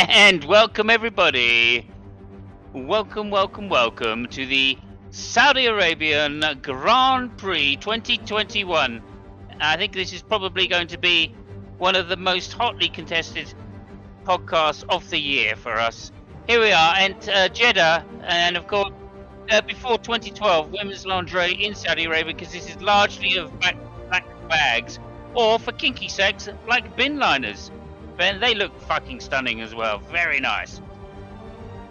And welcome everybody. Welcome to the Saudi Arabian Grand Prix 2021. I think this is probably going to be one of the most hotly contested podcasts of the year for us. Here we are, and Jeddah, and of course, before 2012, women's lingerie in Saudi Arabia, because this is largely of black bags, or for kinky sex, like bin liners. And they look fucking stunning as well. Very nice.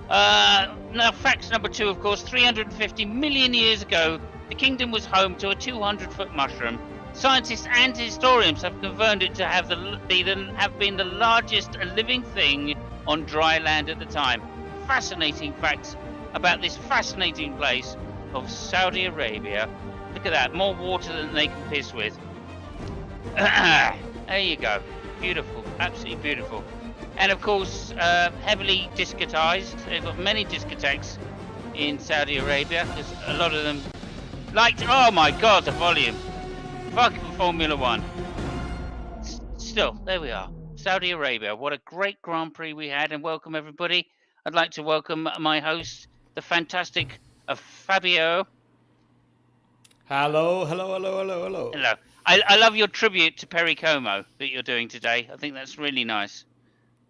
Now, facts number 2, of course, 350 million years ago, the kingdom was home to a 200-foot mushroom. Scientists and historians have confirmed it to have been the largest living thing on dry land at the time. Fascinating facts about this fascinating place of Saudi Arabia. Look at that, more water than they can piss with. There you go. Beautiful, absolutely beautiful. And of course, heavily discotized. They've got many discotheques in Saudi Arabia, because a lot of them liked, oh my god, the volume. Fucking Formula One. Still, there we are. Saudi Arabia. What a great Grand Prix we had, and welcome everybody. I'd like to welcome my host, the fantastic Fabio. Hello. Hello. I love your tribute to Perry Como that you're doing today. I think that's really nice.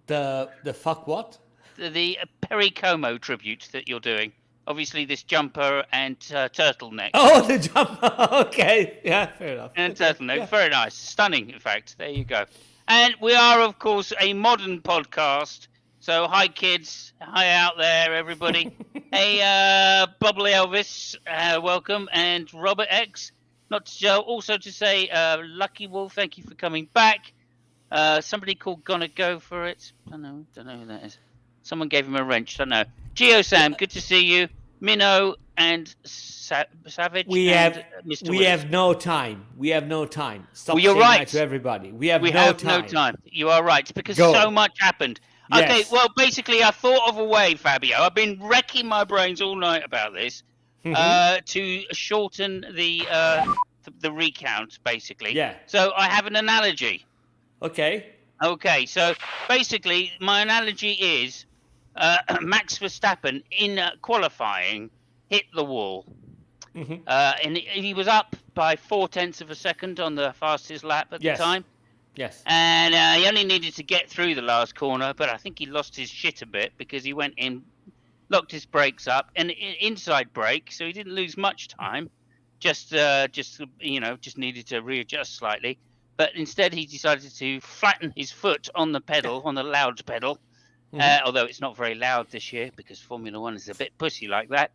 The fuck what? The Perry Como tribute that you're doing. Obviously, this jumper and turtleneck. Oh, the jumper. Okay. Yeah, fair enough. And turtleneck. Yeah. Very nice. Stunning, in fact. There you go. And we are, of course, a modern podcast. So, hi, kids. Hi out there, everybody. Hey, Bubbly Elvis, welcome. And Robert X. Not to, also to say, Lucky Wolf, thank you for coming back. Somebody called Gonna Go for it. Don't know who that is. Someone gave him a wrench. Don't know. Geo Sam, good to see you. Minnow and Savage. We have no time. Stop well, you're saying right. That to everybody. We have no time. You are right, because so much happened. Yes. Okay, well, basically, I thought of a way, Fabio. I've been wrecking my brains all night about this. To shorten the recount, basically. Yeah. So I have an analogy. Okay, so basically my analogy is Max Verstappen in qualifying hit the wall. And he was up by 0.4 of a second on the fastest lap at the time. Yes. And he only needed to get through the last corner, but I think he lost his shit a bit because he went in, locked his brakes up, and inside brake, so he didn't lose much time. Just needed to readjust slightly. But instead, he decided to flatten his foot on the pedal, on the loud pedal. Although it's not very loud this year because Formula One is a bit pussy like that.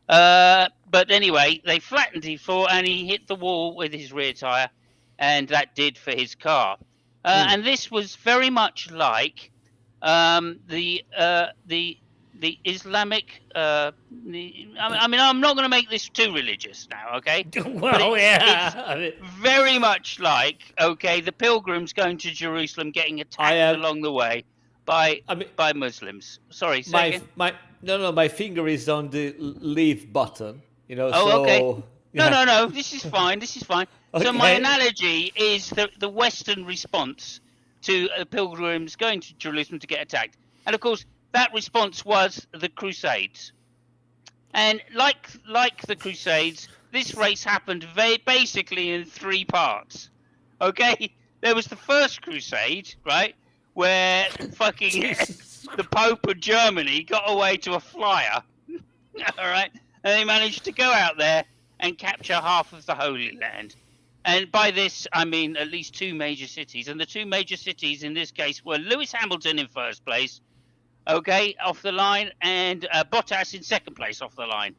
But anyway, they flattened his foot and he hit the wall with his rear tyre, and that did for his car. And this was very much like the Islamic, I'm not going to make this too religious now, okay? Well, it's very much like, okay, the pilgrims going to Jerusalem getting attacked along the way by Muslims. Sorry, say again? My finger is on the leave button, okay. No, this is fine. Okay. So my analogy is the Western response to pilgrims going to Jerusalem to get attacked. And of course, that response was the Crusades. And like the Crusades, this race happened basically in 3 parts. Okay? There was the first Crusade, right? Where fucking the Pope of Germany got away to a flyer. All right? And they managed to go out there and capture half of the Holy Land. And by this, I mean at least 2 major cities. And the 2 major cities in this case were Lewis Hamilton in first place, okay, off the line, and Bottas in second place off the line.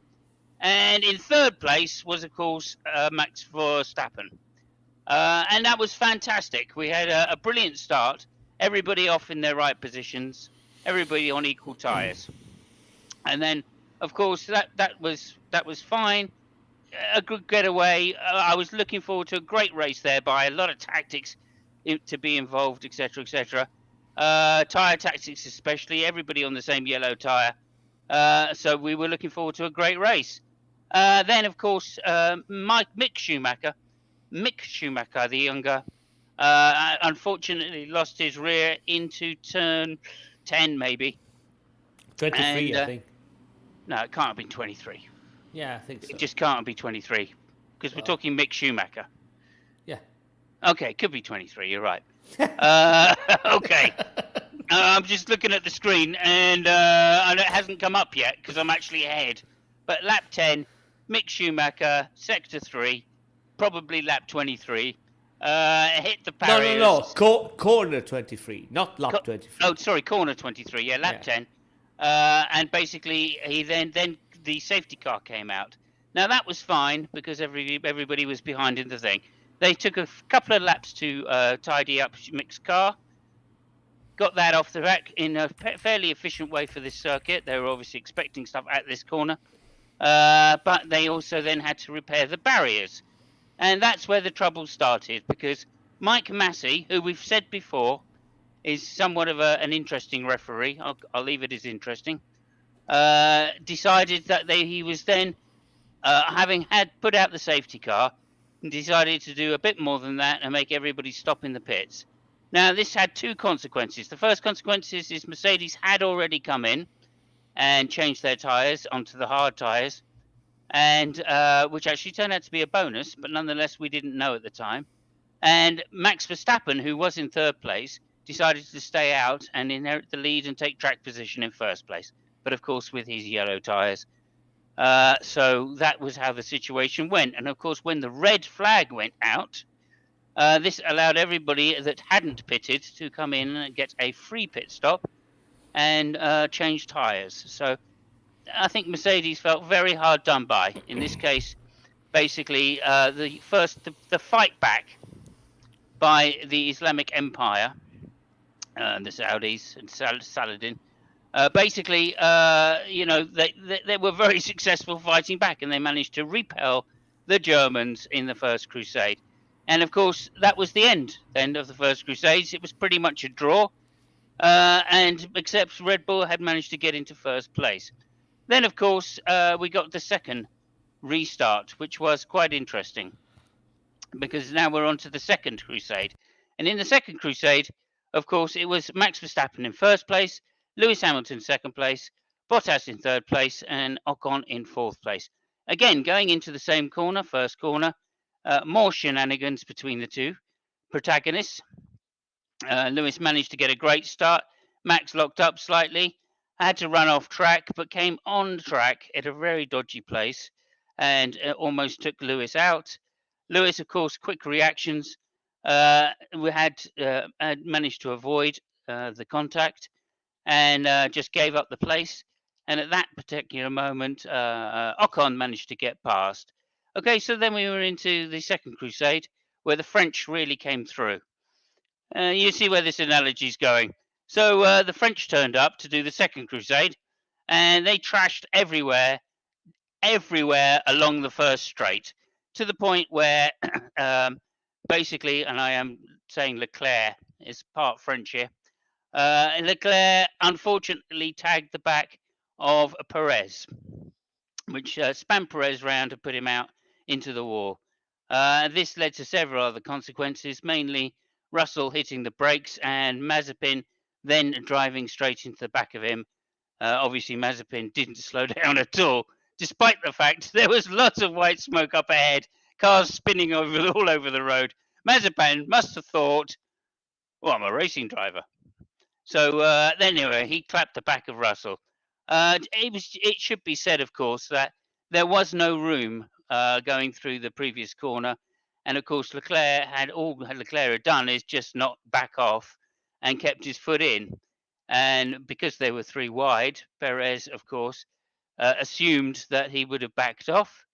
And in third place was, of course, Max Verstappen. And that was fantastic. We had a brilliant start. Everybody off in their right positions. Everybody on equal tyres. And then of course, that was fine. A good getaway. I was looking forward to a great race there by a lot of tactics to be involved, etc., etc. Tyre tactics, especially everybody on the same yellow tyre. So we were looking forward to a great race. Then, of course, Mick Schumacher, the younger, unfortunately lost his rear into turn 10, maybe. 23, I think. No, it can't have been 23. Yeah, I think so. It just can't be 23 because we're talking Mick Schumacher. Yeah. Okay, could be 23. You're right. Okay. I'm just looking at the screen and it hasn't come up yet because I'm actually ahead. But lap 10, Mick Schumacher, sector 3, probably lap 23. Hit the barriers. No. Corner 23, not lap 23. Oh, sorry, corner 23. Yeah, lap 10. And basically, he then the safety car came out. Now that was fine because everybody was behind in the thing. They took a couple of laps to tidy up Mick's car. Got that off the rack in a fairly efficient way for this circuit. They were obviously expecting stuff at this corner. But they also then had to repair the barriers. And that's where the trouble started because Mike Massey, who we've said before, is somewhat of an interesting referee. I'll leave it as interesting. Decided that he was then, having had put out the safety car, decided to do a bit more than that and make everybody stop in the pits. Now, this had two consequences. The first consequence is Mercedes had already come in and changed their tyres onto the hard tyres, and which actually turned out to be a bonus, but nonetheless we didn't know at the time. And Max Verstappen, who was in third place, decided to stay out and inherit the lead and take track position in first place, but of course with his yellow tyres. So that was how the situation went. And of course, when the red flag went out, this allowed everybody that hadn't pitted to come in and get a free pit stop and change tyres. So I think Mercedes felt very hard done by. In this case, basically, the fight back by the Islamic Empire, the Saudis and Saladin, basically, they were very successful fighting back, and they managed to repel the Germans in the First Crusade. And of course, that was the end of the First Crusades. It was pretty much a draw, and except Red Bull had managed to get into first place. Then, of course, we got the second restart, which was quite interesting, because now we're on to the Second Crusade. And in the Second Crusade, of course, it was Max Verstappen in first place, Lewis Hamilton second place, Bottas in third place, and Ocon in fourth place. Again, going into the same corner, first corner, more shenanigans between the two protagonists. Lewis managed to get a great start. Max locked up slightly, had to run off track, but came on track at a very dodgy place and almost took Lewis out. Lewis, of course, quick reactions. We had managed to avoid the contact and just gave up the place. And at that particular moment, Ocon managed to get past. Okay, so then we were into the Second Crusade, where the French really came through. You see where this analogy is going. So the French turned up to do the Second Crusade, and they trashed everywhere along the first straight, to the point where basically, and I am saying Leclerc is part French here, Leclerc unfortunately tagged the back of Perez, which spun Perez round and put him out into the wall. This led to several other consequences, mainly Russell hitting the brakes and Mazepin then driving straight into the back of him. Obviously, Mazepin didn't slow down at all, despite the fact there was lots of white smoke up ahead, cars spinning all over the road. Mazepin must have thought, well, I'm a racing driver. So anyway, he clapped the back of Russell. It should be said, of course, that there was no room going through the previous corner. And of course, Leclerc had done is just not back off and kept his foot in. And because they were three wide, Perez, of course, assumed that he would have backed off.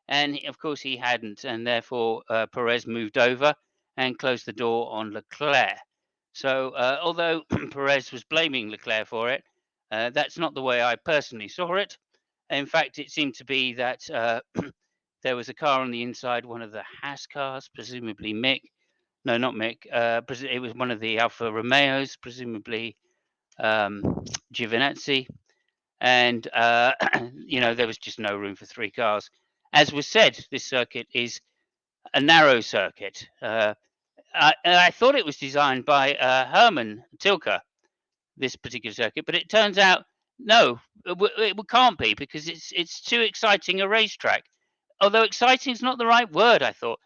And of course, he hadn't. And therefore, Perez moved over and closed the door on Leclerc. So although Perez was blaming Leclerc for it, that's not the way I personally saw it. In fact, it seemed to be that there was a car on the inside, one of the Haas cars, presumably Mick. No, not Mick. It was one of the Alfa Romeos, presumably Giovinazzi. And, there was just no room for 3 cars. As was said, this circuit is a narrow circuit. I thought it was designed by Hermann Tilke, this particular circuit, but it turns out no, it can't be, because it's too exciting a racetrack. Although exciting is not the right word, I thought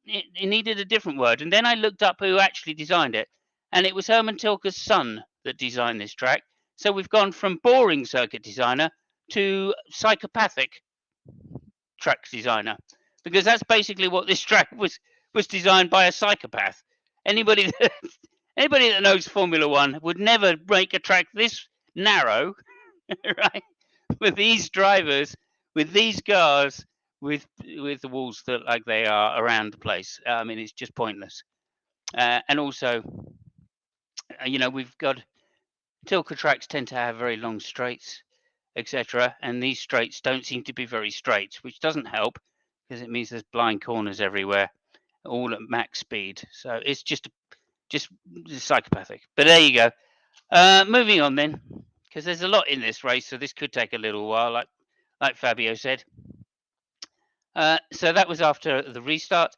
it needed a different word, and then I looked up who actually designed it, and it was Hermann Tilke's son that designed this track. So we've gone from boring circuit designer to psychopathic track designer, because that's basically what this track was designed by, a psychopath. Anybody that knows Formula One would never make a track this narrow, right? With these drivers, with these cars, with the walls that like they are around the place. I mean, it's just pointless. And also, we've got Tilke tracks tend to have very long straights, etc. And these straights don't seem to be very straight, which doesn't help, because it means there's blind corners everywhere, all at max speed. So it's just psychopathic. But there you go. Moving on then, because there's a lot in this race, so this could take a little while, like Fabio said. So that was after the restart.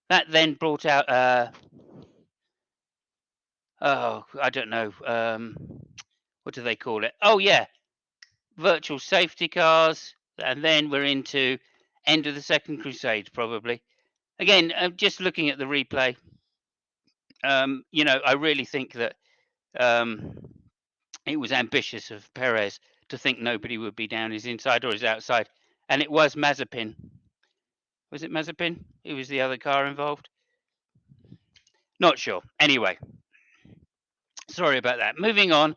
That then brought out, I don't know, what do they call it? Oh yeah, virtual safety cars, and then we're into end of the Second Crusade, probably. Again, just looking at the replay, I really think that it was ambitious of Perez to think nobody would be down his inside or his outside, and it was Mazepin. Was it Mazepin? Who was the other car involved? Not sure. Anyway, sorry about that. Moving on,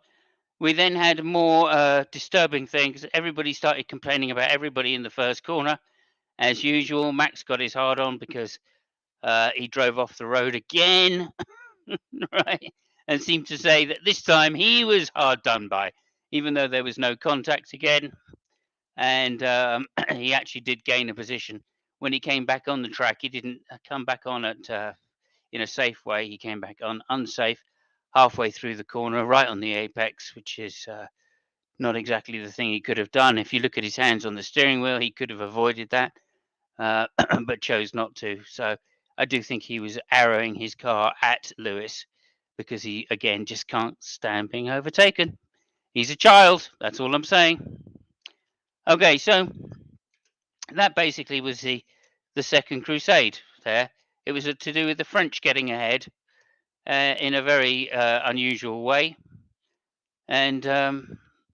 we then had more disturbing things. Everybody started complaining about everybody in the first corner. As usual, Max got his hard on because he drove off the road again, right? And seemed to say that this time he was hard done by, even though there was no contact again. And he actually did gain a position. When he came back on the track, he didn't come back on at in a safe way. He came back on unsafe halfway through the corner, right on the apex, which is not exactly the thing he could have done. If you look at his hands on the steering wheel, he could have avoided that, but chose not to. So I do think he was arrowing his car at Lewis, because he, again, just can't stand being overtaken. He's a child, that's all I'm saying. Okay, so that basically was the Second Crusade there. It was to do with the French getting ahead in a very unusual way. And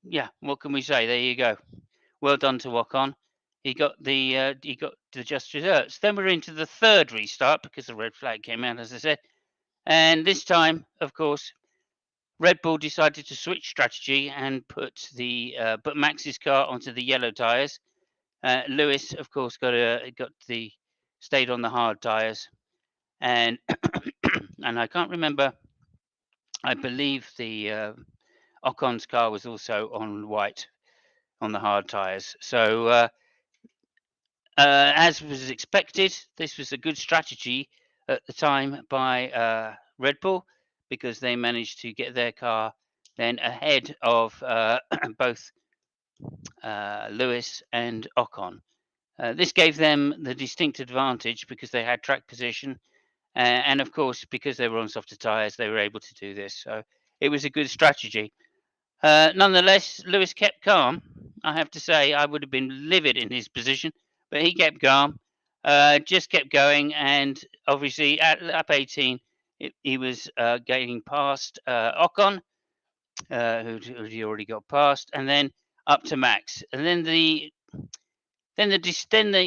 yeah, what can we say? There you go. Well done to Ocon. He got the just desserts. Then we're into the third restart, because the red flag came out, as I said. And this time, of course, Red Bull decided to switch strategy and put Max's car onto the yellow tyres. Lewis, of course, stayed on the hard tyres, and and I can't remember. I believe the Ocon's car was also on white on the hard tyres. So as was expected, this was a good strategy at the time by Red Bull, because they managed to get their car then ahead of both Lewis and Ocon. This gave them the distinct advantage because they had track position, and of course, because they were on softer tyres, they were able to do this. So it was a good strategy. Nonetheless, Lewis kept calm. I have to say, I would have been livid in his position, but he kept calm, just kept going, and obviously at lap 18, he was getting past Ocon, who he already got past, and then up to Max, and then the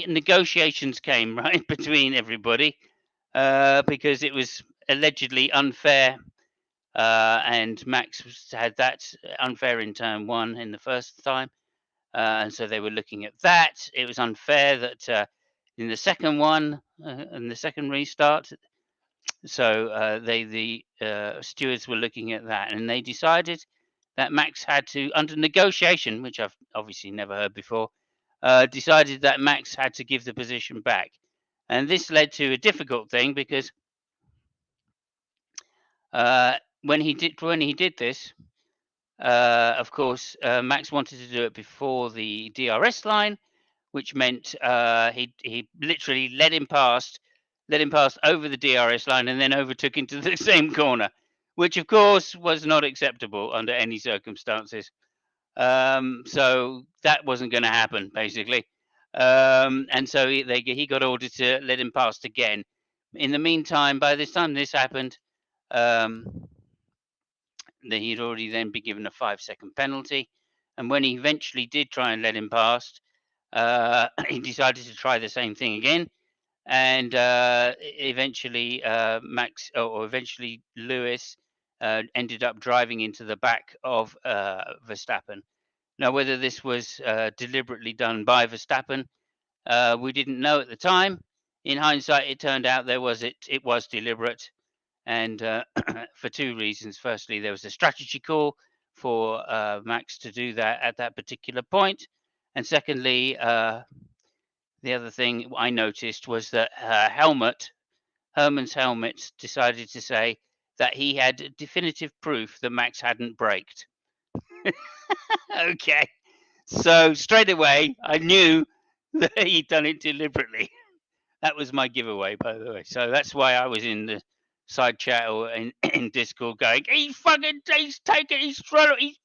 negotiations came right between everybody, because it was allegedly unfair. And Max had that unfair in turn 1 in the first time, and so they were looking at that. It was unfair that in the second one, in the second restart, so the stewards were looking at that, and they decided that Max had to, under negotiation, which I've obviously never heard before, decided that Max had to give the position back. And this led to a difficult thing because when he did this, of course, Max wanted to do it before the DRS line, which meant he literally led him past over the DRS line and then overtook into the same corner, which of course was not acceptable under any circumstances. So that wasn't going to happen, basically. And so he got ordered to let him past again. In the meantime, by this time this happened, he'd already then been given a 5-second penalty. And when he eventually did try and let him past, he decided to try the same thing again. And eventually eventually Lewis ended up driving into the back of Verstappen. Now, whether this was deliberately done by Verstappen, we didn't know at the time. In hindsight, it turned out it was deliberate, and for two reasons. Firstly, there was a strategy call for Max to do that at that particular point, and secondly, the other thing I noticed was that Herman's helmet, decided to say that he had definitive proof that Max hadn't braked. Okay, so straight away I knew that he'd done it deliberately. That was my giveaway, by the way. So that's why I was in the side chat or in Discord going, he's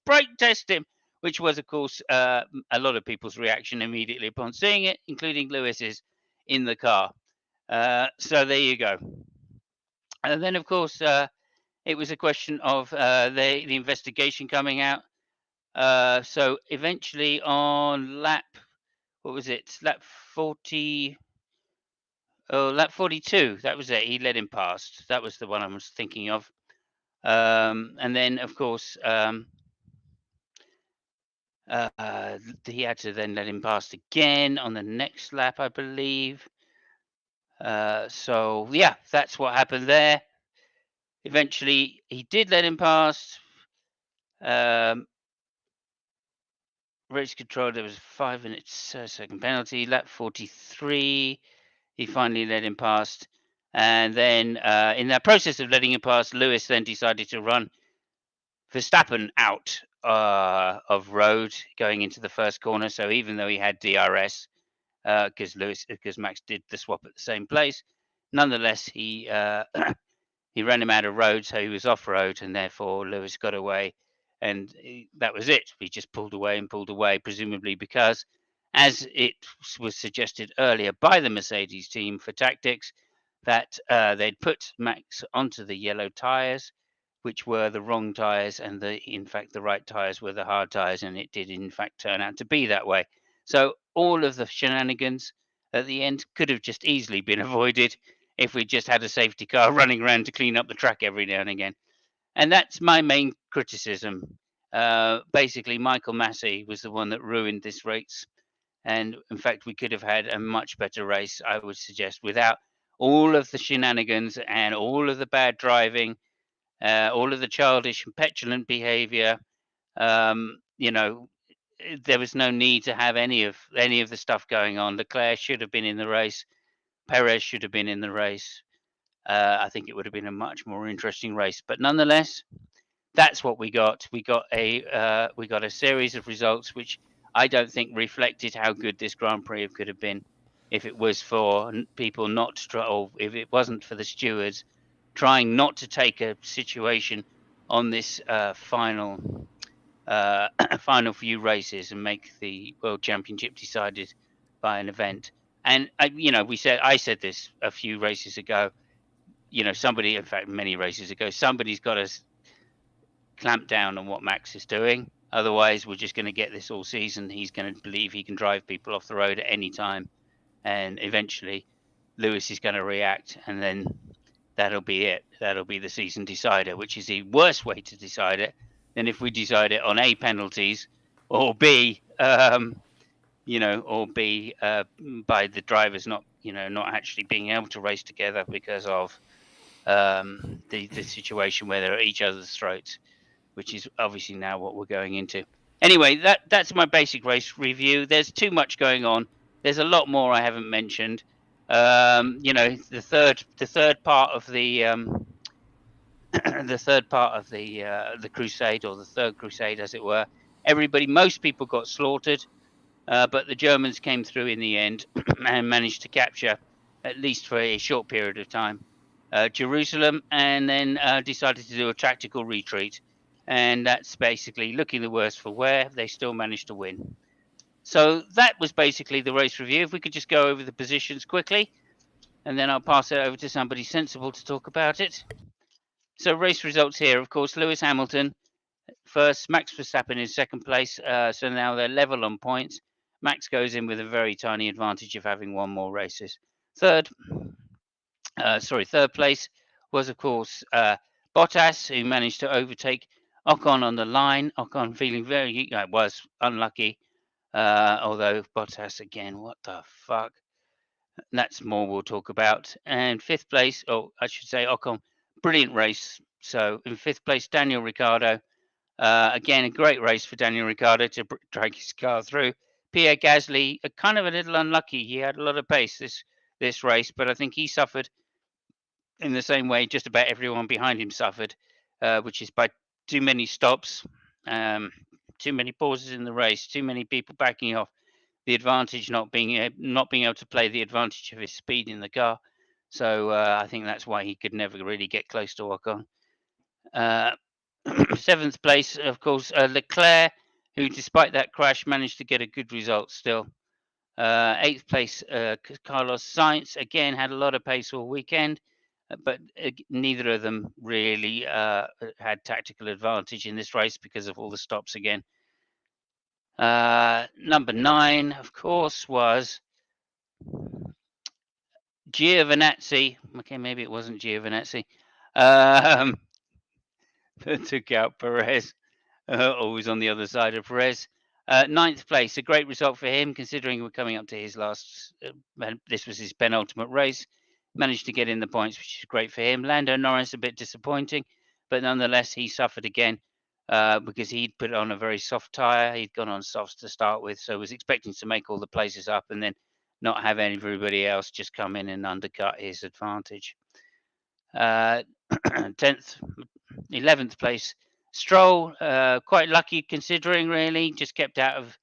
brake test him, which was, of course, a lot of people's reaction immediately upon seeing it, including Lewis's in the car. So there you go. And then, of course, it was a question of the investigation coming out. So eventually on lap 40. Oh, lap 42. That was it. He led him past. That was the one I was thinking of. And then, of course, he had to then let him past again on the next lap, I believe. So, yeah, that's what happened there. Eventually, he did let him past. Race control, there was a 5-minute second penalty. Lap 43, he finally let him past. And then in that process of letting him pass, Lewis then decided to run Verstappen out of road going into the first corner. So even though he had DRS, because Max did the swap at the same place, nonetheless he he ran him out of road, so he was off road, and therefore Lewis got away, and that was it. He just pulled away, presumably because, as it was suggested earlier by the Mercedes team for tactics, that they'd put Max onto the yellow tyres, which were the wrong tyres, and in fact the right tyres were the hard tyres, and it did in fact turn out to be that way. So all of the shenanigans at the end could have just easily been avoided if we just had a safety car running around to clean up the track every now and again. And that's my main criticism. Basically, Michael Massey was the one that ruined this race. And in fact, we could have had a much better race, I would suggest, without all of the shenanigans and all of the bad driving, all of the childish and petulant behavior. You know, there was no need to have any of the stuff going on. Leclerc should have been in the race. Perez should have been in the race. I think it would have been a much more interesting race. But nonetheless, that's what we got. We got a series of results which I don't think reflected how good this Grand Prix could have been if it was for people not to try, or if it wasn't for the stewards trying not to take a situation on this final few races and make the World Championship decided by an event. And I said this a few races ago. Somebody, in fact, many races ago, somebody's got to clamp down on what Max is doing. Otherwise, we're just going to get this all season. He's going to believe he can drive people off the road at any time, and eventually, Lewis is going to react, and then that'll be it. That'll be the season decider, which is the worst way to decide it than if we decide it on A, penalties, or B, or B, by the drivers not actually being able to race together because of the situation where they're at each other's throats. which is obviously now what we're going into. Anyway, that's my basic race review. There's too much going on. There's a lot more I haven't mentioned. The third part of the the third part of the crusade, or the third crusade, as it were. Most people got slaughtered, but the Germans came through in the end and managed to capture, at least for a short period of time, Jerusalem, and then decided to do a tactical retreat. And that's basically looking the worse for wear. They still managed to win. So that was basically the race review. If we could just go over the positions quickly, and then I'll pass it over to somebody sensible to talk about it. So race results here, of course, Lewis Hamilton first, Max Verstappen in second place. So now they're level on points. Max goes in with a very tiny advantage of having won more races. Third place was, of course, Bottas, who managed to overtake Ocon on the line. Ocon feeling was unlucky, although Bottas again, what the fuck? That's more we'll talk about. And fifth place, I should say Ocon, brilliant race. So in fifth place, Daniel Ricciardo. Again, a great race for Daniel Ricciardo to drag his car through. Pierre Gasly, kind of a little unlucky. He had a lot of pace this race, but I think he suffered in the same way just about everyone behind him suffered, which is by too many stops, too many pauses in the race, too many people backing off. The advantage not being able to play the advantage of his speed in the car. So I think that's why he could never really get close to Ocon. Seventh place, of course, Leclerc, who despite that crash managed to get a good result still. Eighth place, Carlos Sainz, again had a lot of pace all weekend, but neither of them really had tactical advantage in this race because of all the stops again. Number 9, of course, was Giovinazzi. Okay, maybe it wasn't Giovinazzi. Took out Perez. Always on the other side of Perez. Ninth place, a great result for him, considering we're coming up to his last. This was his penultimate race. Managed to get in the points, which is great for him. Lando Norris, a bit disappointing, but nonetheless, he suffered again because he'd put on a very soft tyre. He'd gone on softs to start with, so was expecting to make all the places up and then not have everybody else just come in and undercut his advantage. 10th, 11th place, Stroll, quite lucky considering, really, just kept out of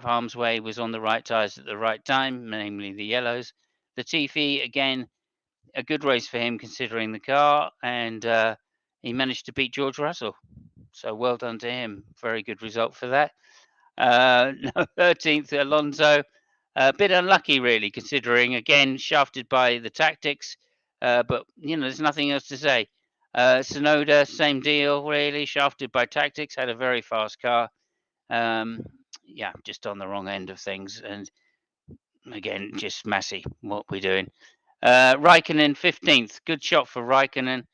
harm's way, was on the right tyres at the right time, namely the yellows. Latifi, again, a good race for him considering the car, and he managed to beat George Russell. So well done to him. Very good result for that. 13th, Alonso, a bit unlucky, really, considering, again, shafted by the tactics, but, there's nothing else to say. Tsunoda, same deal, really, shafted by tactics, had a very fast car. Just on the wrong end of things. And again, just messy what we're doing. Raikkonen, 15th. Good shot for Raikkonen.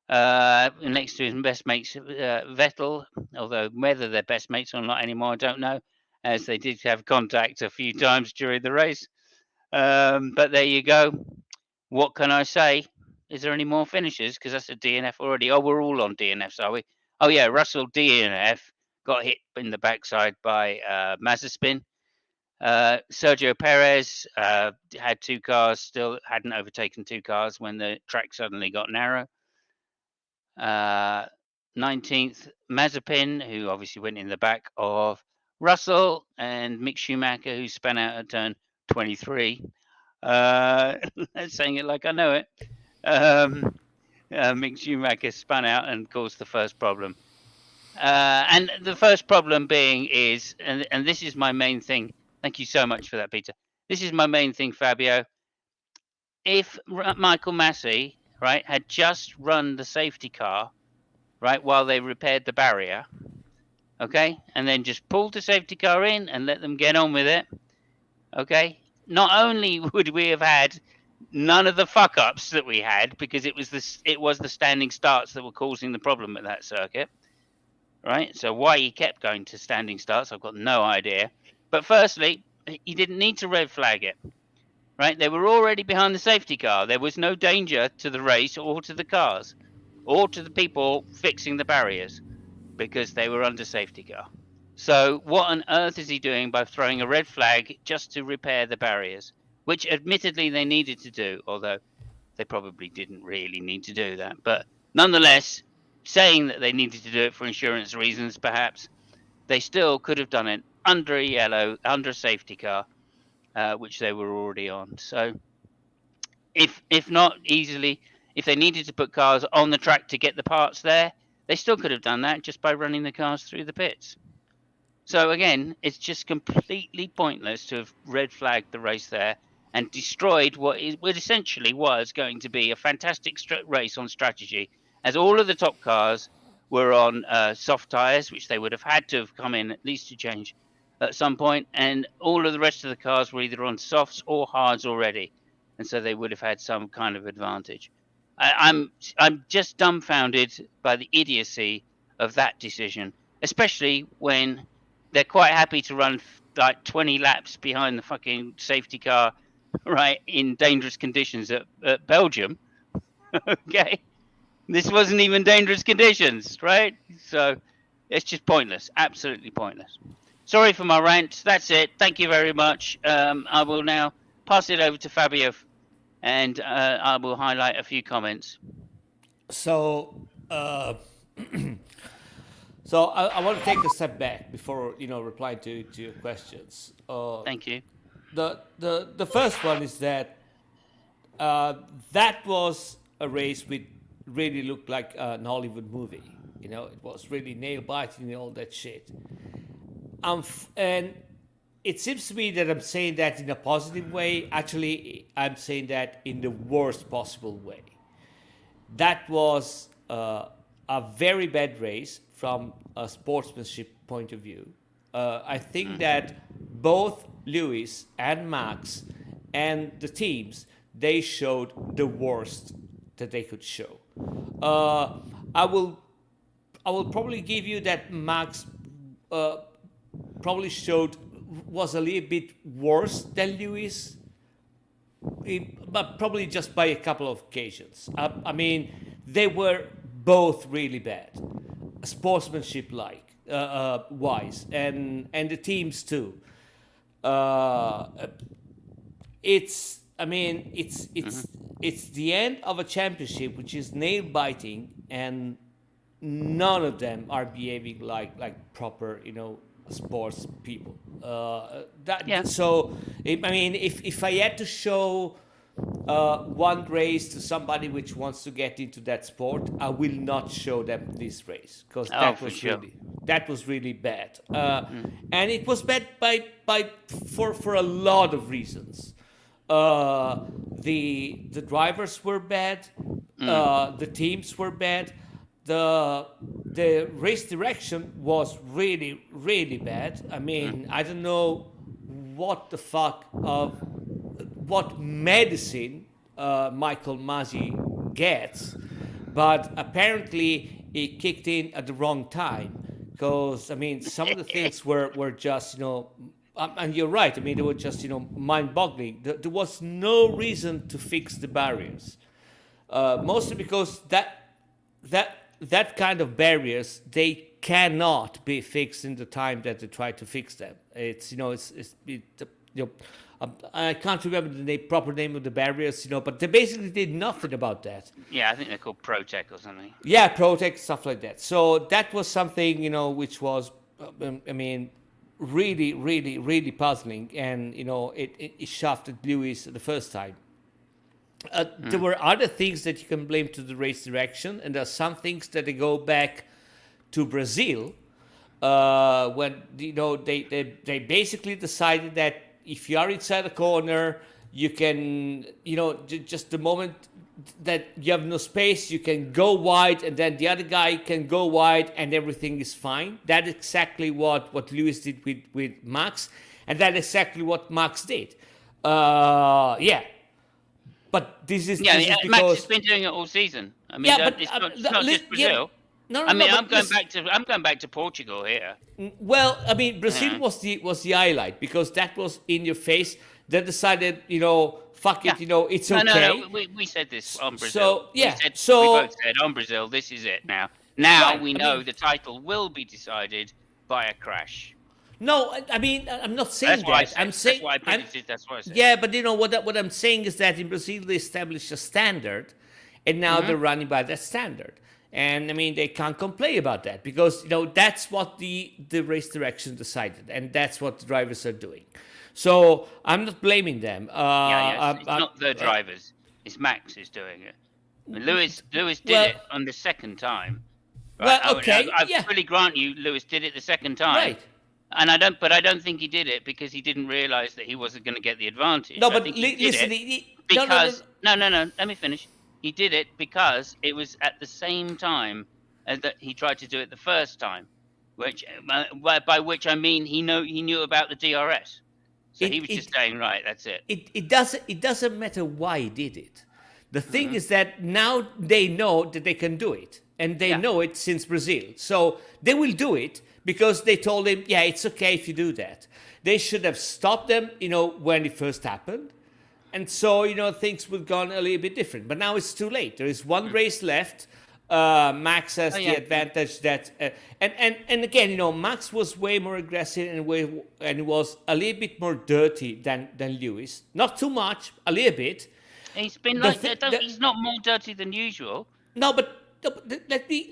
Next to his best mates, Vettel, although whether they're best mates or not anymore, I don't know, as they did have contact a few times during the race. But there you go. What can I say? Is there any more finishes? Because that's a DNF already. Oh, we're all on DNFs, are we? Oh, yeah, Russell DNF got hit in the backside by Mazepin. Sergio Perez had 2 cars, still hadn't overtaken 2 cars when the track suddenly got narrow. 19th, Mazepin, who obviously went in the back of Russell, and Mick Schumacher, who spun out at turn 23. Saying it like I know it. Mick Schumacher spun out and caused the first problem. And the first problem being is, and this is my main thing. Thank you so much for that, Peter. This is my main thing, Fabio. If Michael Massey, right, had just run the safety car, right, while they repaired the barrier, okay, and then just pulled the safety car in and let them get on with it, okay, not only would we have had none of the fuck ups that we had, because it was the standing starts that were causing the problem at that circuit, right? So why he kept going to standing starts, I've got no idea. But firstly, he didn't need to red flag it, right? They were already behind the safety car. There was no danger to the race or to the cars or to the people fixing the barriers. because they were under safety car. So what on earth is he doing by throwing a red flag just to repair the barriers, which admittedly they needed to do, although they probably didn't really need to do that. But nonetheless, saying that they needed to do it for insurance reasons, perhaps, they still could have done it under a yellow, under a safety car, which they were already on. So if not easily, if they needed to put cars on the track to get the parts there, they still could have done that just by running the cars through the pits. So again, it's just completely pointless to have red flagged the race there and destroyed what essentially was going to be a fantastic race on strategy, as all of the top cars were on soft tyres, which they would have had to have come in at least to change at some point, and all of the rest of the cars were either on softs or hards already, and so they would have had some kind of advantage. I'm just dumbfounded by the idiocy of that decision, especially when they're quite happy to run like 20 laps behind the fucking safety car, right, in dangerous conditions at Belgium. Okay, this wasn't even dangerous conditions, right? So it's just pointless, absolutely pointless. Sorry for my rant. That's it. Thank you very much. I will now pass it over to Fabio, and I will highlight a few comments. So, so I want to take a step back before replying to your questions. Thank you. The first one is that that was a race which really looked like an Hollywood movie. It was really nail biting and all that shit. And it seems to me that I'm saying that in a positive way. Actually, I'm saying that in the worst possible way. That was a very bad race from a sportsmanship point of view. I think that both Lewis and Max and the teams, they showed the worst that they could show. I will probably give you that Max probably was a little bit worse than Lewis, but probably just by a couple of occasions. I mean, they were both really bad, sportsmanship wise, and the teams too. It's the end of a championship which is nail biting, and none of them are behaving like proper sports people. So if I had to show one race to somebody which wants to get into that sport, I will not show them this race, because that was really bad. And it was bad for a lot of reasons. The drivers were bad, the teams were bad, the race direction was really, really bad. I mean, I don't know what the fuck of what medicine Michael Masi gets, but apparently it kicked in at the wrong time, because I mean, some of the things were just and you're right. I mean, they were just mind-boggling. There was no reason to fix the barriers, mostly because that kind of barriers, they cannot be fixed in the time that they try to fix them. I can't remember the proper name of the barriers, but they basically did nothing about that. Yeah, I think they're called Protec or something. Yeah, Protec, stuff like that. So that was something, which was, really, really, really puzzling, and it shafted Lewis the first time. There were other things that you can blame to the race direction, and there are some things that they go back to Brazil, when they basically decided that if you are inside a corner, you can just the moment that you have no space, you can go wide, and then the other guy can go wide, and everything is fine. That's exactly what Lewis did with Max, and that's exactly what Max did. But this is Max because has been doing it all season. I mean, it's not just Brazil. No, I'm going back to Portugal here. Well, I mean, Brazil was the highlight, because that was in your face. They decided, fuck it, it's okay. No, we said this on Brazil. So, yeah. We both said on Brazil, this is it now. Now Right, we I know mean- the title will be decided by a crash. No, I mean, I'm not saying That's what I that. said. I'm saying, That's what I predicted. That's what I said. yeah, but what I'm saying is that in Brazil they established a standard, and now they're running by that standard. And I mean, they can't complain about that because that's what the race direction decided, and that's what the drivers are doing. So I'm not blaming them. It's not the drivers. It's Max who's doing it. I mean, Lewis did well- it on the second time. Well, Right? okay, I yeah. fully grant you, Lewis did it the second time. Right. And I don't think he did it because he didn't realise that he wasn't going to get the advantage. No, I but think he did listen, it no, because no. Let me finish. He did it because it was at the same time as that he tried to do it the first time, which by which I mean he knew about the DRS. So he was just saying, right, that's it. It doesn't matter why he did it. The thing Mm-hmm. is that now they know that they can do it, and they know it since Brazil. So they will do it because they told him, yeah, it's okay if you do that. They should have stopped them, when it first happened. And so, things would have gone a little bit different. But now it's too late. There is one race left. Max has the advantage that, and again, Max was way more aggressive and was a little bit more dirty than Lewis. Not too much, a little bit. He's been he's not more dirty than usual. No, but let me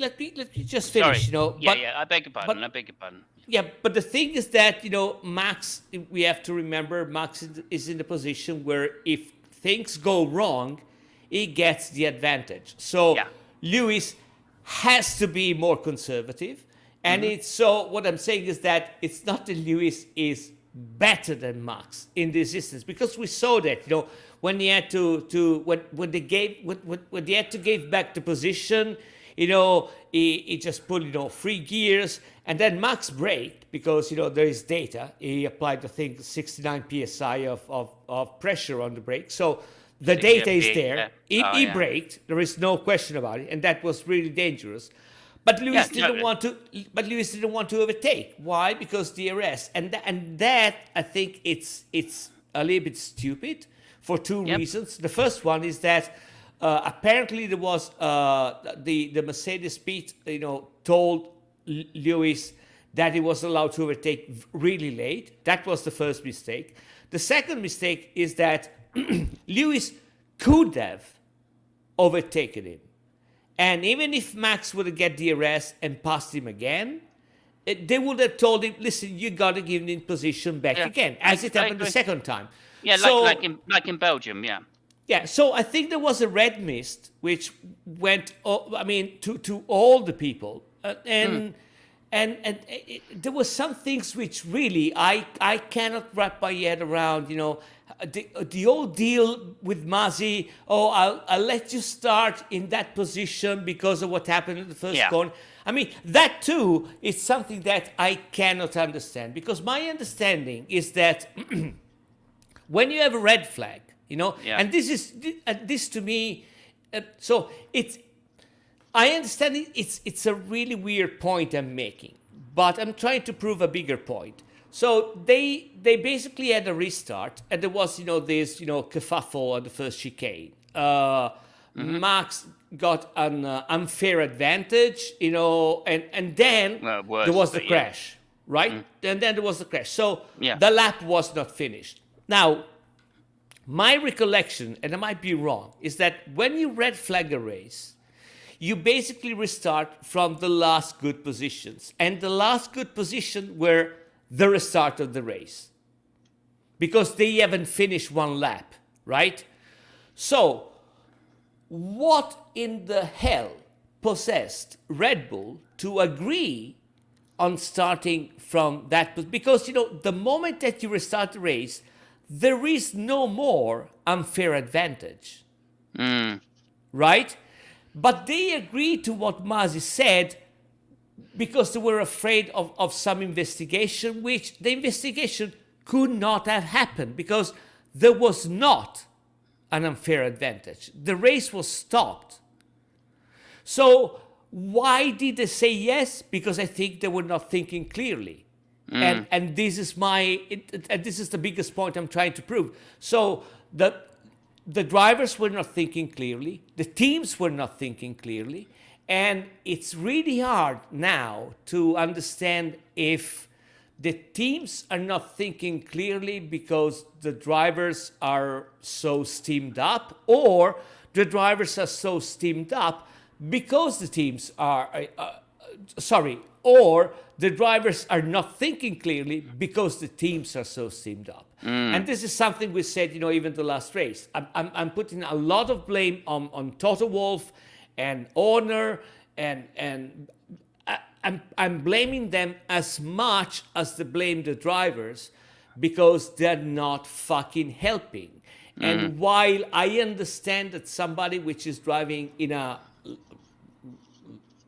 just finish. Sorry. I beg your pardon. Yeah, but the thing is that Max. We have to remember Max is in the position where if things go wrong, he gets the advantage. So Lewis has to be more conservative, and it's so. What I'm saying is that it's not that Lewis is better than Max in this instance because we saw that when he had when they had to give back the position, he just put 3 gears, and then Max braked because there is data. He applied I think 69 psi of pressure on the brake, so the data is there. He braked. There is no question about it, and that was really dangerous. But Lewis didn't want to. But Lewis didn't want to overtake. Why? Because DRS, and that I think it's a little bit stupid for 2 reasons. The first one is that apparently there was the Mercedes pit, told Lewis that he was allowed to overtake really late. That was the first mistake. The second mistake is that Lewis could have overtaken him. And even if Max would have get DRS and passed him again, they would have told him, listen, you got to give him in position back again, as it happened the second time. Yeah, so, like in Belgium, yeah. Yeah, so I think there was a red mist, which went, to all the people. And there were some things which really I cannot wrap my head around, the old deal with Masi, I'll let you start in that position because of what happened in the first corner. I mean, that too is something that I cannot understand because my understanding is that when you have a red flag, and this to me, so it's, I understand it's a really weird point I'm making, but I'm trying to prove a bigger point. So they basically had a restart, and there was this kerfuffle on the first chicane. Max got an unfair advantage, and then there was the crash, right? And then there was the crash. So the lap was not finished. Now, my recollection, and I might be wrong, is that when you red flag a race, you basically restart from the last good positions, and the last good position were the restart of the race because they haven't finished one lap, right? So what in the hell possessed Red Bull to agree on starting from that? Because the moment that you restart the race, there is no more unfair advantage, right? But they agreed to what Masi said because they were afraid of some investigation, which the investigation could not have happened because there was not an unfair advantage. The race was stopped. So why did they say yes? Because I think they were not thinking clearly. And this is this is the biggest point I'm trying to prove. So the drivers were not thinking clearly. The teams were not thinking clearly. And it's really hard now to understand if the teams are not thinking clearly because the drivers are so steamed up, or the drivers are so steamed up because the teams are, or the drivers are not thinking clearly because the teams are so steamed up. And this is something we said, even the last race. I'm putting a lot of blame on Toto Wolff and Horner, and I'm blaming them as much as they blame the drivers because they're not fucking helping. And while I understand that somebody which is driving in a,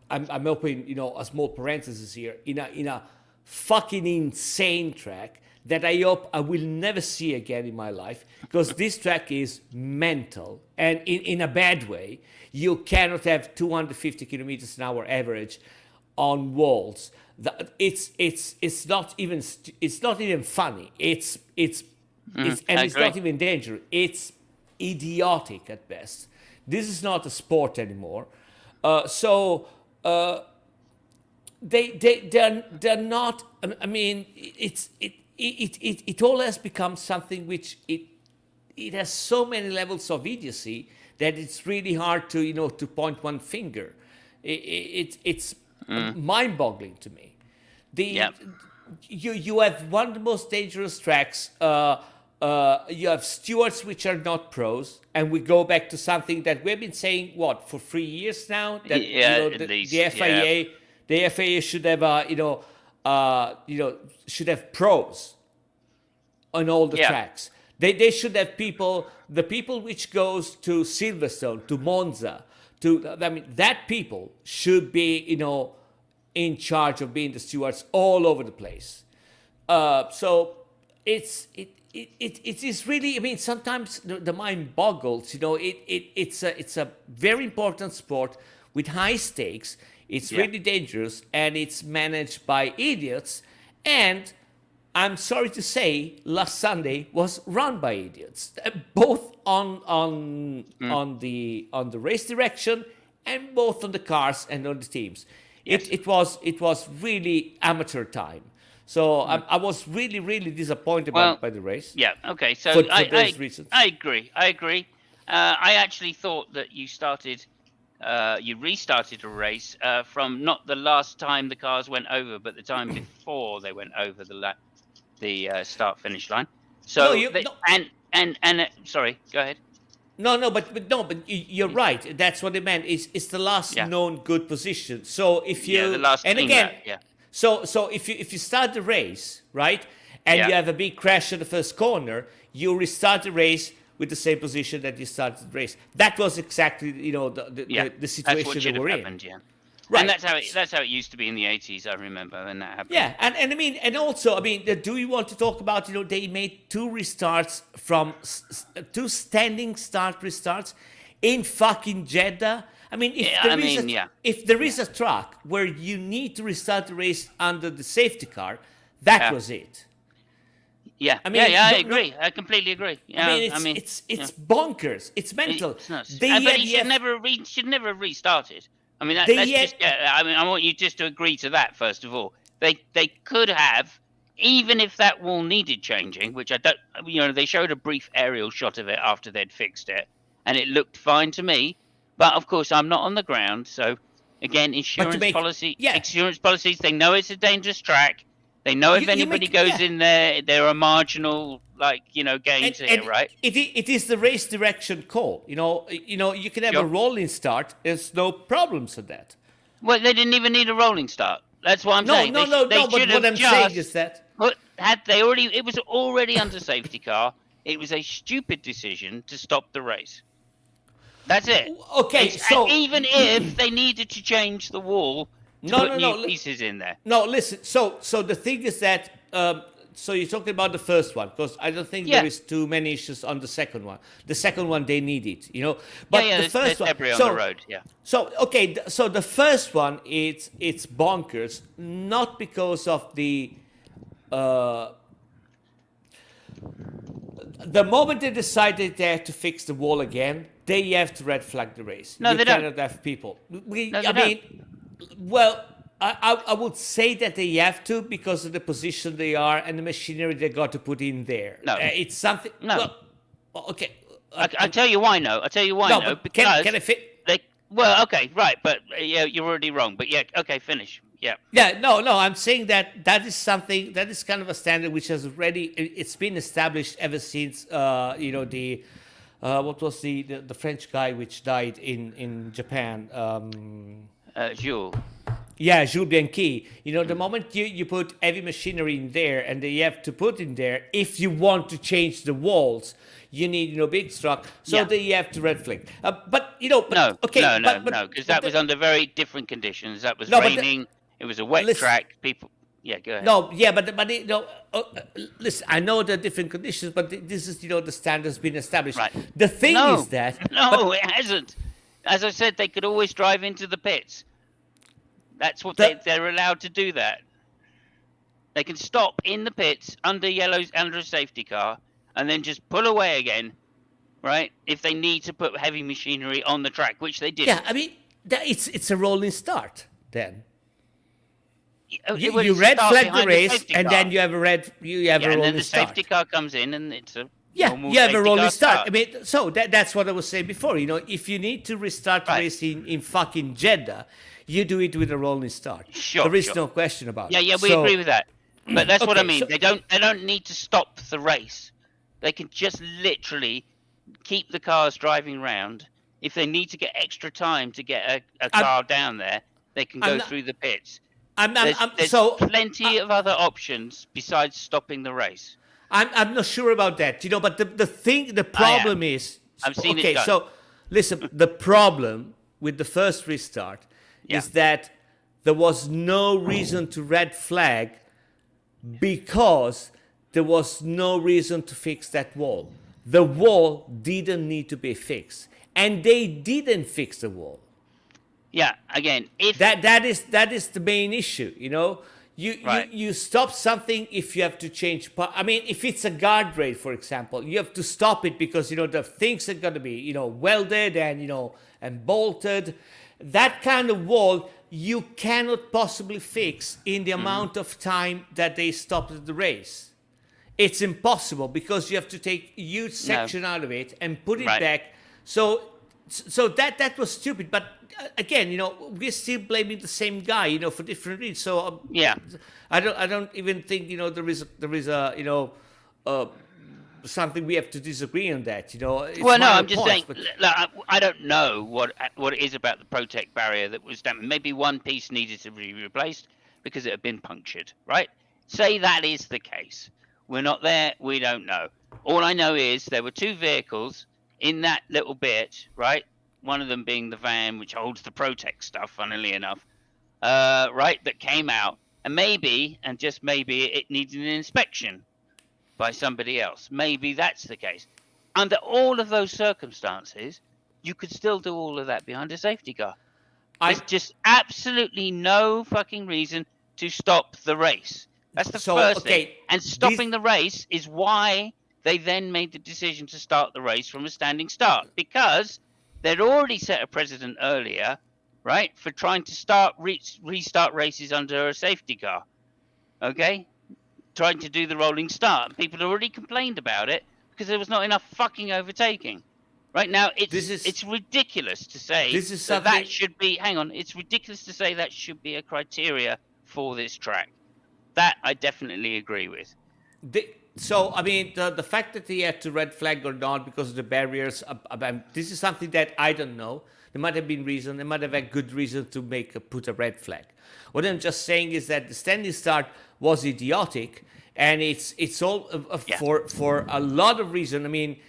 I'm opening, a small parenthesis here, in a fucking insane track that I hope I will never see again in my life, because this track is mental, and in a bad way. You cannot have 250 kilometers an hour average on walls. It's not even funny. It's not even dangerous. It's idiotic at best. This is not a sport anymore. They're not. I mean, it all has become something which it has so many levels of idiocy that it's really hard to point one finger. It's mind-boggling to me. You have one of the most dangerous tracks. You have stewards which are not pros, and we go back to something that we've been saying for 3 years now. That at least, the FIA should have should have pros on all the tracks. They should have the people which goes to Silverstone, to Monza, that people should be in charge of being the stewards all over the place. So it is really, sometimes the mind boggles. It's a very important sport with high stakes. It's really dangerous, and it's managed by idiots. And I'm sorry to say, last Sunday was run by idiots, both on the race direction and both on the cars and on the teams. Yes. It was really amateur time. So I was really, really disappointed by the race. Yeah. Okay. So for those reasons. I agree. I actually thought that you restarted a race from not the last time the cars went over, but the time before they went over the start finish line. So sorry, go ahead. But you're right. That's what it meant. It's the last known good position. So if you the last So if you start the race, right, and you have a big crash at the first corner, you restart the race with the same position that you started the race. That was exactly the situation that we're happened, in. Yeah. Right. And that's how it used to be in the 80s. I remember when that happened. Yeah, and also, do you want to talk about they made two restarts from two standing start restarts in fucking Jeddah? If there is a track where you need to restart the race under the safety car, that was it. Yeah, I agree. I completely agree. It's bonkers. It's mental. It's nuts. But he should never have restarted. I want you just to agree to that first of all. They could have, even if that wall needed changing, which I don't. They showed a brief aerial shot of it after they'd fixed it, and it looked fine to me. But of course, I'm not on the ground, so again, insurance policies. They know it's a dangerous track. They know if anybody goes in there, there are marginal, gains here, right? It is the race direction call. You can have a rolling start. There's no problems with that. Well, they didn't even need a rolling start. That's what I'm saying. But what I'm saying is that it was already under safety car. It was a stupid decision to stop the race. That's it. Okay, and even if they needed to change the wall. Put new pieces in there. No, listen. So the thing is that so you're talking about the first one, because I don't think there is too many issues on the second one. The second one they need it, But the first one, debris on the road. Yeah. So so the first one it's bonkers, not because of the moment they decided they had to fix the wall again, they have to red flag the race. No, you they don't. cannot have people. No, they don't. Well, I would say that they have to because of the position they are and the machinery they got to put in there. No. It's something. No. Well, okay. I tell you why no. I tell you why no. But Because can I fit? well, okay, right, but yeah, you're already wrong. But yeah, okay, finish. Yeah. Yeah, no. I'm saying that is something that is kind of a standard which has already it's been established ever since the what was the French guy which died in Japan. Jules. Yeah, Jules Bianchi. The moment you put heavy machinery in there, and they have to put in there, if you want to change the walls, you need big truck. So they have to red flag. No, okay, no, because that was under very different conditions. That was raining. It was a wet track. People. Yeah, go ahead. No, yeah, listen. I know the different conditions, but this is the standard's been established. Right. The thing is that it hasn't. As I said, they could always drive into the pits. That's what they're allowed to do. That they can stop in the pits under a safety car, and then just pull away again, right? If they need to put heavy machinery on the track, which they did. Yeah, I mean, it's a rolling start then. You red flag the race, and then you have a rolling start. And then the safety car comes in, and it's a normal you have a rolling start. start. I mean, so that's what I was saying before. If you need to restart the race in fucking Jeddah, you do it with a rolling start. Sure, there is no question about it. Yeah, we agree with that. But that's what I mean. So, they don't need to stop the race. They can just literally keep the cars driving around. If they need to get extra time to get a car down there, they can go through the pits. There's plenty of other options besides stopping the race. I'm not sure about that, but the problem is I've seen it done. So listen, the problem with the first restart is that there was no reason to red flag because there was no reason to fix that wall. The wall didn't need to be fixed, and they didn't fix the wall. Yeah, again, if that is the main issue, You stop something if you have to change. I mean, if it's a guardrail, for example, you have to stop it because the things are gonna be welded and bolted. That kind of wall you cannot possibly fix in the amount of time that they stopped the race. It's impossible because you have to take a huge section out of it and put it back. So that was stupid. But again, we're still blaming the same guy, for different reasons. So I don't even think there is a something we have to disagree on that. Well, no, I'm just saying. I don't know what it is about the protect barrier that was damaged. Maybe one piece needed to be replaced because it had been punctured. Right? Say that is the case. We're not there. We don't know. All I know is there were two vehicles in that little bit, right? One of them being the van, which holds the Protect stuff, funnily enough, right, that came out. And maybe, and just maybe, it needed an inspection by somebody else. Maybe that's the case. Under all of those circumstances, you could still do all of that behind a safety car. There's just absolutely no fucking reason to stop the race. That's the first thing. And stopping the race is why they then made the decision to start the race from a standing start, because they'd already set a precedent earlier, right, for trying to restart races under a safety car. Okay? Trying to do the rolling start. People had already complained about it because there was not enough fucking overtaking. Right now, it's ridiculous to say that should be. Hang on, it's ridiculous to say that should be a criteria for this track. That I definitely agree with. So, I mean, the fact that they had to red flag or not because of the barriers, this is something that I don't know. There might have been reason. They might have had good reason to put a red flag. What I'm just saying is that the standing start was idiotic, and it's all for a lot of reasons. I mean,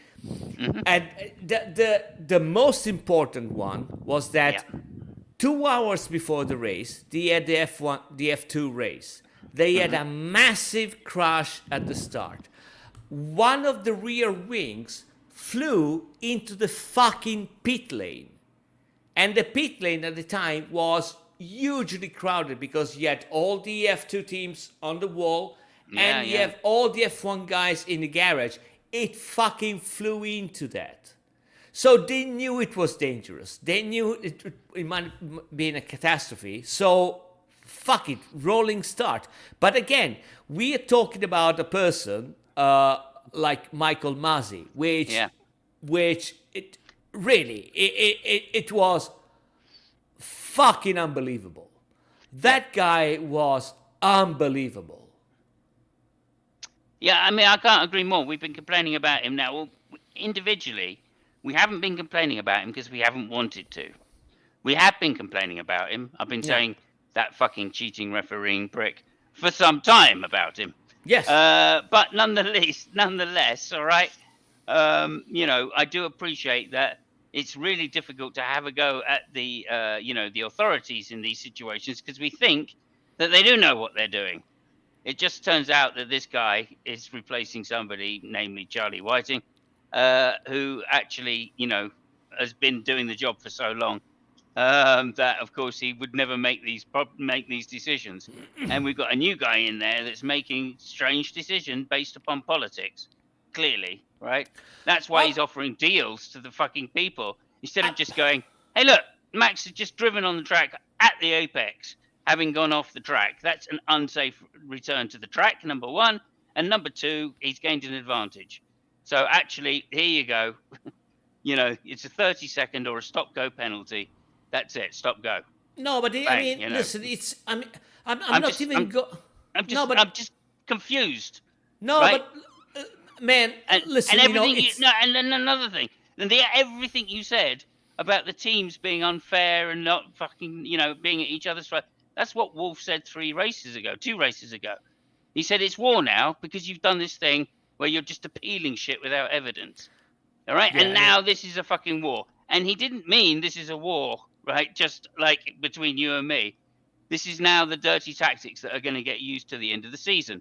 and the most important one was that 2 hours before the race, they had the F2 race. They had a massive crash at the start. One of the rear wings flew into the fucking pit lane. And the pit lane at the time was hugely crowded because you had all the F2 teams on the wall and you have all the F1 guys in the garage. It fucking flew into that. So they knew it was dangerous. They knew it might be a catastrophe. So fuck it, rolling start. But again, we are talking about a person like Michael Masi, which it really it was fucking unbelievable. That guy was unbelievable. Yeah, I mean, I can't agree more. We've been complaining about him now. Well, individually, we haven't been complaining about him because we haven't wanted to. We have been complaining about him. I've been saying that fucking cheating refereeing prick for some time about him. Yes. But nonetheless, all right. I do appreciate that it's really difficult to have a go at the authorities in these situations because we think that they do know what they're doing. It just turns out that this guy is replacing somebody, namely Charlie Whiting, who actually, has been doing the job for so long that, of course, he would never make these decisions. And we've got a new guy in there that's making strange decisions based upon politics, clearly, right? That's why he's offering deals to the fucking people instead of just going, hey, look, Max has just driven on the track at the apex, having gone off the track. That's an unsafe return to the track, number one. And number two, he's gained an advantage. So actually, here you go. It's a 30-second or a stop-go penalty. That's it. Stop go. No, but Bang, listen. It's. I'm just confused. No, right? but man, listen. And everything. And then another thing. And everything you said about the teams being unfair and not fucking, being at each other's throat. That's what Wolf said 2 races ago. He said it's war now because you've done this thing where you're just appealing shit without evidence. All right, and now this is a fucking war. And he didn't mean this is a war. Right, just like between you and me, this is now the dirty tactics that are going to get used to the end of the season.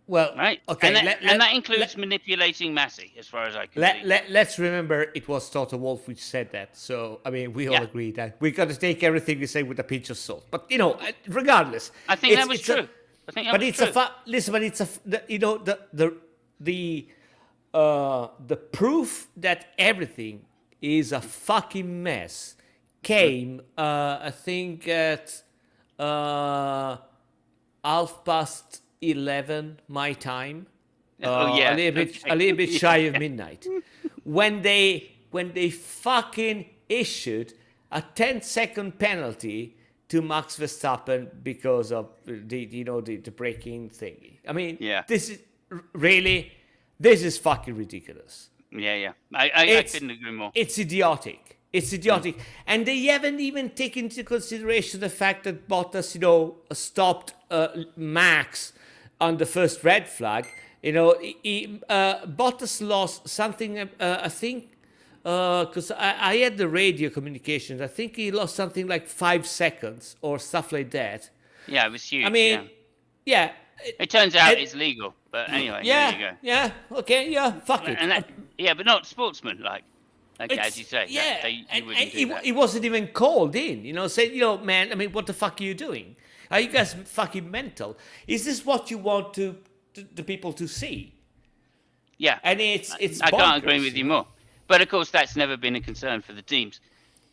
Well, right, okay, and that includes manipulating Massey, as far as I can see. Let's remember it was Toto Wolff which said that. So I mean, we all agree that we got to take everything we say with a pinch of salt. But regardless, I think that was true. Listen, but it's the proof that everything is a fucking mess came, I think, at 11:30 my time. A little bit shy of midnight, when they fucking issued a 10-second penalty to Max Verstappen because of the braking thingy. I mean, this is fucking ridiculous. Yeah. I couldn't agree more. It's idiotic. And they haven't even taken into consideration the fact that Bottas, stopped Max on the first red flag. Bottas lost something, I think, because I had the radio communications. I think he lost something like 5 seconds or stuff like that. Yeah, it was huge. I mean, it turns out it's legal. But anyway, there you go. Yeah, okay, yeah, fuck it. But not sportsman-like. Okay, as you say. Yeah, he wasn't even called in, saying, man, I mean, what the fuck are you doing? Are you guys fucking mental? Is this what you want the people to see? Yeah. And it's I can't agree with you more. But of course, that's never been a concern for the teams.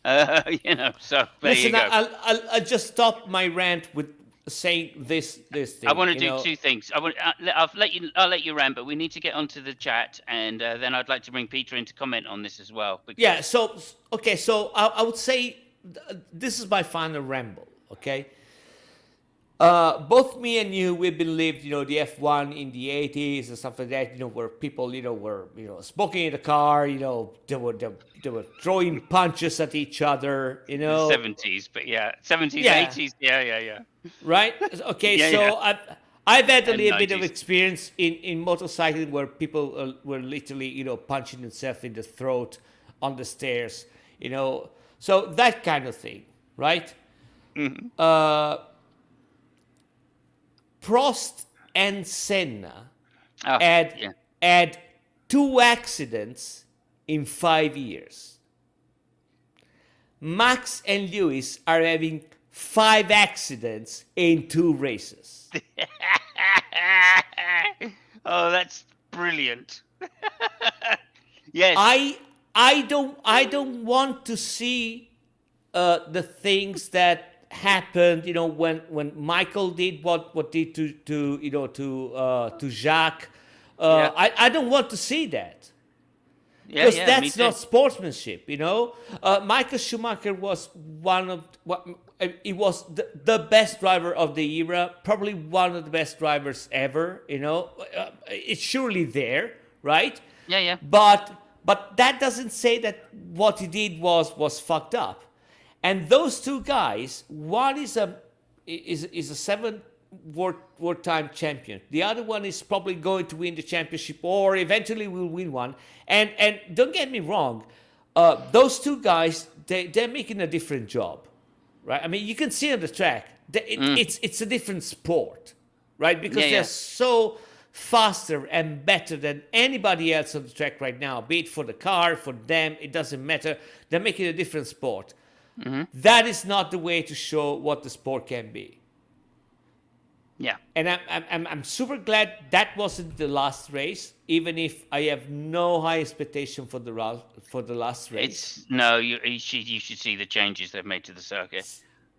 So there you go. I'll just stop my rant with saying this thing. I want to do 2 things. I'll let you rant, but we need to get onto the chat, and then I'd like to bring Peter in to comment on this as well. Yeah. So I would say this is my final ramble. Okay. Both me and you, we believed, the F1 in the 80s and stuff like that, where people, were, smoking in the car, they were throwing punches at each other, The 70s, but 70s, 80s, yeah. Right? Okay, I've had a little bit of experience in motorcycling where people were literally, punching themselves in the throat on the stairs, so that kind of thing, right? Mm-hmm. Prost and Senna had 2 accidents in 5 years. Max and Lewis are having 5 accidents in 2 races. Oh, that's brilliant. Yes. I don't want to see the things that happened, when Michael did what did to Jacques. Yeah. I don't want to see that, Yeah, because yeah, me that's too. not sportsmanship. Michael Schumacher was he was the best driver of the era, probably one of the best drivers ever. It's surely there, right? Yeah, yeah. But that doesn't say that what he did was fucked up. And those two guys, one is a seven wartime champion. The other one is probably going to win the championship, or eventually will win one. And don't get me wrong, those two guys, they're making a different job, right? I mean, you can see on the track, it's a different sport, right? Because Yeah, they're yeah. so faster and better than anybody else on the track right now. Be it for the car, for them, it doesn't matter. They're making a different sport. That is not the way to show what the sport can be. Yeah. And I'm super glad that wasn't the last race, even if I have no high expectation for the last race. You should see the changes they've made to the circuit.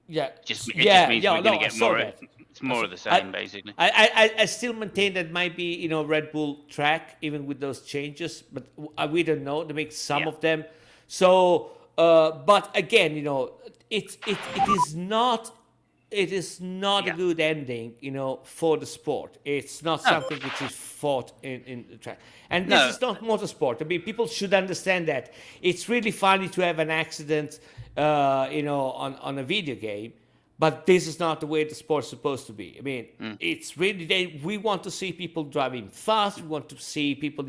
Yeah, It just means yeah. we're No, going to I get saw more. that. It's more of the same, basically. I still maintain that might be Red Bull track, even with those changes, but we don't know. They make some of them. So, but again, it is not. It is not a good ending, for the sport. It's not something which is fought in the track. And this is not motorsport. I mean, people should understand that. It's really funny to have an accident, on a video game, but this is not the way the sport's supposed to be. I mean, it's really, we want to see people driving fast. We want to see people,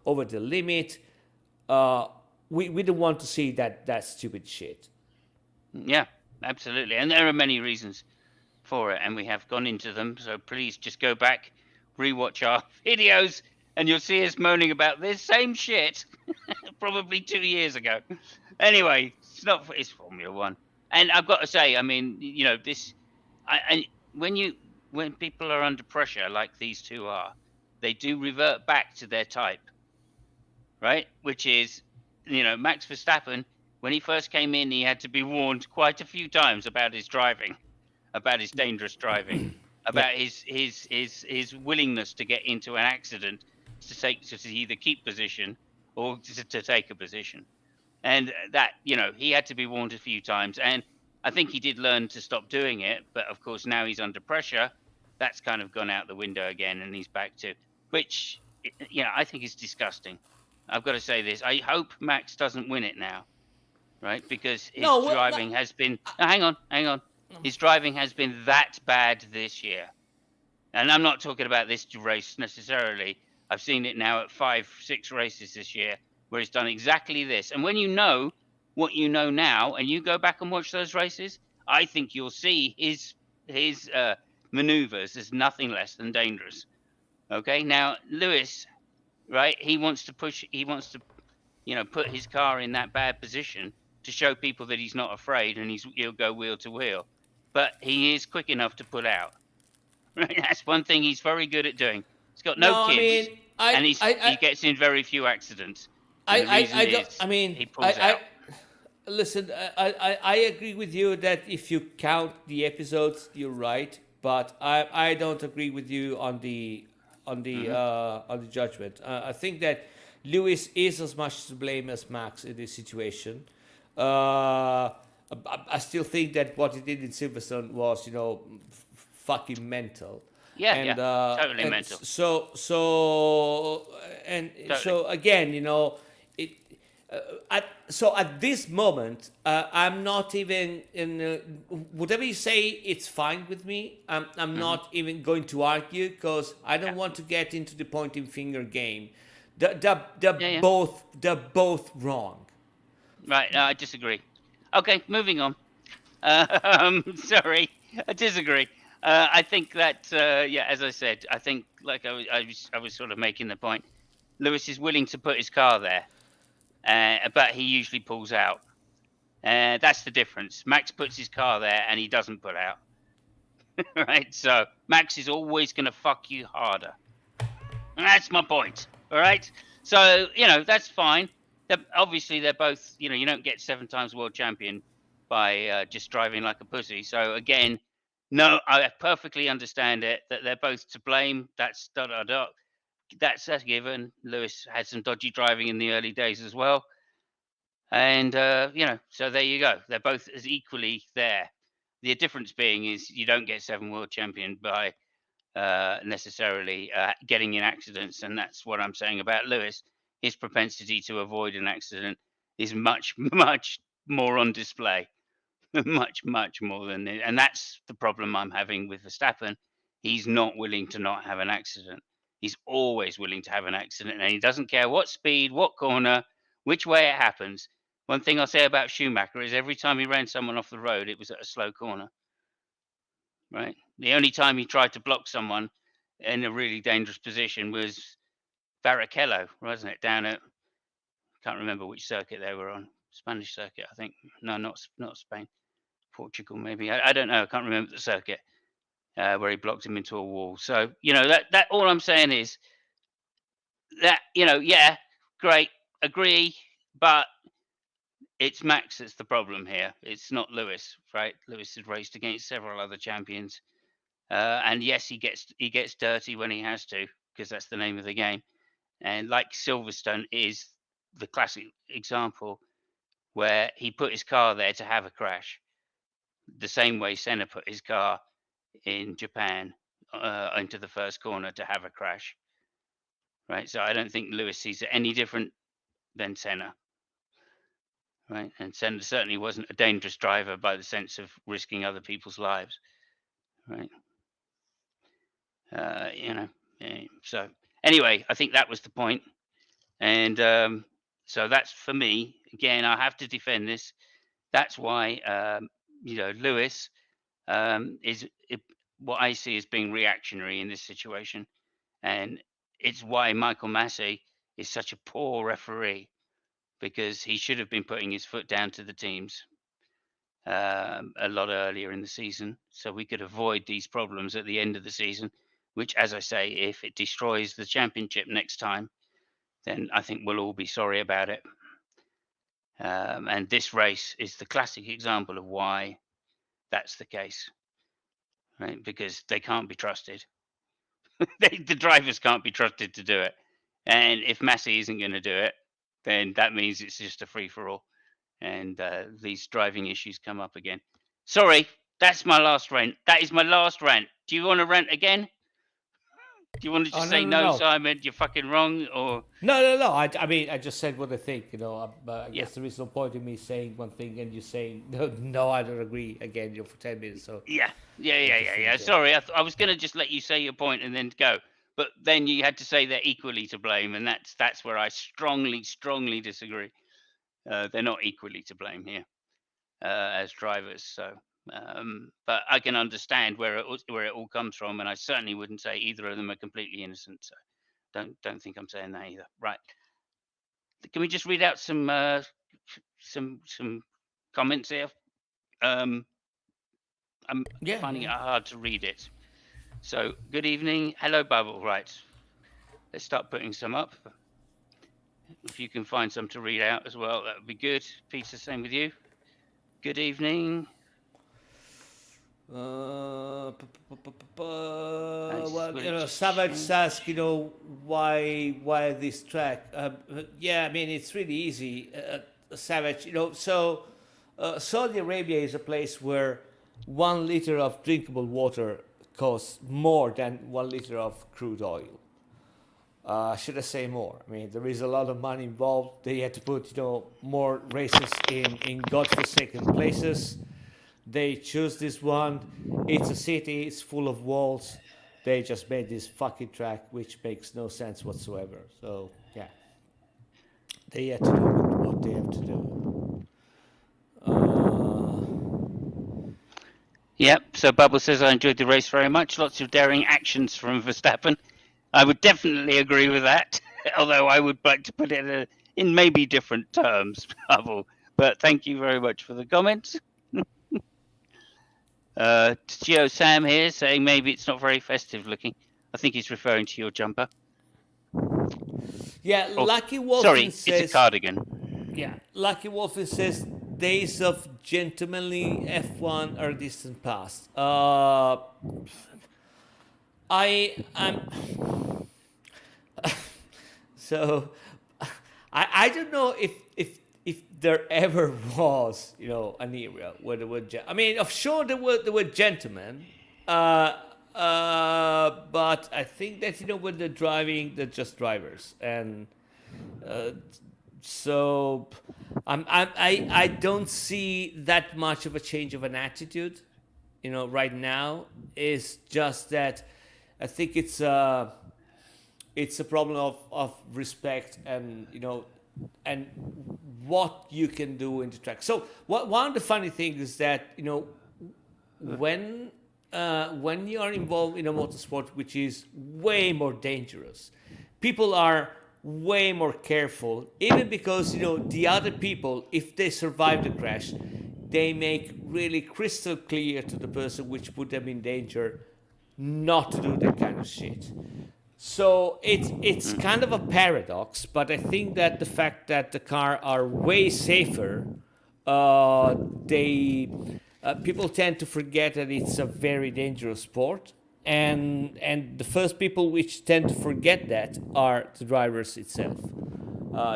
over the limit. We don't want to see that stupid shit. Yeah, absolutely. And there are many reasons for it, and we have gone into them. So please just go back, rewatch our videos, and you'll see us moaning about this same shit probably 2 years ago. Anyway, it's Formula One. And I've got to say, I mean, when people are under pressure like these two are, they do revert back to their type, right? Which is, Max Verstappen, when he first came in, he had to be warned quite a few times about his driving, about his dangerous driving, about his willingness to get into an accident to either keep position or to take a position. And that, he had to be warned a few times. And I think he did learn to stop doing it. But of course, now he's under pressure. That's kind of gone out the window again, and he's back to, which, I think is disgusting. I've got to say this. I hope Max doesn't win it now, right? Because his driving has been... hang on. His driving has been that bad this year. And I'm not talking about this race necessarily. I've seen it now at 5-6 races this year where he's done exactly this. And when you know what you know now and you go back and watch those races, I think you'll see his maneuvers as nothing less than dangerous. Okay? Now, Lewis, right, he wants to put his car in that bad position to show people that he's not afraid and he'll go wheel to wheel. But he is quick enough to pull out. Right? That's one thing he's very good at doing. He's got no kids, and he gets in very few accidents. He pulls out. Listen, I agree with you that if you count the episodes, you're right. But I don't agree with you on the judgment. I think that Lewis is as much to blame as Max in this situation. I still think that what he did in Silverstone was, fucking mental. Yeah, totally mental. So again, at this moment, I'm not even in whatever you say. It's fine with me. I'm not even going to argue because I don't want to get into the pointing finger game. They're both wrong. Right, I disagree. Okay, moving on. Sorry, I disagree. I think that, as I said, I think, like I was sort of making the point, Lewis is willing to put his car there, but he usually pulls out. That's the difference. Max puts his car there and he doesn't pull out. Right? So Max is always going to fuck you harder. And that's my point. All right? So, that's fine. obviously they're both, you don't get 7 times world champion by just driving like a pussy. So again, no, I perfectly understand it that they're both to blame. That's That's a given. Lewis had some dodgy driving in the early days as well. And, so there you go. They're both as equally there. The difference being is you don't get 7 world champion by necessarily getting in accidents. And that's what I'm saying about Lewis. His propensity to avoid an accident is much, much more on display. Much, much more than it. And that's the problem I'm having with Verstappen. He's not willing to not have an accident. He's always willing to have an accident, and he doesn't care what speed, what corner, which way it happens. One thing I'll say about Schumacher is every time he ran someone off the road, it was at a slow corner. Right? The only time he tried to block someone in a really dangerous position was Barrichello, wasn't it? Down at, can't remember which circuit they were on. Spanish circuit, I think. No, not Spain. Portugal, maybe. I don't know. I can't remember the circuit where he blocked him into a wall. So, that all I'm saying is that, yeah, great, agree, but it's Max that's the problem here. It's not Lewis, right? Lewis has raced against several other champions. And yes, he gets dirty when he has to, because that's the name of the game. And like Silverstone is the classic example where he put his car there to have a crash. The same way Senna put his car in Japan into the first corner to have a crash, right? So I don't think Lewis sees it any different than Senna, right? And Senna certainly wasn't a dangerous driver by the sense of risking other people's lives, right? So anyway, I think that was the point. And so that's for me. Again, I have to defend this. That's why Lewis is what I see as being reactionary in this situation, and it's why Michael Massey is such a poor referee, because he should have been putting his foot down to the teams a lot earlier in the season, so we could avoid these problems at the end of the season. Which, as I say, if it destroys the championship next time, then I think we'll all be sorry about it. And this race is the classic example of why that's the case, right? Because they can't be trusted. The drivers can't be trusted to do it. And if Massey isn't going to do it, then that means it's just a free-for-all. And these driving issues come up again. Sorry, that's my last rant. That is my last rant. Do you want to rant again? Do you want to just say no, Simon, you're fucking wrong? Or No. I mean, I just said what I think. I guess there is no point in me saying one thing and you saying no, I don't agree again. For 10 minutes. So yeah. Sorry, I was going to just let you say your point and then go, but then you had to say they're equally to blame, and that's where I strongly disagree. They're not equally to blame here as drivers. So. But I can understand where it all comes from, and I certainly wouldn't say either of them are completely innocent. So don't think I'm saying that either. Right? Can we just read out some comments here? I'm finding it hard to read it. So good evening, hello Bubble. Right, let's start putting some up. If you can find some to read out as well, that would be good. Peter, same with you. Good evening. Well, Savage asks, why this track? Yeah, I mean, it's really easy, Savage. So Saudi Arabia is a place where 1 liter of drinkable water costs more than 1 liter of crude oil. Should I say more? I mean, there is a lot of money involved. They had to put, more races in godforsaken places. They choose this one. It's a city. It's full of walls. They just made this fucking track, which makes no sense whatsoever. So yeah, they had to do what they have to do. Yep. So Bubble says, I enjoyed the race very much. Lots of daring actions from Verstappen. I would definitely agree with that. Although I would like to put it in maybe different terms, Bubble. But thank you very much for the comments. Geo Sam here saying maybe it's not very festive looking. I think he's referring to your jumper. Yeah, Lucky Wolf sorry, says, it's a cardigan. Yeah, Lucky Wolfie says days of gentlemanly F1 are distant past. I'm so I don't know if there ever was, an era where there were. I mean, of sure there were gentlemen, but I think that when they're driving, they're just drivers, and so I don't see that much of a change of an attitude, right now. Is just that I think it's a problem of respect and and what you can do in the track. So one of the funny things is that when you are involved in a motorsport which is way more dangerous, people are way more careful, even because the other people, if they survive the crash, they make really crystal clear to the person which put them in danger not to do that kind of shit. So it's kind of a paradox, but I think that the fact that the car are way safer, people tend to forget that it's a very dangerous sport, and the first people which tend to forget that are the drivers itself.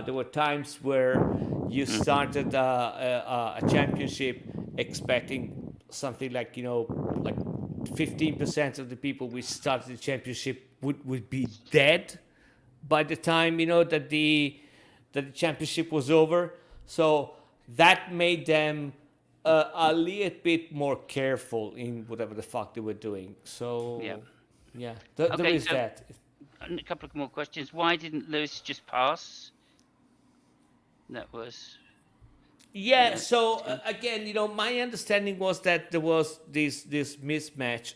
There were times where you started a championship expecting something like 15% of the people which started the championship would be dead by the time that the championship was over. So that made them a little bit more careful in whatever the fuck they were doing. So there is that. A couple of more questions. Why didn't Lewis just pass? That was. Yeah, so again, my understanding was that there was this mismatch.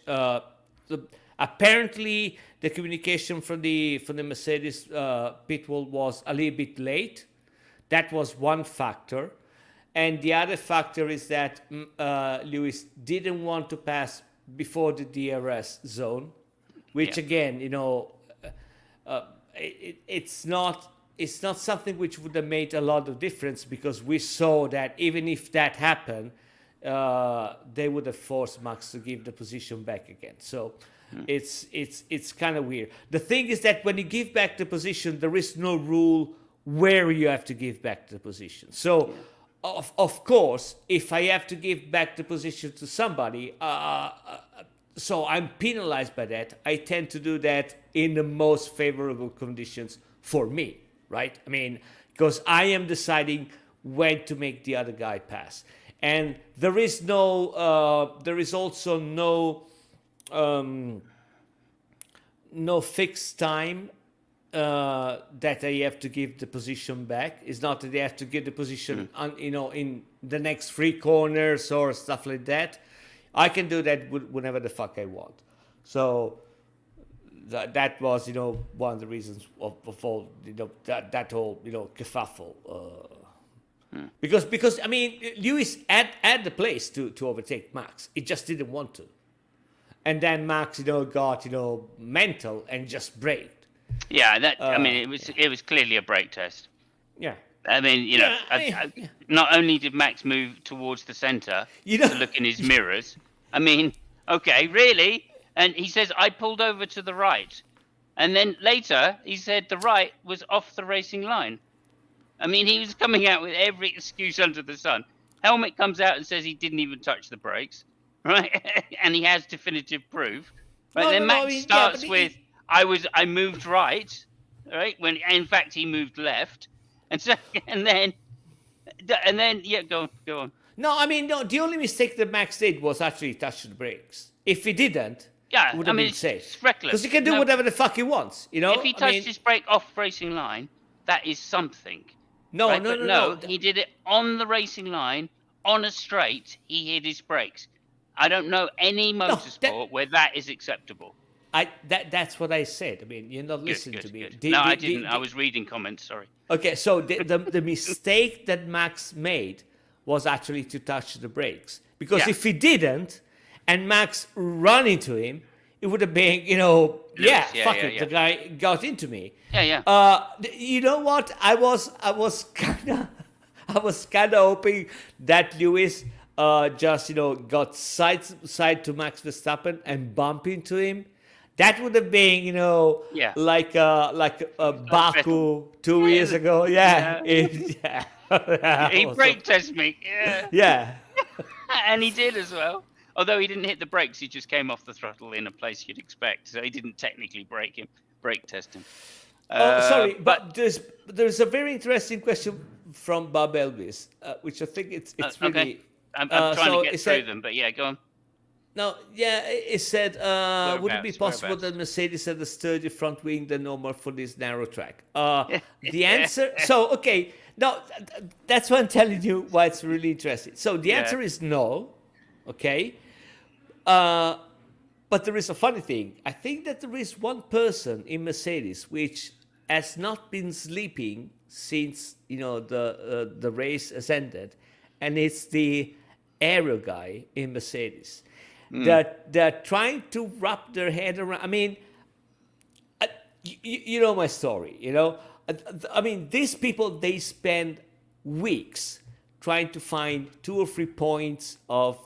Apparently, the communication from the Mercedes pit wall was a little bit late. That was one factor, and the other factor is that Lewis didn't want to pass before the DRS zone, which again, it's not something which would have made a lot of difference, because we saw that even if that happened, they would have forced Max to give the position back again. So it's kind of weird. The thing is that when you give back the position, there is no rule where you have to give back the position. So of course, if I have to give back the position to somebody, so I'm penalized by that, I tend to do that in the most favorable conditions for me. Right? I mean, because I am deciding when to make the other guy pass, and there is also no fixed time that I have to give the position back. It's not that they have to give the position in the next 3 corners or stuff like that. I can do that whenever the fuck I want. So. That was, one of the reasons of all, that whole, kerfuffle. Because I mean, Lewis had the place to overtake Max. He just didn't want to. And then Max, got, mental and just braked. Yeah, I mean, it was clearly a brake test. Yeah. I mean, not only did Max move towards the center to look in his mirrors. I mean, okay, really? And he says, I pulled over to the right. And then later, he said the right was off the racing line. I mean, he was coming out with every excuse under the sun. Helmet comes out and says he didn't even touch the brakes, right? And he has definitive proof. Right? Then Max starts with, I moved right, when in fact he moved left. And so, and then, go on. No, I mean, the only mistake that Max did was actually touch the brakes. If he didn't, it would have been safe. It's reckless. Because he can do whatever the fuck he wants, If he touched his brake off racing line, that is something. No. He did it on the racing line, on a straight, he hit his brakes. I don't know any motorsport where that is acceptable. That's what I said. I mean, you're not listening to me. No, I didn't. I was reading comments, sorry. Okay, so the mistake that Max made was actually to touch the brakes. Because if he didn't, and Max ran into him, it would have been, the guy got into me. Yeah. You know what? I was kind of I was kind of hoping that Lewis just got side to Max Verstappen and bump into him. That would have been Yeah. like Baku 2 years ago. Yeah, He brake tested me. Yeah. yeah. And he did as well. Although he didn't hit the brakes, he just came off the throttle in a place you'd expect. So he didn't technically brake test him. Sorry, but there's a very interesting question from Bob Elvis, which I think it's really. Okay. I'm trying to get through them, but yeah, go on. No, yeah, it said, would it be possible Whereabouts? that Mercedes had a sturdy front wing than normal for this narrow track? The answer, so, okay, no, that's why I'm telling you why it's really interesting. So the answer is no, okay? But there is a funny thing. I think that there is one person in Mercedes which has not been sleeping since, the race has ended, and it's the aero guy in Mercedes. They're trying to wrap their head around. I mean, you know my story. I mean, these people, they spend weeks trying to find 2 or 3 points of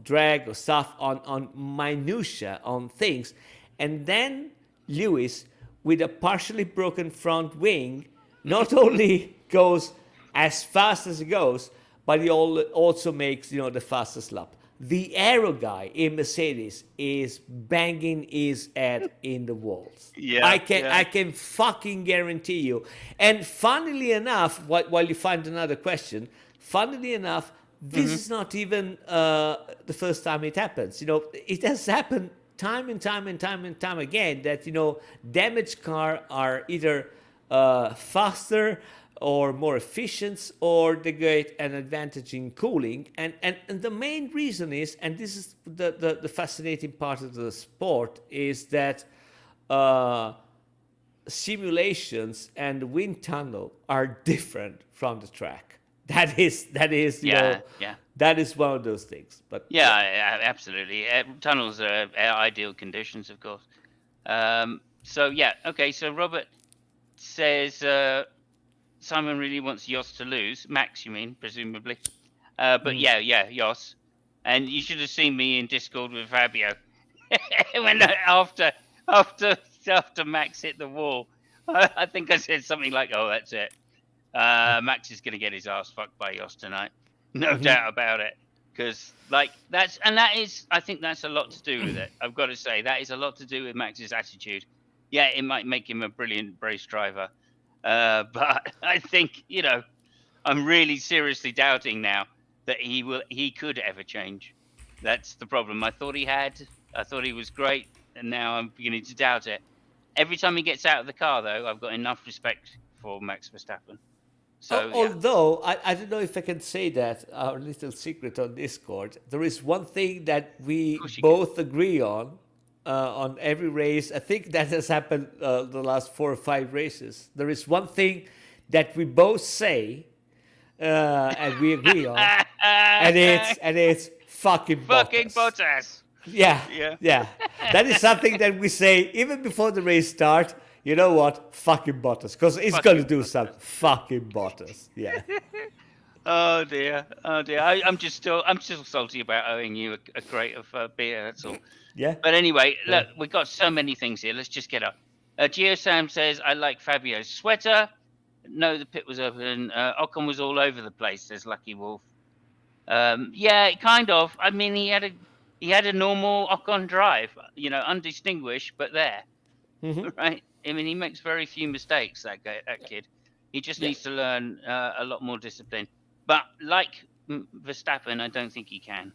drag or stuff on minutia on things, and then Lewis, with a partially broken front wing, not only goes as fast as he goes, but he also makes the fastest lap. The aero guy in Mercedes is banging his head in the walls. Yeah, I can fucking guarantee you. And funnily enough, while you find another question, funnily enough, this is not even the first time it happens. It has happened time and time again that damaged cars are either faster or more efficient, or they get an advantage in cooling. And the main reason is, and this is the fascinating part of the sport, is that simulations and the wind tunnel are different from the track. That is that is one of those things. But absolutely. Tunnels are ideal conditions, of course. So Robert says Simon really wants Jos to lose. Max, you mean, presumably. But Jos. And you should have seen me in Discord with Fabio when after Max hit the wall. I think I said something like, "Oh, that's it. Max is going to get his ass fucked by Jos tonight, no doubt about it." Because I think that's a lot to do with it. I've got to say that is a lot to do with Max's attitude. Yeah, it might make him a brilliant race driver, but I think I'm really seriously doubting now that he could ever change. That's the problem. I thought he was great, and now I'm beginning to doubt it. Every time he gets out of the car, though, I've got enough respect for Max Verstappen. So, although I don't know if I can say that, our little secret on Discord, there is one thing that we both agree on every race. I think that has happened the last 4 or 5 races. There is one thing that we both say and we agree on, and it's fucking Bottas. Yeah. That is something that we say even before the race starts. You know what? Fucking Bottas, because he's going to do some fucking Bottas. Yeah. Oh dear. I'm still salty about owing you a crate of beer. That's all. Yeah. But anyway, look, we've got so many things here. Let's just get up. GeoSam says, "I like Fabio's sweater." No, the pit was open. Ocon was all over the place. Says Lucky Wolf. Yeah, kind of. I mean, he had a normal Ocon drive. Undistinguished, but there. Right. I mean, he makes very few mistakes, that kid. He just needs to learn a lot more discipline. But like Verstappen, I don't think he can.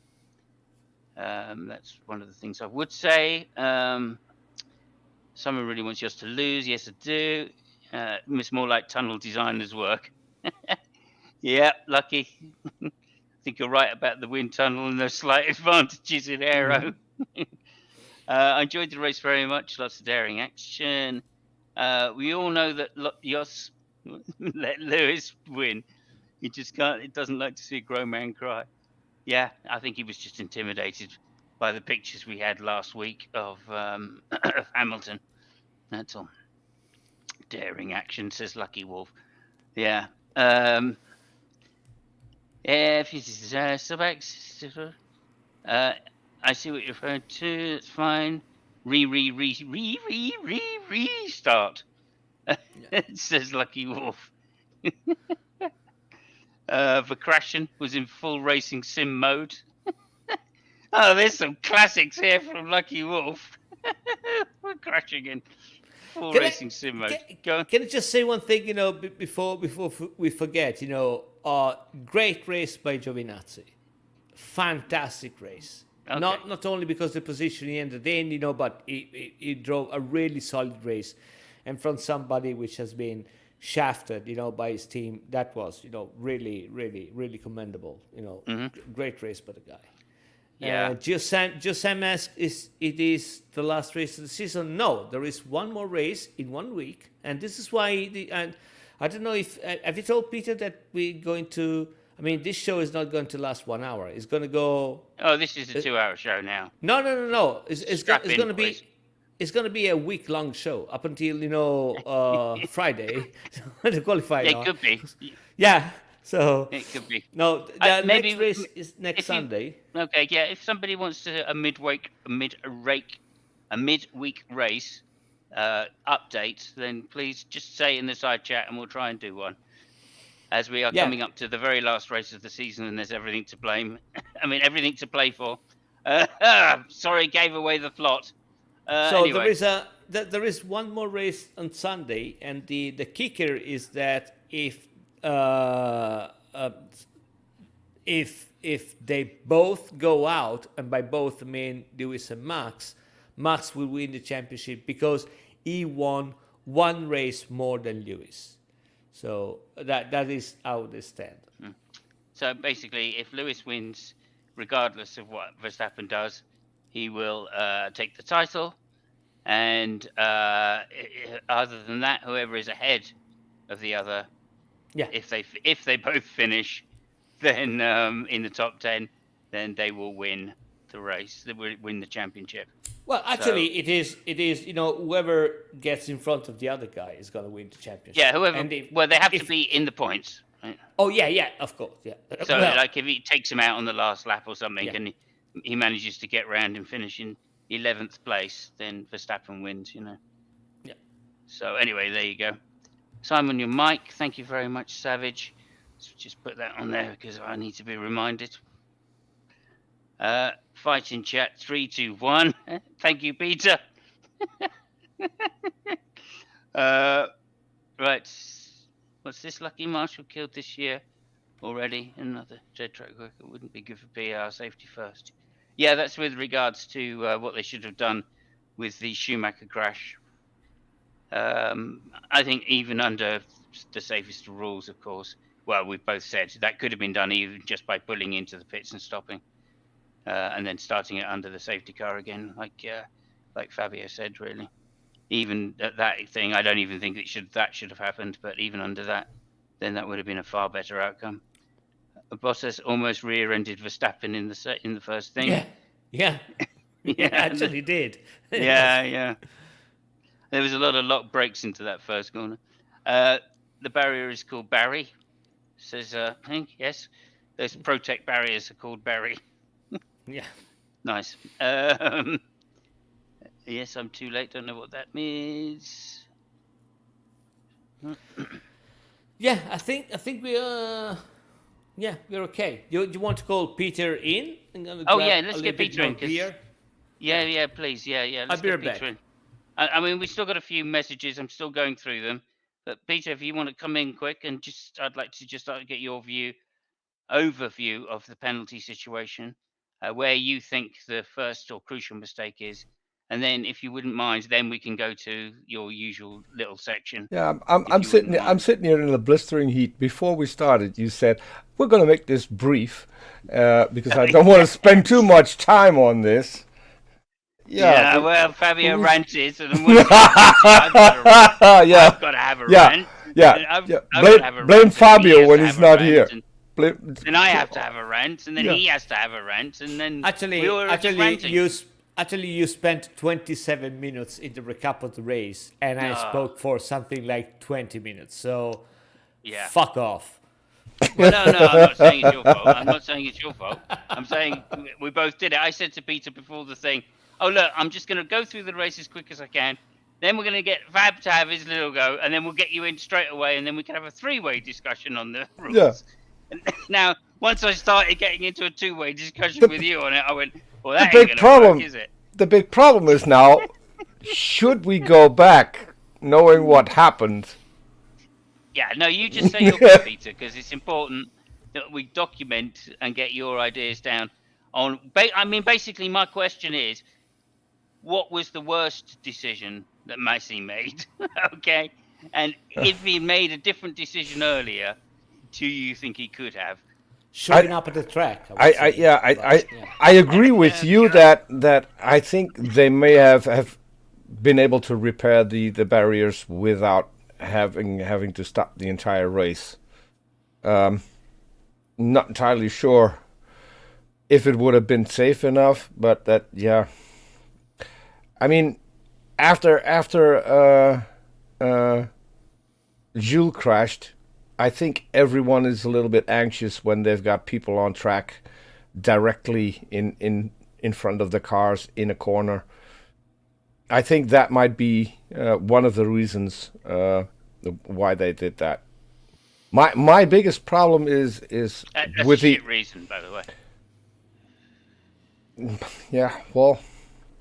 That's one of the things I would say. Someone really wants us to lose. Yes, I do. It's more like tunnel designers' work. Yeah, Lucky. I think you're right about the wind tunnel and those slight advantages in aero. I enjoyed the race very much. Lots of daring action. We all know that Jos let Lewis win. He just can't. It doesn't like to see a grown man cry. Yeah, I think he was just intimidated by the pictures we had last week of Hamilton. That's all. Daring action, says Lucky Wolf. Yeah. If this is I see what you're referring to. It's fine. Restart. It says Lucky Wolf. Verstappen was in full racing sim mode. Oh, there's some classics here from Lucky Wolf. We're crashing in full racing sim mode. Go on. Can I just say one thing, before we forget, great race by Giovinazzi. Fantastic race. Okay. Not only because the position he ended in, but he drove a really solid race. And from somebody which has been shafted, by his team, that was, really, really, really commendable. Great race by the guy. Yeah. Josem asks, it is the last race of the season? No, there is one more race in 1 week. And this is why, and I don't know if, have you told Peter that we're going to, this show is not going to last 1 hour. It's going to go. Oh, this is a 2-hour show now. No. It's going to be. It's going to be a week-long show up until Friday, the qualifying. It could be. Yeah. So it could be. No, the next race is next Sunday. Okay, yeah. If somebody wants to a midweek race update, then please just say in the side chat, and we'll try and do one. As we are coming up to the very last race of the season, and there's everything to blame. Everything to play for. Sorry, gave away the plot. So anyway. there is one more race on Sunday, and the kicker is that if they both go out, and by both I mean Lewis and Max will win the championship because he won one race more than Lewis. So that is how they stand. So basically, if Lewis wins, regardless of what Verstappen does, he will take the title. And other than that, whoever is ahead of the other, if they both finish, then in the top 10, then they will win the race. They will win the championship. Well, actually, it is. Whoever gets in front of the other guy is going to win the championship. Yeah, whoever. They have to be in the points. Right? Oh yeah, of course, yeah. So, like, if he takes him out on the last lap or something, and he manages to get round and finish in 11th place, then Verstappen wins. Yeah. So anyway, there you go. Simon, your mic. Thank you very much, Savage. So just put that on there because I need to be reminded. Fight in chat 3, 2, 1. Thank you, Peter. Right. What's this? Lucky Marshall killed this year already. Another dead track worker wouldn't be good for PR. Safety first. Yeah, that's with regards to what they should have done with the Schumacher crash. I think even under the safest rules, of course. Well, we've both said that could have been done even just by pulling into the pits and stopping. And then starting it under the safety car again, like Fabio said, really. Even that thing, I don't even think that should have happened. But even under that, then that would have been a far better outcome. Bottas almost rear-ended Verstappen in the first thing. Yeah, actually did. yeah. There was a lot of lock brakes into that first corner. The barrier is called Barry. Says Pink. Yes, those Protect barriers are called Barry. Yeah. Nice. Yes, I'm too late. Don't know what that means. Yeah, I think we are. Yeah, we're okay. You want to call Peter in? Let's get Peter in. Yeah, please. Yeah. Let's get Peter in. I mean, we've still got a few messages. I'm still going through them. But Peter, if you want to come in quick and I'd like to just get your overview of the penalty situation, where you think the first or crucial mistake is. And then, if you wouldn't mind, then we can go to your usual little section. Yeah, I'm sitting here in the blistering heat. Before we started, you said we're going to make this brief because I don't want to spend too much time on this. Yeah, well, Fabio ranted, and I've got to have a rant. Blame Fabio when he's not here. Then I have to have a rant, and then he has to have a rant, and then Actually, you spent 27 minutes in the recap of the race, and I spoke for something like 20 minutes. So, fuck off. Well, no, I'm not saying it's your fault. I'm not saying it's your fault. I'm saying we both did it. I said to Peter before the thing, "Oh look, I'm just going to go through the race as quick as I can. Then we're going to get Fab to have his little go, and then we'll get you in straight away, and then we can have a three-way discussion on the rules." Yeah. And now, once I started getting into a two-way discussion with you on it, I went, "Well, that the ain't big going to problem, work, is it?" the big problem is now, should we go back knowing what happened? Yeah, no, you just say your bit, Peter, because it's important that we document and get your ideas down. I mean, basically, my question is, what was the worst decision that Massey made? Okay, and if he made a different decision earlier, do you think he could have? Showing up at the track. I agree with you that I think they may have been able to repair the barriers without having to stop the entire race. Not entirely sure if it would have been safe enough, but that, yeah. I mean, after Jules crashed, I think everyone is a little bit anxious when they've got people on track directly in front of the cars in a corner. I think that might be one of the reasons why they did that. My biggest problem is That's with a the reason, by the way. yeah, well,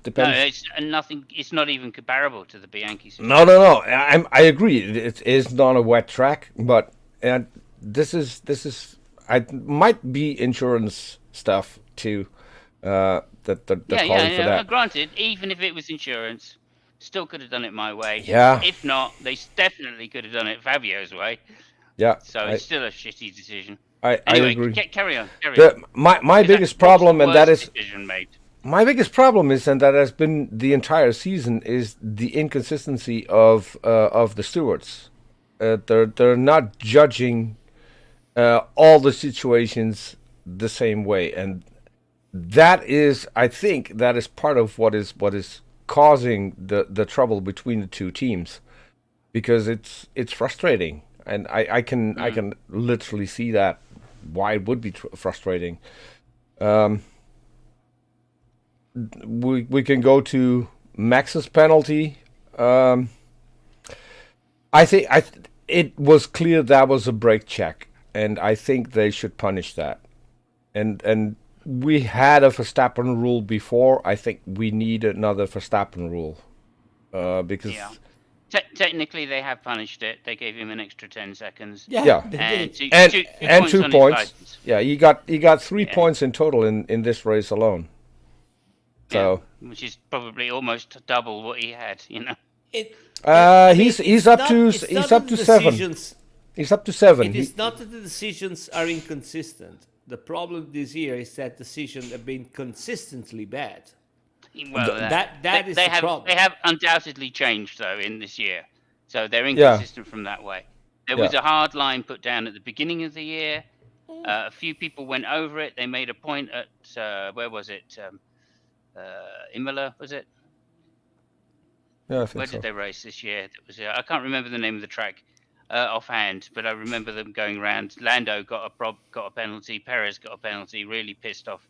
No, depends. it's nothing. It's not even comparable to the Bianchi situation. No. I agree. It is not a wet track, but this is. I might be insurance stuff too. That they're calling for that. Granted, even if it was insurance, still could have done it my way. Yeah. If not, they definitely could have done it Fabio's way. Yeah. So it's still a shitty decision. I Anyway, agree. Carry on. My biggest problem, and that is decision made. my biggest problem is, and that has been the entire season, is the inconsistency of the stewards. They're not judging all the situations the same way, and that is, I think, that is part of what is causing the trouble between the two teams, because it's frustrating, and I can literally see that why it would be frustrating. We can go to Max's penalty. I think it was clear that was a brake check, and I think they should punish that. And we had a Verstappen rule before. I think we need another Verstappen rule because technically they have punished it. They gave him an extra 10 seconds. Yeah. And two points. Yeah, he got 3 points in total in this race alone. So which is probably almost double what he had, you know. He's up to 7. He's up to 7. It is not that the decisions are inconsistent. The problem this year is that decisions have been consistently bad. Well, that is the problem. They have undoubtedly changed though in this year, so they're inconsistent from that way. There was a hard line put down at the beginning of the year. A few people went over it. They made a point at where was it? Imola, was it? Yeah, I think Where did they race this year? That was I can't remember the name of the track offhand, but I remember them going around. Lando got a penalty. Perez got a penalty. Really pissed off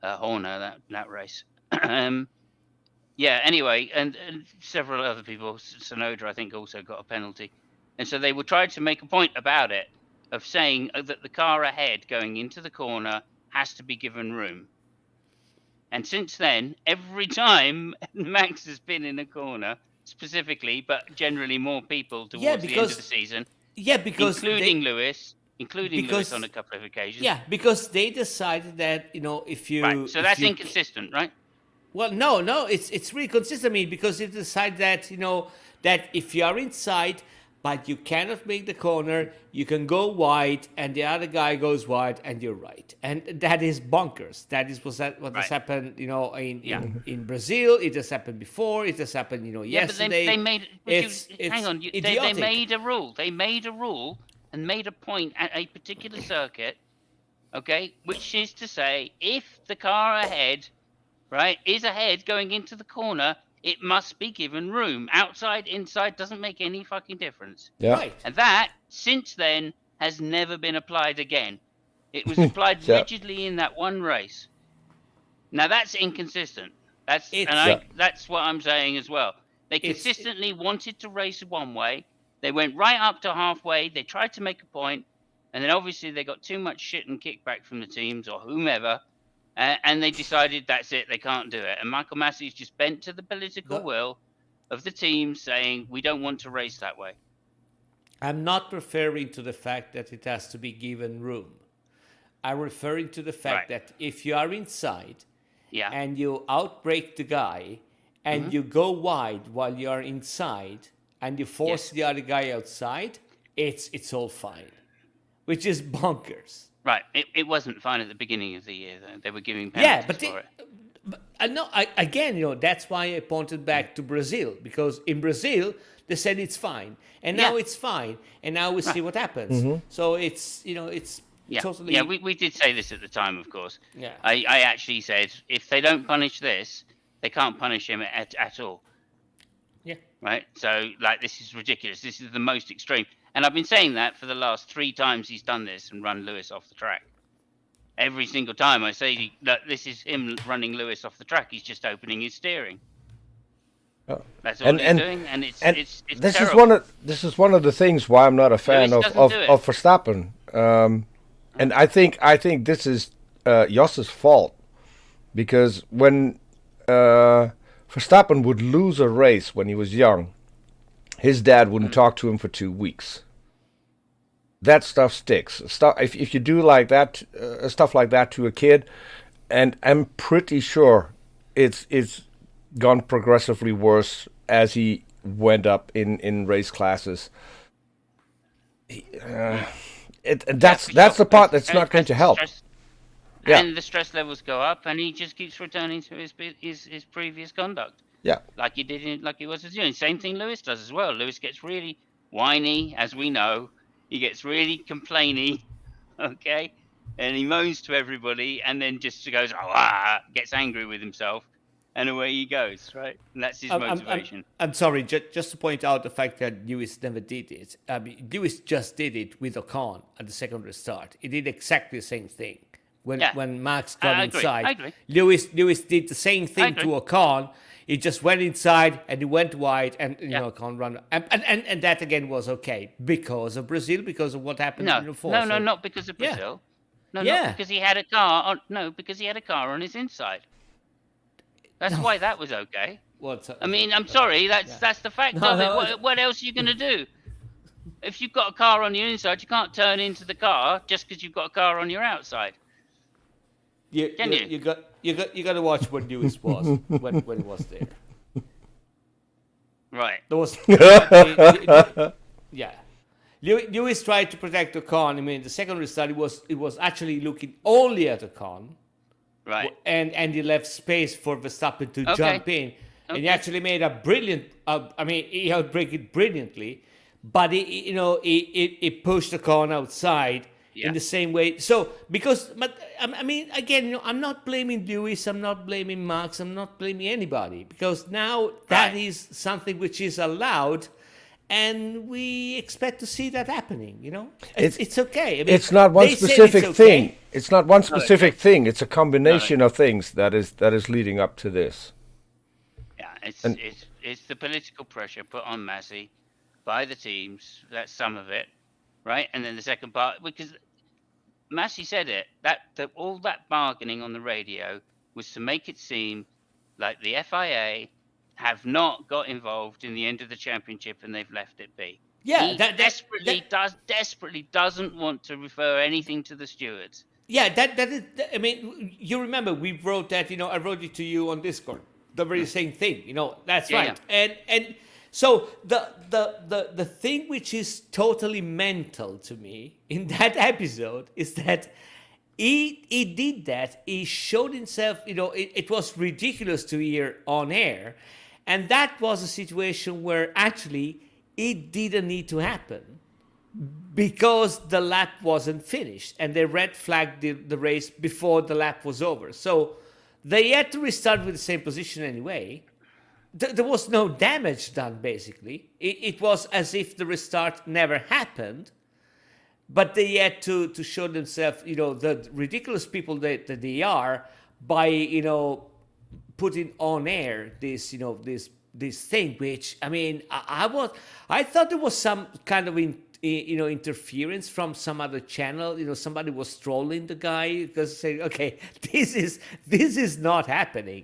Horner that race. Anyway, and several other people, Sonoda I think also got a penalty, and so they were trying to make a point about it, of saying that the car ahead going into the corner has to be given room. And since then, every time Max has been in a corner, specifically, but generally more people towards the end of the season, including Lewis on a couple of occasions. Yeah, because they decided that, if you... Right, so that's inconsistent, right? Well, no, it's really consistent. I mean, because they decide that, that if you are inside, but you cannot make the corner, you can go wide, and the other guy goes wide, and you're right. And that is bonkers. That is what has happened, in Brazil. It has happened before. It has happened, yesterday. But they made... hang on. They made a rule. They made a rule and made a point at a particular circuit, okay, which is to say, if the car ahead, right, is ahead going into the corner, it must be given room. Outside, inside, doesn't make any fucking difference. Yeah. Right. And that, since then, has never been applied again. It was applied Yeah. rigidly in that one race. Now that's inconsistent. That's It's- that's what I'm saying as well. They consistently wanted to race one way. They went right up to halfway. They tried to make a point, and then obviously they got too much shit and kickback from the teams or whomever, and they decided that's it. They can't do it. And Michael Massey's just bent to the political will of the team, saying we don't want to race that way. I'm not referring to the fact that it has to be given room. I'm referring to the fact that if you are inside and you outbrake the guy and you go wide while you are inside and you force the other guy outside, it's all fine, which is bonkers. Right. It wasn't fine at the beginning of the year, though. They were giving penalties for it. Again, that's why I pointed back to Brazil, because in Brazil they said it's fine, and now it's fine, and now we see what happens. Mm-hmm. So it's totally. Yeah, we did say this at the time, of course. Yeah. I actually said if they don't punish this, they can't punish him at all. Yeah. Right. So this is ridiculous. This is the most extreme, and I've been saying that for the last 3 times he's done this and run Lewis off the track. Every single time I say that this is him running Lewis off the track, he's just opening his steering. Oh. That's all he's doing, and it's this terrible. This is one of the things why I'm not a fan of Verstappen. And I think this is Jos's fault, because when Verstappen would lose a race when he was young, his dad wouldn't talk to him for 2 weeks. That stuff sticks. If you do like that, stuff like that to a kid, and I'm pretty sure it's gone progressively worse as he went up in race classes. That's the part that's not going to help. And the stress levels go up, and he just keeps returning to his previous conduct. Yeah, like he was doing. Same thing Lewis does as well. Lewis gets really whiny, as we know. He gets really complainy, okay, and he moans to everybody, and then just goes gets angry with himself, and away he goes, right? And that's his motivation. I'm sorry, just to point out the fact that Lewis never did it. I mean, Lewis just did it with Ocon at the second restart. He did exactly the same thing when Max got inside. I agree. Lewis did the same thing to Ocon. He just went inside and he went wide, and Ocon run, and that again was okay because of Brazil, because of what happened in the fourth. No, not because of Brazil. No, not because he had a car. Because he had a car on his inside. That's why that was okay. I mean, I'm sorry. That's the fact of it. What else are you going to do? If you've got a car on your inside, you can't turn into the car just because you've got a car on your outside. Can you? You got to watch when Lewis was when he was there. Right. There was Lewis tried to protect Ocon. I mean, the second restart, it was actually looking only at Ocon. Right. And he left space for Verstappen to jump in. And he actually made a brilliant. He outbraked it brilliantly, but he pushed Ocon outside. In the same way. So, again, I'm not blaming Lewis, I'm not blaming Max, I'm not blaming anybody, because now that is something which is allowed, and we expect to see that happening, It's okay. I mean, it's not one specific thing. It's not one specific thing. It's a combination of things that is leading up to this. Yeah, it's the political pressure put on Massey by the teams. That's some of it, right? And then the second part, because Massey said it, that all that bargaining on the radio was to make it seem like the FIA have not got involved in the end of the championship and they've left it be. Yeah, he desperately doesn't want to refer anything to the stewards. Yeah, that is. I mean, you remember we wrote that. I wrote it to you on Discord. The very same thing. That's right. Yeah. And so the thing which is totally mental to me in that episode is that he did that. He showed himself. It was ridiculous to hear on air, and that was a situation where actually it didn't need to happen because the lap wasn't finished and they red flagged the race before the lap was over. So they had to restart with the same position anyway. There was no damage done, basically. It was as if the restart never happened. but they had to show themselves, the ridiculous people that they are by, putting on air this, this thing, which, I mean, I thought there was some kind of interference from some other channel. Somebody was trolling the guy because saying, okay, this is not happening.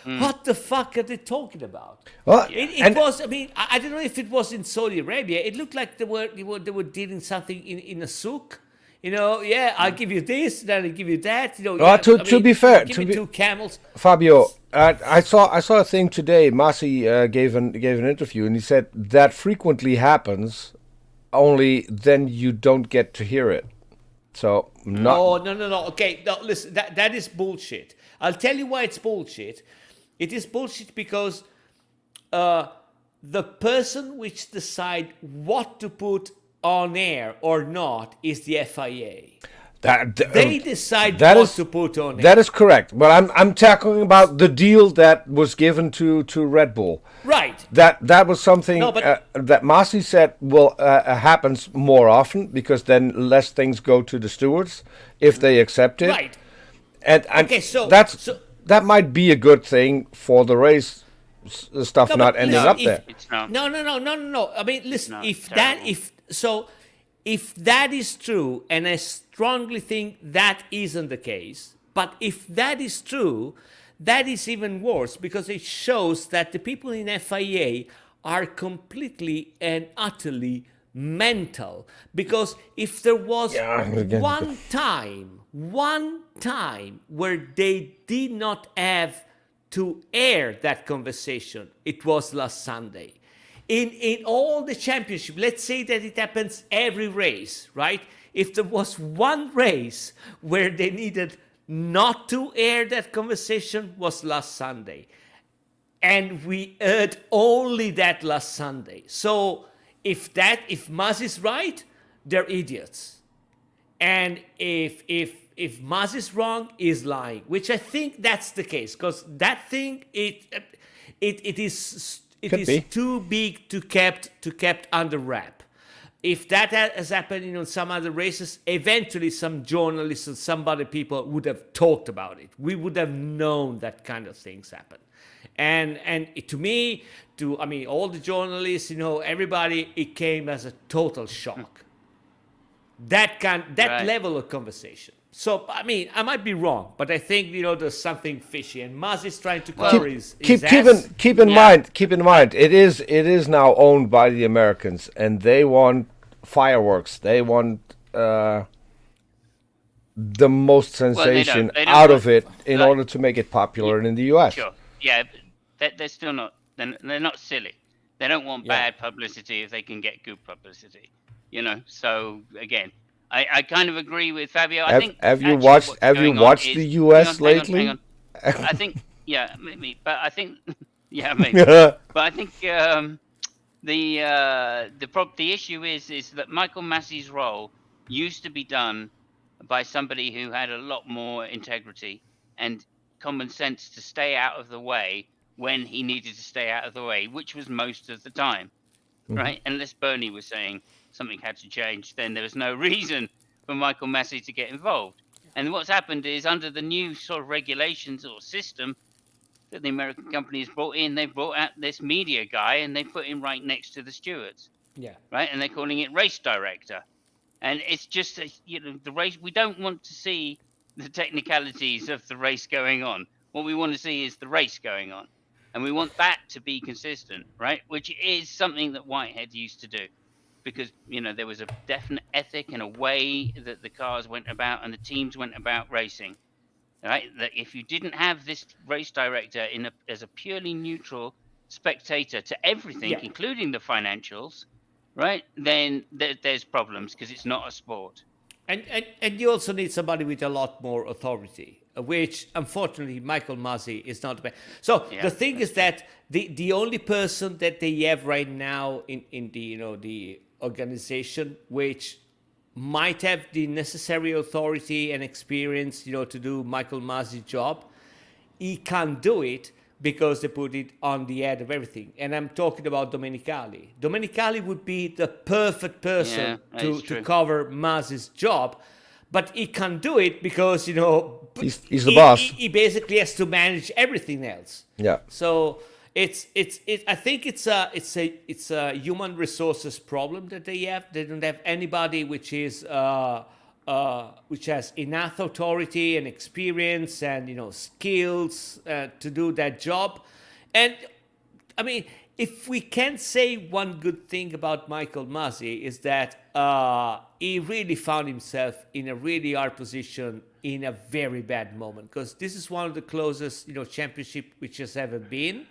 What the fuck are they talking about? Well, It was. I mean, I don't know if it was in Saudi Arabia. It looked like they were dealing something in a souk. I'll give you this, then I'll give you that. To be fair, give me two camels. Fabio, I saw a thing today. Masi gave an interview, and he said that frequently happens. Only then you don't get to hear it. So No. Okay, no, listen, that is bullshit. I'll tell you why it's bullshit. It is bullshit because the person which decide what to put on air or not is the FIA. They decide what to put on air. That is correct. But I'm talking about the deal that was given to Red Bull. Right. That was something that Masi said will happens more often because then less things go to the stewards if they accept it. Right. And okay, that might be a good thing for the race stuff not ending up there. It's not. No. I mean, listen, if that is true, and I strongly think that isn't the case, but if that is true, that is even worse because it shows that the people in FIA are completely and utterly mental. Because if there was one time where they did not have to air that conversation, it was last Sunday. In all the championship, let's say that it happens every race, right? If there was one race where they needed not to air that conversation, was last Sunday. And we heard only that last Sunday. So if Maz is right, they're idiots. And if Maz is wrong, he's lying, which I think that's the case, because that thing it is too big to kept under wrap. If that has happened in some other races, eventually some journalists and some other people would have talked about it. We would have known that kind of things happen. And to me, all the journalists, everybody, it came as a total shock. That level of conversation. So, I might be wrong, but I think, there's something fishy. And Maz is trying to cover his ass. Keep in mind, it is now owned by the Americans, and they want fireworks. They want the most sensation out of it in order to make it popular in the US. Sure. Yeah, they're still not. They're not silly. They don't want bad publicity if they can get good publicity. So again, I kind of agree with Fabio. Have you watched the US lately? Hang on. I think maybe, but I think maybe. But I think the issue is that Michael Massey's role used to be done by somebody who had a lot more integrity and common sense to stay out of the way when he needed to stay out of the way, which was most of the time, right? Unless Bernie was saying something had to change, then there was no reason for Michael Massey to get involved. And what's happened is, under the new sort of regulations or system that the American company has brought in, they've brought out this media guy and they put him right next to the stewards. Yeah. Right? And they're calling it race director. And it's just, the race, we don't want to see the technicalities of the race going on. What we want to see is the race going on. And we want that to be consistent, right? Which is something that Whitehead used to do. Because, there was a definite ethic and a way that the cars went about and the teams went about racing. Right? That if you didn't have this race director as a purely neutral spectator to everything, including the financials, right, then there's problems because it's not a sport. And you also need somebody with a lot more authority, which unfortunately Michael Masi is not. So the thing is that the only person that they have right now in the the organization which might have the necessary authority and experience to do Michael Masi's job, he can't do it because they put it on the head of everything. And I'm talking about Domenicali. Domenicali would be the perfect person to cover Masi's job, but he can't do it because, you know, he's the boss. He basically has to manage everything else. Yeah. So I think it's a human resources problem that they have. They don't have anybody which has enough authority and experience and, you know, skills to do that job. And I mean, if we can say one good thing about Michael Masi is that he really found himself in a really hard position in a very bad moment, because this is one of the closest, you know, championship which has ever been.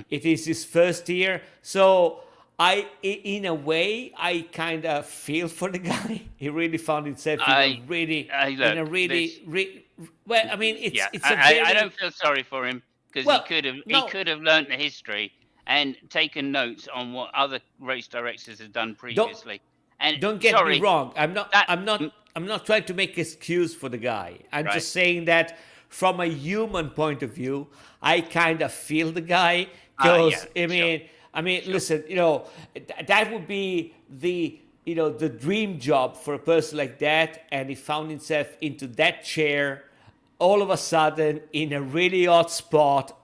It is his first year, so in a way, I kind of feel for the guy. He really found himself well. I mean, it's a very... I don't feel sorry for him, because he could have learnt the history and taken notes on what other race directors had done previously. Don't get me wrong. I'm not trying to make excuse for the guy. I'm just saying that from a human point of view, I kind of feel the guy, because I mean, listen, you know, that would be the dream job for a person like that, and he found himself into that chair all of a sudden in a really hot spot.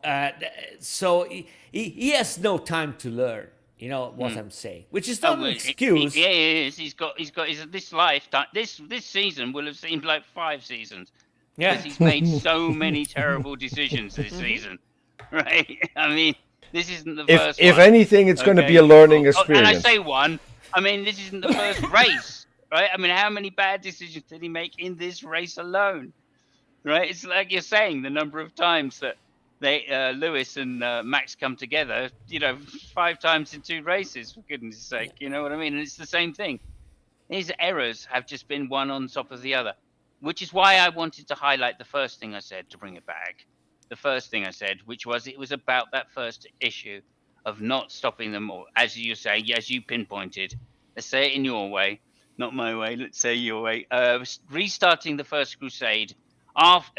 So he has no time to learn. You know what I'm saying? Which is not an excuse. He's got this lifetime. This season will have seemed like 5 seasons. Yeah, because he's made so many terrible decisions this season. Right? I mean, this isn't the first one. If anything, it's going to be a learning experience. And I say one. I mean, this isn't the first race, right? I mean, how many bad decisions did he make in this race alone? Right? It's like you're saying, the number of times that Lewis and Max come together, you know, 5 times in 2 races, for goodness sake. You know what I mean? And it's the same thing. His errors have just been one on top of the other, which is why I wanted to highlight the first thing I said to bring it back. The first thing I said, which was it was about that first issue of not stopping them all, as you say, as you pinpointed. Let's say it in your way, not my way. Let's say your way. Restarting the First Crusade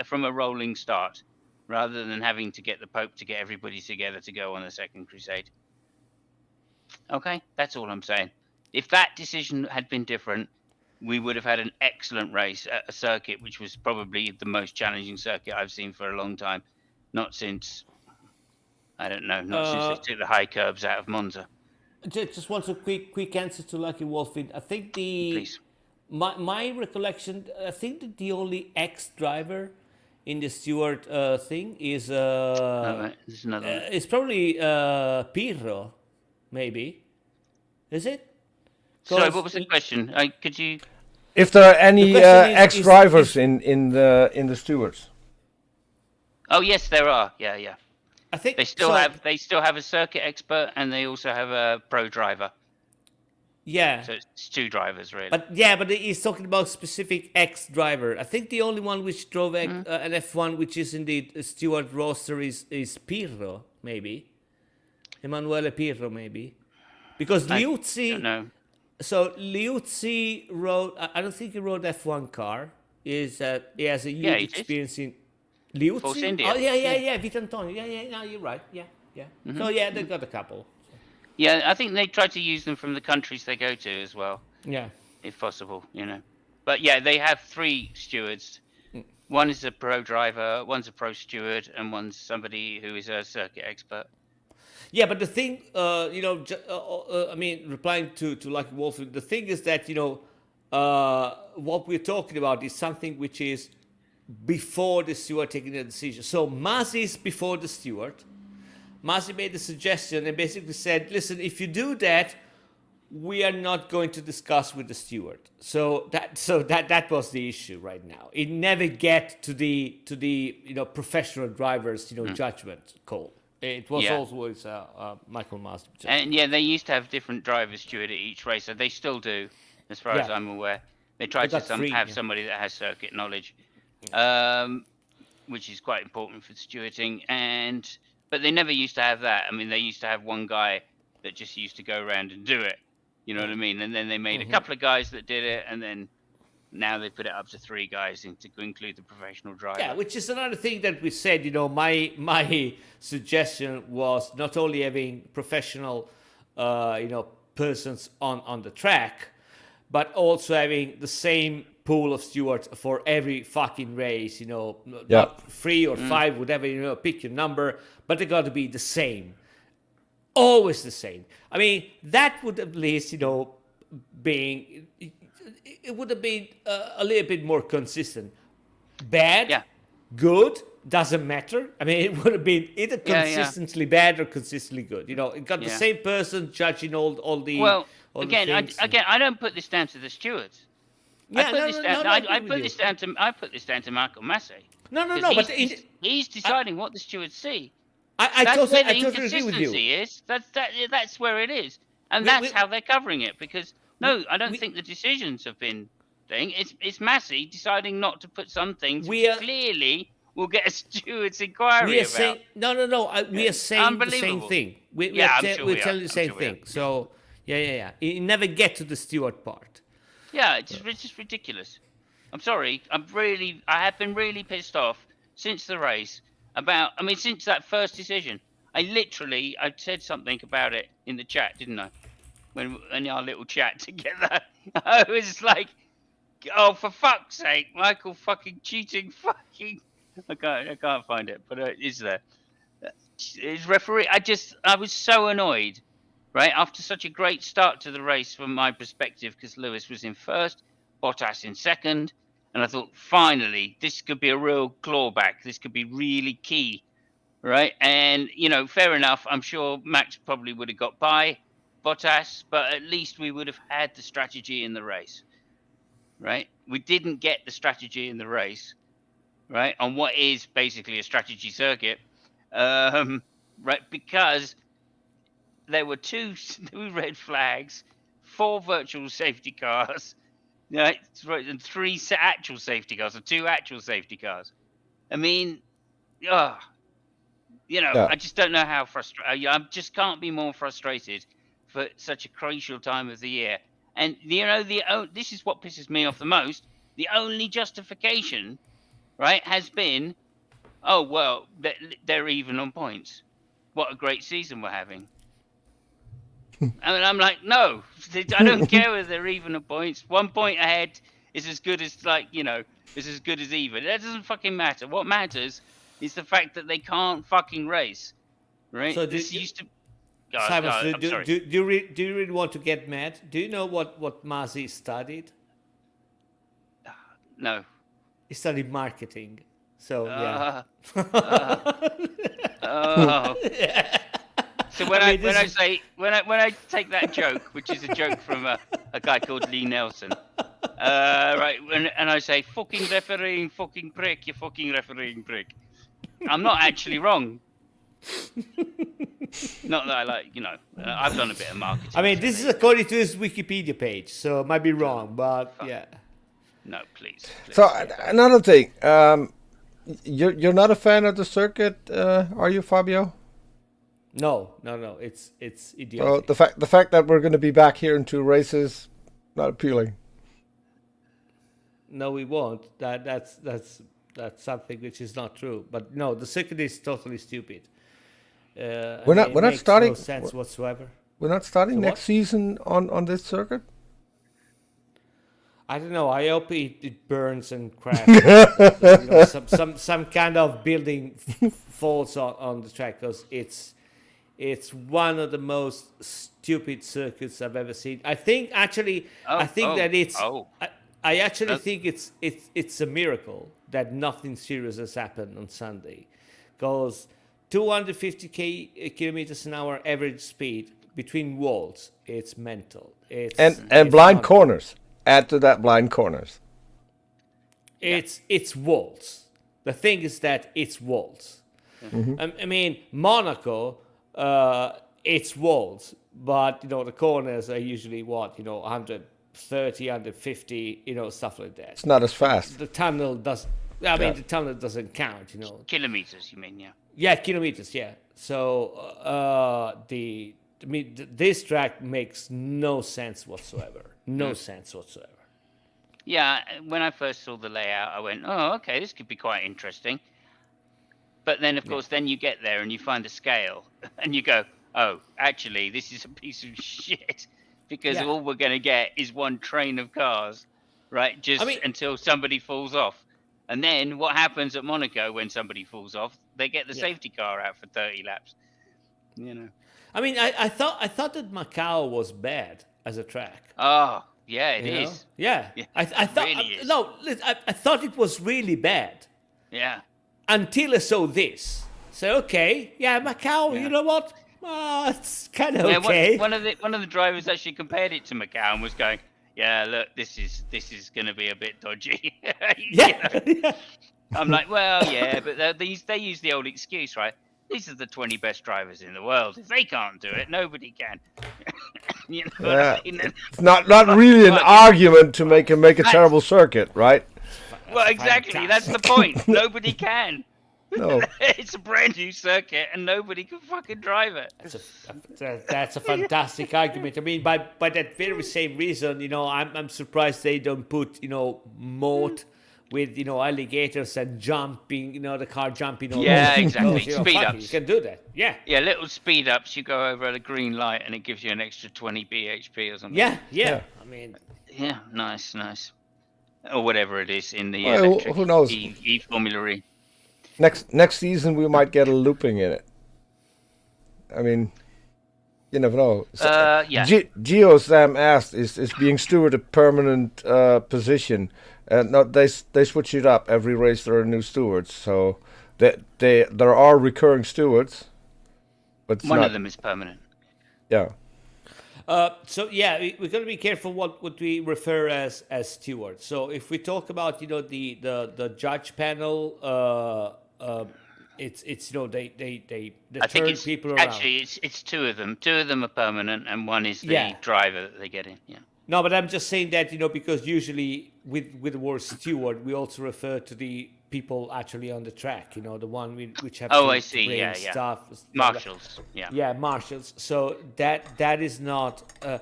from a rolling start, rather than having to get the Pope to get everybody together to go on the Second Crusade. Okay, that's all I'm saying. If that decision had been different, we would have had an excellent race at a circuit which was probably the most challenging circuit I've seen for a long time. Not since, I don't know, since they took the high curbs out of Monza. Just want a quick answer to Lucky Wolfie. I think my recollection, I think that the only ex-driver in the Stewart thing is there's another one. It's probably Pirro, maybe. Is it? Sorry, what was the question? Could you? If there are any ex-drivers in the Stewards? Oh yes, there are. Yeah. I think they still have a circuit expert, and they also have a pro driver. Yeah. So it's 2 drivers really. But he's talking about specific ex-driver. I think the only one which drove an F1 which is in the Stewart roster is Pirro, maybe. Emanuele Pirro, maybe. Because Liuzzi. I don't know. So Liuzzi rode. I don't think he rode F1 car. He has a huge experience in Liuzzi. Force India. Oh yeah. Vitantonio. Yeah. No, you're right. Yeah. Mm-hmm. So they've got a couple. Yeah, I think they try to use them from the countries they go to as well. Yeah, if possible, you know. But yeah, they have 3 stewards. One is a pro driver, one's a pro steward, and one's somebody who is a circuit expert. Yeah, but the thing, I mean, replying to Lucky Wolf, the thing is that, you know, what we're talking about is something which is before the steward taking the decision. So Masi is before the steward. Masi made the suggestion and basically said, listen, if you do that, we are not going to discuss with the steward. So that was the issue right now. It never get to the professional drivers judgment call. It was always Michael Masi. And they used to have different drivers steward at each race, so they still do, as far as I'm aware. They try to have somebody that has circuit knowledge, which is quite important for stewarding. But they never used to have that. I mean, they used to have one guy that just used to go around and do it. You know what I mean? And then they made a couple of guys that did it, and then Now they put it up to 3 guys to include the professional driver. Yeah, which is another thing that we said. My suggestion was not only having professional, persons on the track, but also having the same pool of stewards for every fucking race. Not 3 or 5, whatever. Pick your number, but they got to be the same, always the same. I mean, that would at least, being. It would have been a little bit more consistent. Bad, good, doesn't matter. I mean, it would have been either consistently bad or consistently good. It got the same person judging all the. Well, all again, the I don't put this down to the stewards. I put this down to Michael Massey. No, but he's deciding what the stewards see. I totally agree with you. Is that's where it is, and that's how they're covering it. Because no, I don't think the decisions have been thing. It's Massey deciding not to put some things clearly will get a steward's inquiry about. Saying, no. We are saying the same thing. We're telling the same thing. So yeah. You never get to the steward part. Yeah, it's just ridiculous. I'm sorry. I have been really pissed off since the race since that first decision. I said something about it in the chat, didn't I? When in our little chat together, I was like, "Oh, for fuck's sake, Michael fucking cheating, fucking." I can't find it, but it is there. His referee. I was so annoyed, right? After such a great start to the race from my perspective, because Lewis was in first, Bottas in second, and I thought, finally, this could be a real clawback. This could be really key, right? And fair enough. I'm sure Max probably would have got by Bottas, but at least we would have had the strategy in the race, right? We didn't get the strategy in the race, right, on what is basically a strategy circuit, right, because there were two red flags, 4 virtual safety cars, right, and 3 actual safety cars, or 2 actual safety cars. I mean, I just don't know how frustrated. I just can't be more frustrated for such a crucial time of the year. And this is what pisses me off the most. The only justification, right, has been, oh well, they're even on points. What a great season we're having. And I'm like, no, I don't care whether they're even on points. 1 point ahead is as good as is as good as even. That doesn't fucking matter. What matters is the fact that they can't fucking race, right? So Simon, do you really want to get mad? Do you know what Massey studied? No. He studied marketing. So yeah. So when I take that joke, which is a joke from a guy called Lee Nelson, right, and I say fucking refereeing, fucking prick, you fucking refereeing prick, I'm not actually wrong. Not that I've done a bit of marketing. I mean, this is according to his Wikipedia page, so it might be wrong, but yeah. No, please. So another thing, you're not a fan of the circuit, are you, Fabio? No, it's idiotic. So the fact that we're going to be back here in 2 races, not appealing. No, we won't. That's something which is not true. But no, the circuit is totally stupid. We're not starting. No sense whatsoever. We're not starting next season on this circuit. I don't know. I hope it burns and crashes. Some kind of building falls on the track, because it's one of the most stupid circuits I've ever seen. I think actually it's a miracle that nothing serious has happened on Sunday, because 250 kilometers an hour average speed between walls, it's mental. And blind corners. Add to that blind corners. It's walls. The thing is that it's walls. Mm-hmm. I mean, Monaco, it's walls, but the corners are usually 130, 150, stuff like that. It's not as fast. The tunnel does. I mean, the tunnel doesn't count. Kilometers, you mean? Yeah. Yeah, kilometers. Yeah. So this track makes no sense whatsoever. No sense whatsoever. Yeah, when I first saw the layout, I went, "Oh, okay, this could be quite interesting." But then, of course, then you get there and you find a scale, and you go, "Oh, actually, this is a piece of shit," because Yeah. all we're going to get is one train of cars, right? I Just mean, until somebody falls off, and then what happens at Monaco when somebody falls off? They get the yeah. safety car out for 30 laps. You know. I mean, I thought that Macau was bad as a track. Oh, yeah, it You know? is. Yeah. Yeah, I it thought really is. no, I thought it was really bad Yeah. until I saw this. So okay, yeah, Macau. Yeah. You know what? It's kind of Yeah, okay. one of the drivers actually compared it to Macau and was going, "Yeah, look, this is going to be a bit dodgy." Yeah. Yeah. I'm like, well, yeah, but they use the old excuse, right? These are the 20 best drivers in the world. If they can't do it, nobody can. You know what I mean? It's not really an argument to make a terrible circuit, right? Well, exactly. That's the point. Nobody can. No. It's a brand new circuit and nobody can fucking drive it. That's a fantastic argument. I mean, by that very same reason, I'm surprised they don't put moat with alligators and jumping, the car jumping over. Yeah, exactly. Because, Speed fuck it, ups. you can do that. Yeah. Yeah, little speed ups. You go over at a green light and it gives you an extra 20 bhp or something. Yeah. I mean, Yeah, nice. Or whatever it is in the Well, electric who knows? Formula E. Next season we might get a looping in it. I mean, you never know. Yeah. Gio Sam asked, is being steward a permanent position? No, they switch it up every race. There are new stewards, so there are recurring stewards, but it's One not, of them is permanent. Yeah. So yeah, we're going to be careful what we refer as steward. So if we talk about the judge panel, it's they I think turn it's people around. actually it's two of them. Two of them are permanent, and one is the driver that they get in. Yeah. No, but I'm just saying that because usually with the word steward, we also refer to the people actually on the track. The one which have Oh, to I see. bring Yeah. stuff. Marshals. Yeah. Yeah, marshals. So that is not a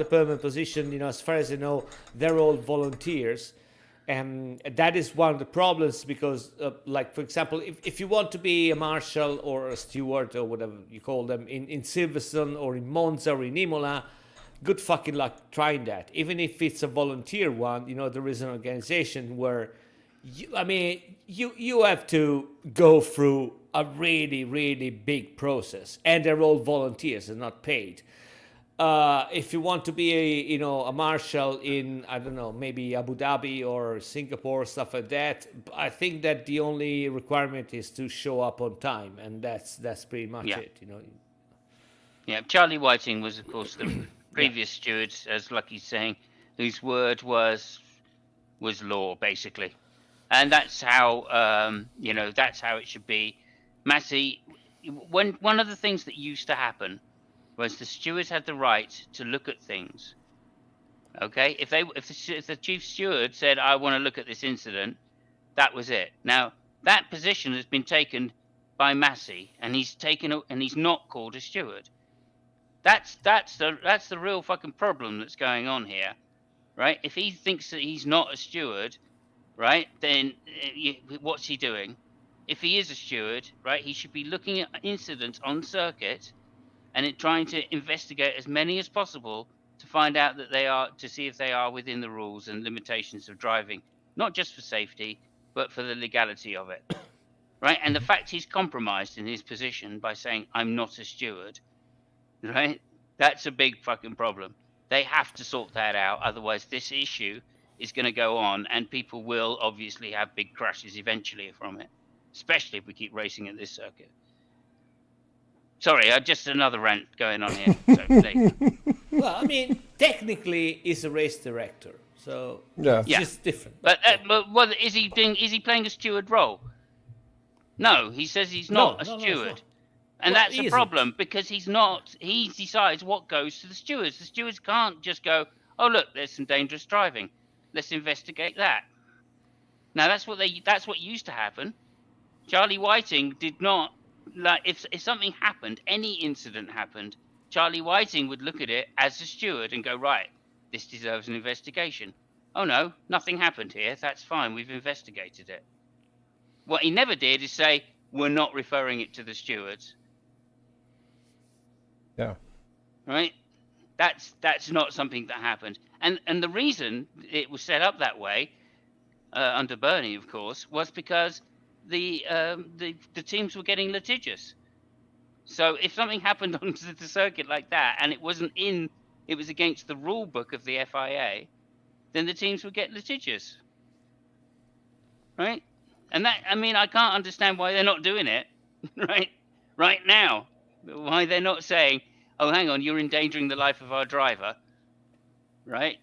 permanent position. As far as I know, they're all volunteers, and that is one of the problems because, like for example, if you want to be a marshal or a steward or whatever you call them in Silverstone or in Monza or in Imola, good fucking luck trying that. Even if it's a volunteer one, there is an organization where you have to go through a really, really big process, and they're all volunteers and not paid. If you want to be a marshal in, I don't know, maybe Abu Dhabi or Singapore, stuff like that, I think that the only requirement is to show up on time, and that's pretty much it. Yeah, Charlie Whiting was, of course, the previous steward, as Lucky's saying, whose word was law, basically. And that's how that's how it should be. Massey, one of the things that used to happen was the stewards had the right to look at things. Okay, if the chief steward said, "I want to look at this incident," that was it. Now that position has been taken by Massey, and he's not called a steward. That's the real fucking problem that's going on here, right? If he thinks that he's not a steward, right, then what's he doing? If he is a steward, right, he should be looking at incidents on circuit and trying to investigate as many as possible to find out to see if they are within the rules and limitations of driving, not just for safety, but for the legality of it, right? And the fact he's compromised in his position by saying, "I'm not a steward," right? That's a big fucking problem. They have to sort that out. Otherwise, this issue is going to go on, and people will obviously have big crashes eventually from it, especially if we keep racing at this circuit. Sorry, just another rant going on here. Well, I mean, technically, he's a race director, so Yeah. it's just different. But what is he doing? Is he playing a steward role? No, he says he's not a steward. And Well, that's he a problem because he's not. He decides what goes to the stewards. The stewards can't just go, "Oh, look, there's some dangerous driving. Let's investigate that." Now that's what used to happen. Charlie Whiting did not like if something happened, any incident happened, Charlie Whiting would look at it as a steward and go, "Right, this deserves an investigation." oh no, nothing happened here. That's fine. We've investigated it. What he never did is say, we're not referring it to the stewards. Yeah. Right? That's not something that happened. And the reason it was set up that way, under Bernie, of course, was because the teams were getting litigious. So if something happened on the circuit like that, and it was against the rule book of the FIA, then the teams would get litigious. Right? And that, I mean, I can't understand why they're not doing it, right now. Why they're not saying, oh, hang on, you're endangering the life of our driver, right?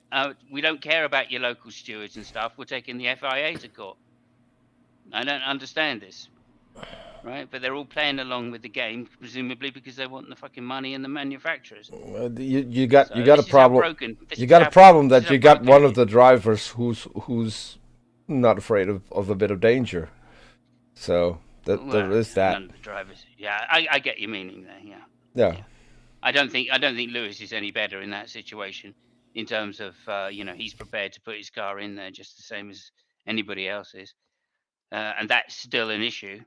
We don't care about your local stewards and stuff. We're taking the FIA to court. I don't understand this, right? But they're all playing along with the game, presumably because they want the fucking money and the manufacturers. You got a problem. You got a problem that you got one of the drivers who's not afraid of a bit of danger. So there is that. None of the drivers. Yeah, I get your meaning there. Yeah. I don't think Lewis is any better in that situation in terms of he's prepared to put his car in there just the same as anybody else is, and that's still an issue.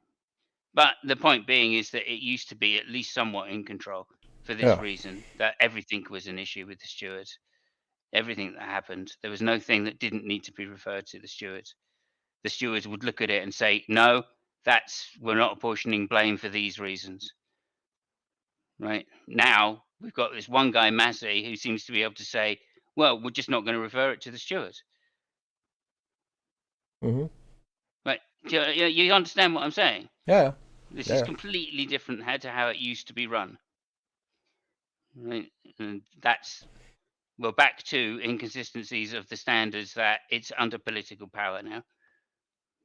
But the point being is that it used to be at least somewhat in control for this reason, that everything was an issue with the stewards. Everything that happened, there was no thing that didn't need to be referred to the stewards. The stewards would look at it and say, no, we're not apportioning blame for these reasons. Right now, we've got this one guy, Massey, who seems to be able to say, well, we're just not going to refer it to the stewards. Mm-hmm. Right. You understand what I'm saying? Yeah. This is completely different to how it used to be run. Right. And we're back to inconsistencies of the standards that it's under political power now.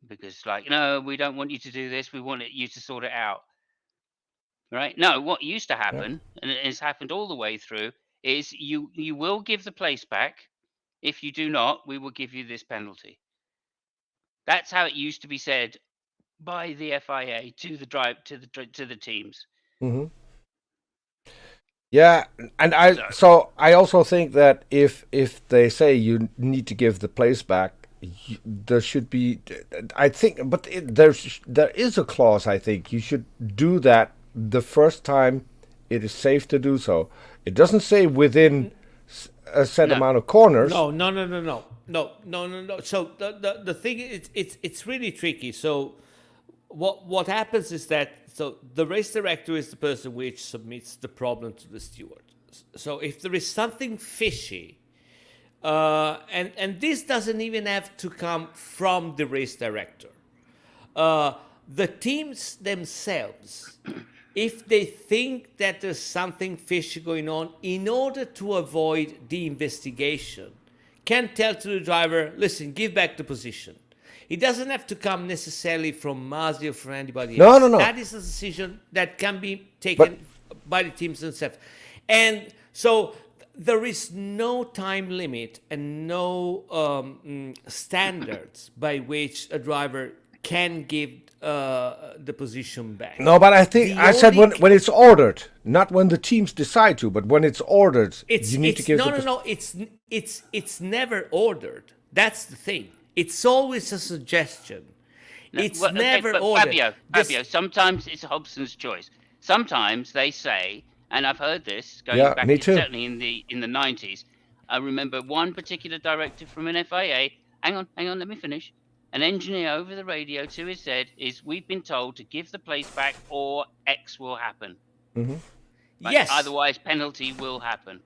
Because, no, we don't want you to do this. We want you to sort it out. Right? No, what used to happen, and it has happened all the way through, is you will give the place back. If you do not, we will give you this penalty. That's how it used to be said by the FIA to the teams. Mm-hmm. Yeah, and I also think that if they say you need to give the place back, there should be, I think, but there is a clause. I think you should do that the first time it is safe to do so. It doesn't say within a set amount of corners. No. So the thing is, it's really tricky. So what happens is that the race director is the person which submits the problem to the steward. So if there is something fishy, and this doesn't even have to come from the race director, the teams themselves, if they think that there's something fishy going on, in order to avoid the investigation, can tell to the driver, listen, give back the position. It doesn't have to come necessarily from Masi or from anybody else. No. That is a decision that can be taken by the teams themselves. And so there is no time limit and no standards by which a driver can give the position back. No, but I think I said when it's ordered, not when the teams decide to, but when it's ordered, you need to give. No. It's never ordered. That's the thing. It's always a suggestion. It's never ordered. Fabio, sometimes it's Hobson's choice. Sometimes they say, and I've heard this going back certainly in the 90s. I remember one particular directive from an FIA. Hang on, let me finish. An engineer over the radio to his head is, we've been told to give the place back or X will happen. Mm-hmm. Yes. Otherwise, penalty will happen.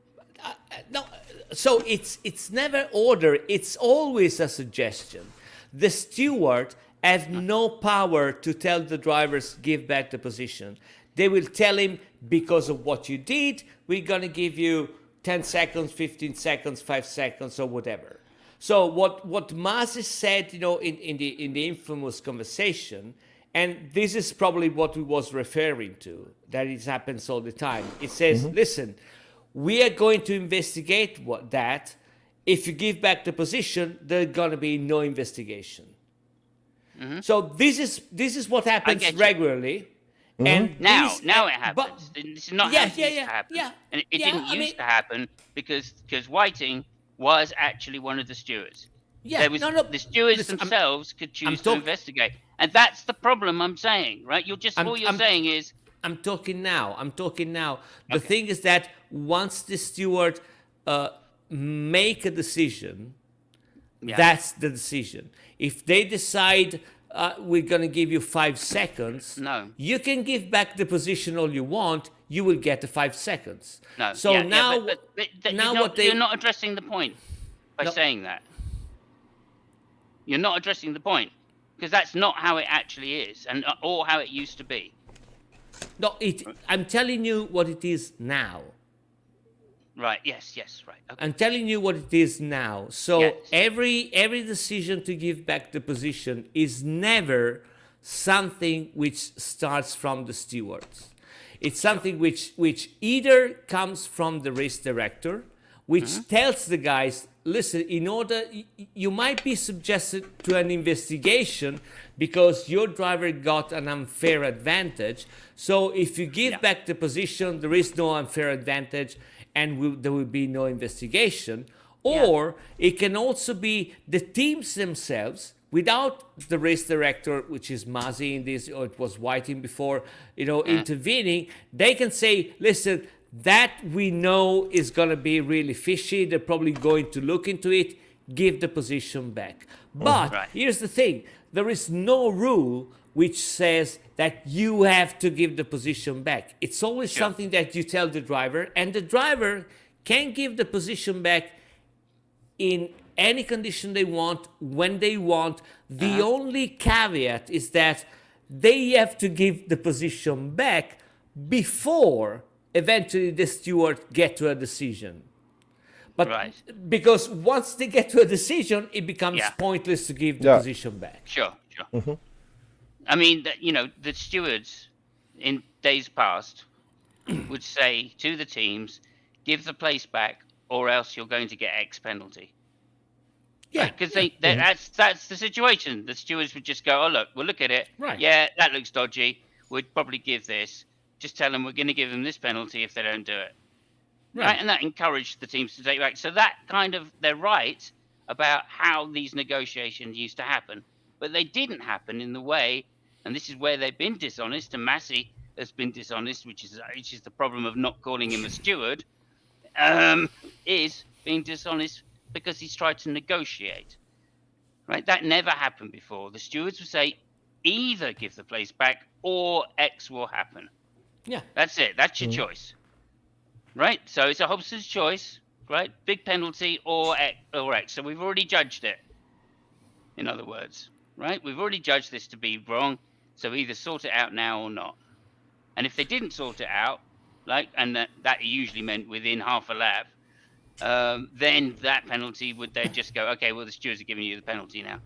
No, so it's never order. It's always a suggestion. The steward has no power to tell the drivers give back the position. They will tell him, because of what you did, we're gonna give you 10 seconds, 15 seconds, 5 seconds, or whatever. So what Masi said, in the infamous conversation, and this is probably what we was referring to, that it happens all the time. It says, listen, we are going to investigate that. If you give back the position, there's going to be no investigation. Mm-hmm. So this is what happens regularly. Mm-hmm. And now it happens. This is not how it used to happen. And it didn't used to happen because Whiting was actually one of the stewards. Yeah, There was no. the stewards Listen, themselves could choose to talk- investigate, and that's the problem I'm saying, right? All you're saying is I'm talking now. The okay. thing is that once the steward make a decision, Yeah. that's the decision. If they decide we're going to give you 5 seconds, No. you can give back the position all you want. You will get the 5 seconds. No. So yeah, now, yeah, but now you're not addressing the point by No. saying that. You're not addressing the point because that's not how it actually is, and or how it used to be. No, I'm telling you what it is now. Right. Yes. Right. Okay. I'm telling you what it is now. So Yes. every decision to give back the position is never something which starts from the stewards. It's something which either comes from the race director, which tells the guys, listen, in order, you might be subjected to an investigation because your driver got an unfair advantage. So if you give back the position, there is no unfair advantage, and there will be no investigation. Or it can also be the teams themselves, without the race director, which is Masi in this, or it was Whiting before, intervening. They can say, listen, that we know is going to be really fishy. They're probably going to look into it, give the position back. But here's the thing. There is no rule which says that you have to give the position back. It's always something that you tell the driver, and the driver can give the position back in any condition they want, when they want. The only caveat is that they have to give the position back before eventually the steward get to a decision. But because once they get to a decision, it becomes pointless to give the position back. Sure. I mean, the stewards in days past would say to the teams, give the place back or else you're going to get X penalty. Yeah, because that's the situation. The stewards would just go, oh, we'll look at it. Right. Yeah, that looks dodgy. We'd probably give this. Just tell them we're going to give them this penalty if they don't do it. Right. And that encouraged the teams to take back. So that they're right about how these negotiations used to happen. But they didn't happen in the way, and this is where they've been dishonest, and Masi has been dishonest, which is the problem of not calling him a steward, is being dishonest because he's tried to negotiate. Right? That never happened before. The stewards would say, either give the place back or X will happen. Yeah. That's it. That's your choice. Right? So it's a Hobson's choice, right? Big penalty or X. So we've already judged it, in other words. Right? We've already judged this to be wrong, so either sort it out now or not. And if they didn't sort it out, and that usually meant within half a lap, then that penalty would then just go, okay, well, the stewards are giving you the penalty now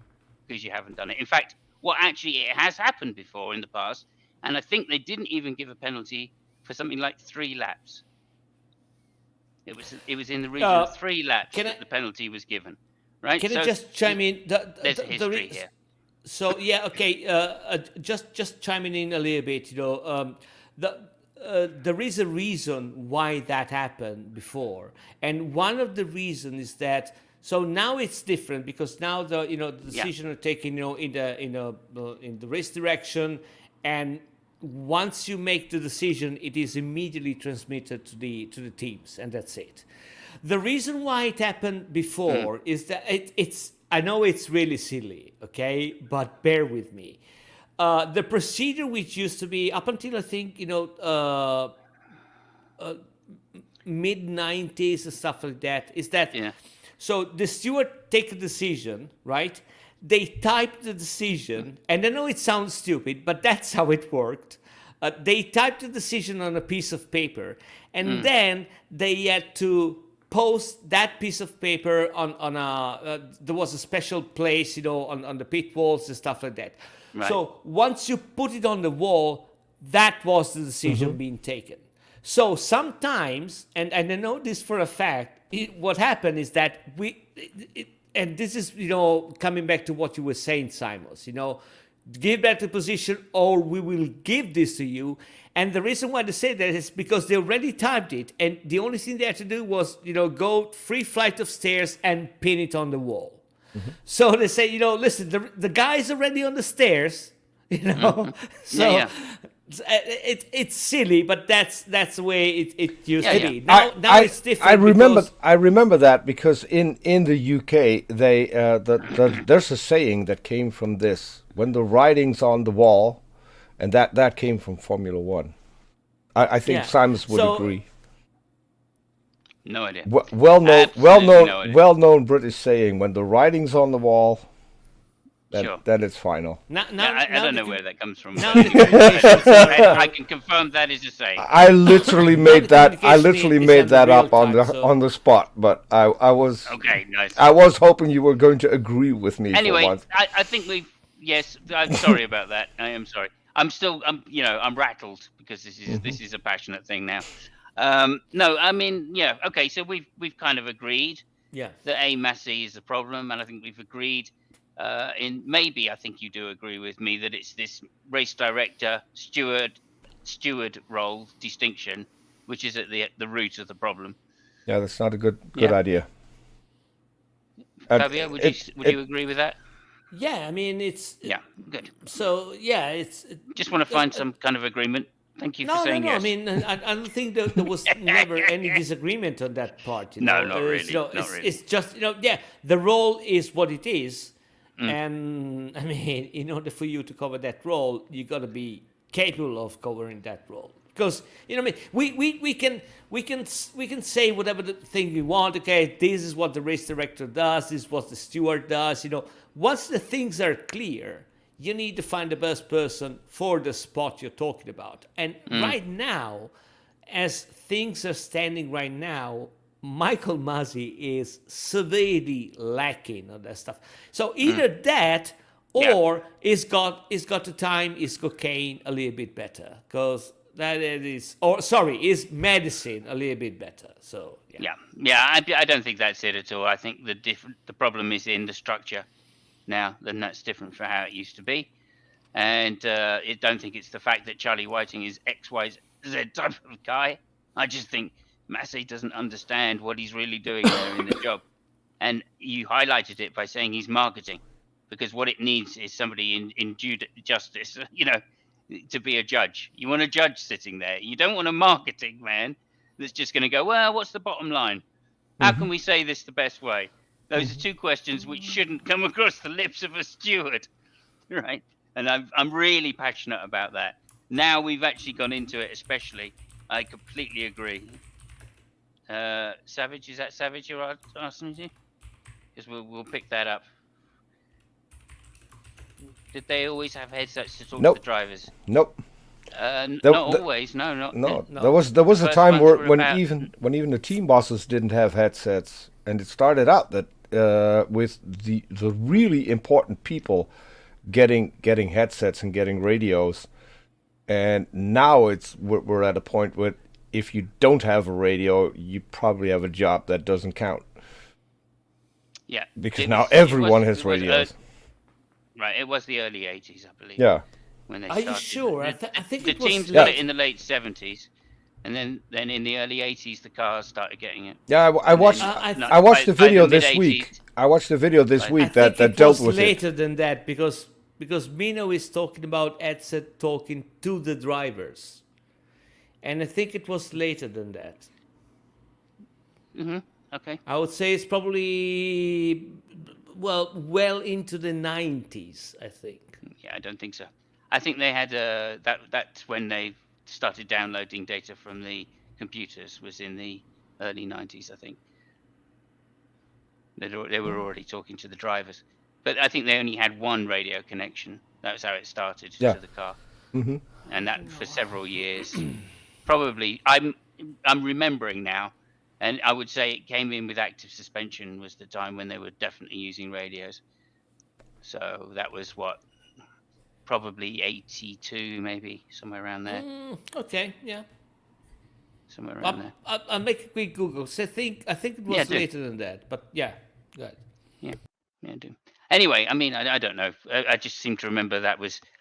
because you haven't done it. In fact, it has happened before in the past, and I think they didn't even give a penalty for something like 3 laps. It was in the region of 3 laps that the penalty was given. Right? Can I just chime in? There's a history here. So just chiming in a little bit. There is a reason why that happened before, and one of the reasons is that. So now it's different because now the decision are taken in the race direction, and once you make the decision, it is immediately transmitted to the teams, and that's it. The reason why it happened before is that it's. I know it's really silly, okay, but bear with me. The procedure which used to be up until I think mid 90s and stuff like that is that. Yeah. So the steward take a decision, right? They type the decision, and I know it sounds stupid, but that's how it worked. They typed the decision on a piece of paper, and then they had to post that piece of paper on a. There was a special place, on the pit walls and stuff like that. Right. So once you put it on the wall, that was the decision being taken. So sometimes, and I know this for a fact. What happened is that and this is, coming back to what you were saying, Simos, give back the position or we will give this to you. And the reason why they say that is because they already typed it. And the only thing they had to do was, go 3 flights of stairs and pin it on the wall. So they say, listen, the guy's already on the stairs, So it's silly, but that's the way it used to be. Now it's different. I remember that because in the UK they there's a saying that came from this: when the writing's on the wall, and that came from Formula One. I think Simos would agree. No idea. Well known British saying: when the writing's on the wall, then it's final. I don't know where that comes from. I can confirm that is a saying. I literally made that. I literally made that up on the spot. But I was okay. Nice. I was hoping you were going to agree with me. Anyway, for once. I think we've. Yes, I'm sorry about that. I am sorry. I'm rattled because this is a passionate thing now. No, I mean, okay. So we've kind of agreed. Yeah. That A Massey is the problem, and I think we've agreed. I think you do agree with me that it's this race director steward role distinction, which is at the root of the problem. Yeah, that's not a good idea. Fabio, would you agree with that? Yeah, I mean it's good. So it's just want to find some kind of agreement. Thank you for saying yes. I mean, I don't think there was never any disagreement on that part. No, not really. It's just the role is what it is. And I mean, in order for you to cover that role, you got to be capable of covering that role. Because we can say whatever the thing we want. Okay, this is what the race director does. This is what the steward does. Once the things are clear, you need to find the best person for the spot you're talking about. And right now, as things are standing right now, Michael Masi is severely lacking on that stuff. So either that or he's got the time, is cocaine a little bit better. Because is medicine a little bit better. So I don't think that's it at all. I think the problem is in the structure now, then that's different from how it used to be. And I don't think it's the fact that Charlie Whiting is XYZ type of guy. I just think Massey doesn't understand what he's really doing there in the job. And you highlighted it by saying he's marketing, because what it needs is somebody in due justice, to be a judge. You want a judge sitting there. You don't want a marketing man that's just going to go, well, what's the bottom line? How can we say this the best way? Those are two questions which shouldn't come across the lips of a steward, right? And I'm really passionate about that. Now we've actually gone into it, especially. I completely agree. Savage, is that Savage you're asking me? Because we'll pick that up. Did they always have headsets to talk to the drivers? Nope. Not always. No. There was a time when even the team bosses didn't have headsets, and it started out that with the really important people getting headsets and getting radios, and now we're at a point where if you don't have a radio, you probably have a job that doesn't count. Yeah. Because now everyone has radios. Right, it was the early 80s, I believe. Yeah. When they Are started. you sure? I think the teams got it in the late 70s, and then in the early 80s the cars started getting it. Yeah, I watched the video this week. I watched the video this week that dealt with it. Later than that, because Mino is talking about headset talking to the drivers, and I think it was later than that. Okay. I would say it's probably well into the 90s, I think. Yeah, I don't think so. I think they had that's when they started downloading data from the computers, was in the early 90s, I think. They were already talking to the drivers. But I think they only had one radio connection. That was how it started to the car. Mm-hmm. And that for several years. Probably, I'm remembering now, and I would say it came in with active suspension was the time when they were definitely using radios. So that was probably 82, maybe, somewhere around there. Okay, yeah. Somewhere around there. I'll make a quick Google. So I think it was later than that, but yeah, good. Yeah, do. Anyway, I mean, I don't know. I just seem to remember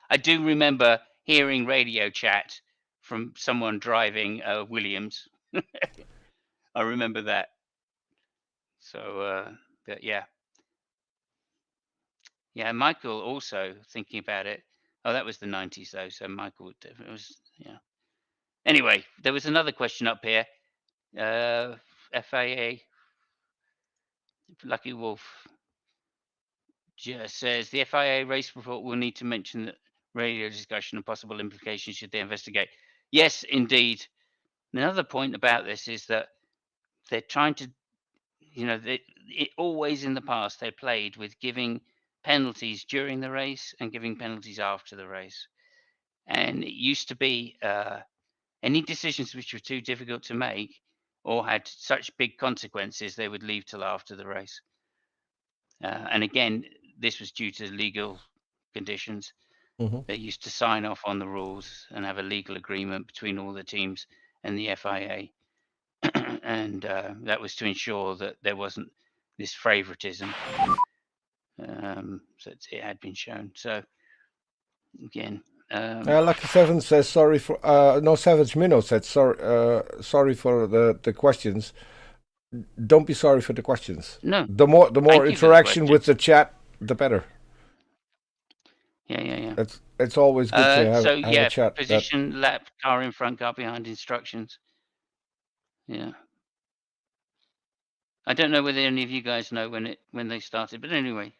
I do remember hearing radio chat from someone driving Williams. I remember that. So, but yeah. Yeah, Michael also thinking about it. Oh, that was the 90s though, so Michael it was yeah. Anyway, there was another question up here. FAA Lucky Wolf just says the FIA race report will need to mention that radio discussion and possible implications should they investigate. Yes, indeed. Another point about this is that they're trying to, always in the past they played with giving penalties during the race and giving penalties after the race. And it used to be any decisions which were too difficult to make or had such big consequences, they would leave till after the race. And again, this was due to legal conditions. They used to sign off on the rules and have a legal agreement between all the teams and the FIA. And that was to ensure that there wasn't this favoritism. So it had been shown. So again, Lucky Seven says sorry for no Savage Minnow said sorry for the questions. Don't be sorry for the questions. no, The more Thank you interaction for the with the chat, the better. yeah. It's always good to have So a chat. position, lap, car in front, car behind, instructions. Yeah. I don't know whether any of you guys know when they started, but anyway,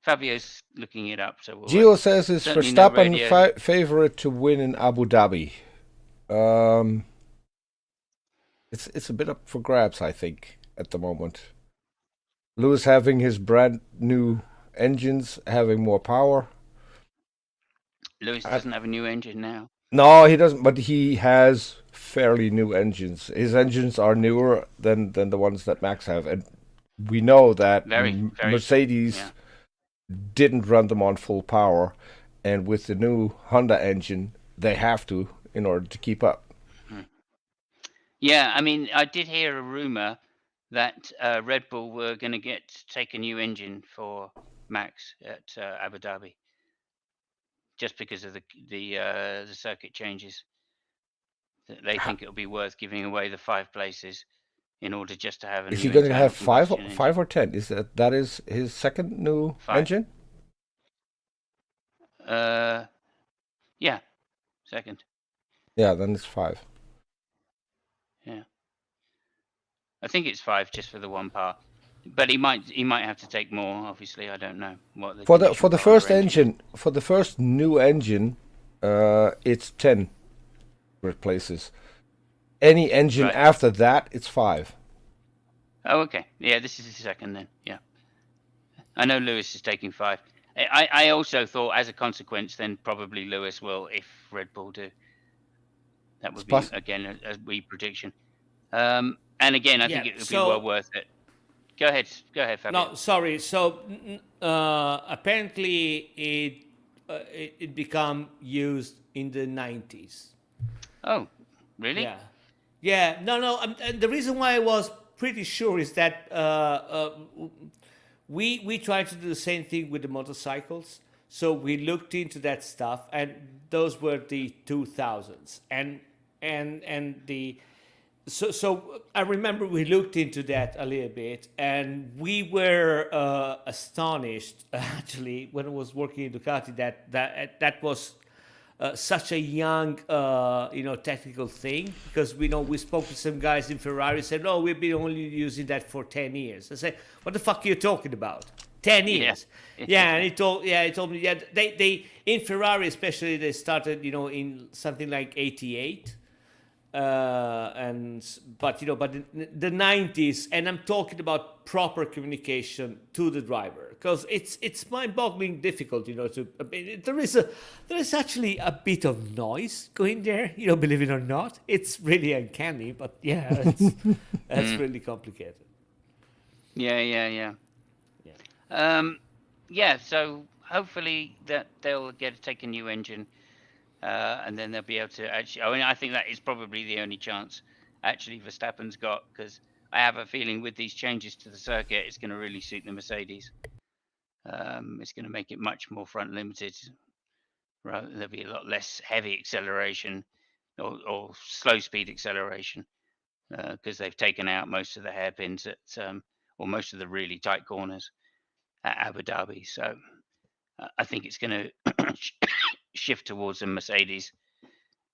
Fabio's looking it up. So Gio says is certainly no Verstappen radio. favorite to win in Abu Dhabi. It's a bit up for grabs, I think, at the moment. Lewis having his brand new engines, having more power. Lewis doesn't have a new engine now. No, he doesn't, but he has fairly new engines. His engines are newer than the ones that Max have, and we know that Very Mercedes didn't run them on full power, and with the new Honda engine, they have to in order to keep up. Yeah, I mean, I did hear a rumor that Red Bull were going to take a new engine for Max at Abu Dhabi, just because of the circuit changes. They think it'll be worth giving away the 5 places in order just to have a new. Is he going to have five engine. or 10? Is that is his second new 5. engine? Yeah, second. Yeah, then it's 5. Yeah, I think it's 5 just for the one part, but he might have to take more. Obviously, I don't know what the for the first engine for the first new engine, it's 10 replaces. Any engine after that, it's 5. Oh, okay. Yeah, this is the second then. Yeah, I know Lewis is taking 5. I also thought, as a consequence, then probably Lewis will, if Red Bull do. That would be again a wee prediction. And again, I think it would be well worth it. Go ahead, Fabio. No, sorry. So apparently it became used in the 90s. Oh, really? Yeah. No. And the reason why I was pretty sure is that we tried to do the same thing with the motorcycles. So we looked into that stuff, and those were the 2000s, and the. So I remember we looked into that a little bit, and we were astonished actually when I was working in Ducati that was such a young technical thing, because we spoke to some guys in Ferrari, said, no, we've been only using that for 10 years. I said, what the fuck are you talking about? 10 years. And he told me, they in Ferrari especially, they started in something like 88. But in the 90s, and I'm talking about proper communication to the driver, because it's mind-boggling difficult, there is actually a bit of noise going there, believe it or not. It's really uncanny, but that's really complicated. Yeah. So hopefully that they'll take a new engine. And then they'll be able to actually. I mean, I think that is probably the only chance actually Verstappen's got, because I have a feeling with these changes to the circuit, it's going to really suit the Mercedes. It's going to make it much more front limited. There'll be a lot less heavy acceleration or slow speed acceleration, because they've taken out most of the hairpins or most of the really tight corners at Abu Dhabi. So I think it's going to shift towards a Mercedes,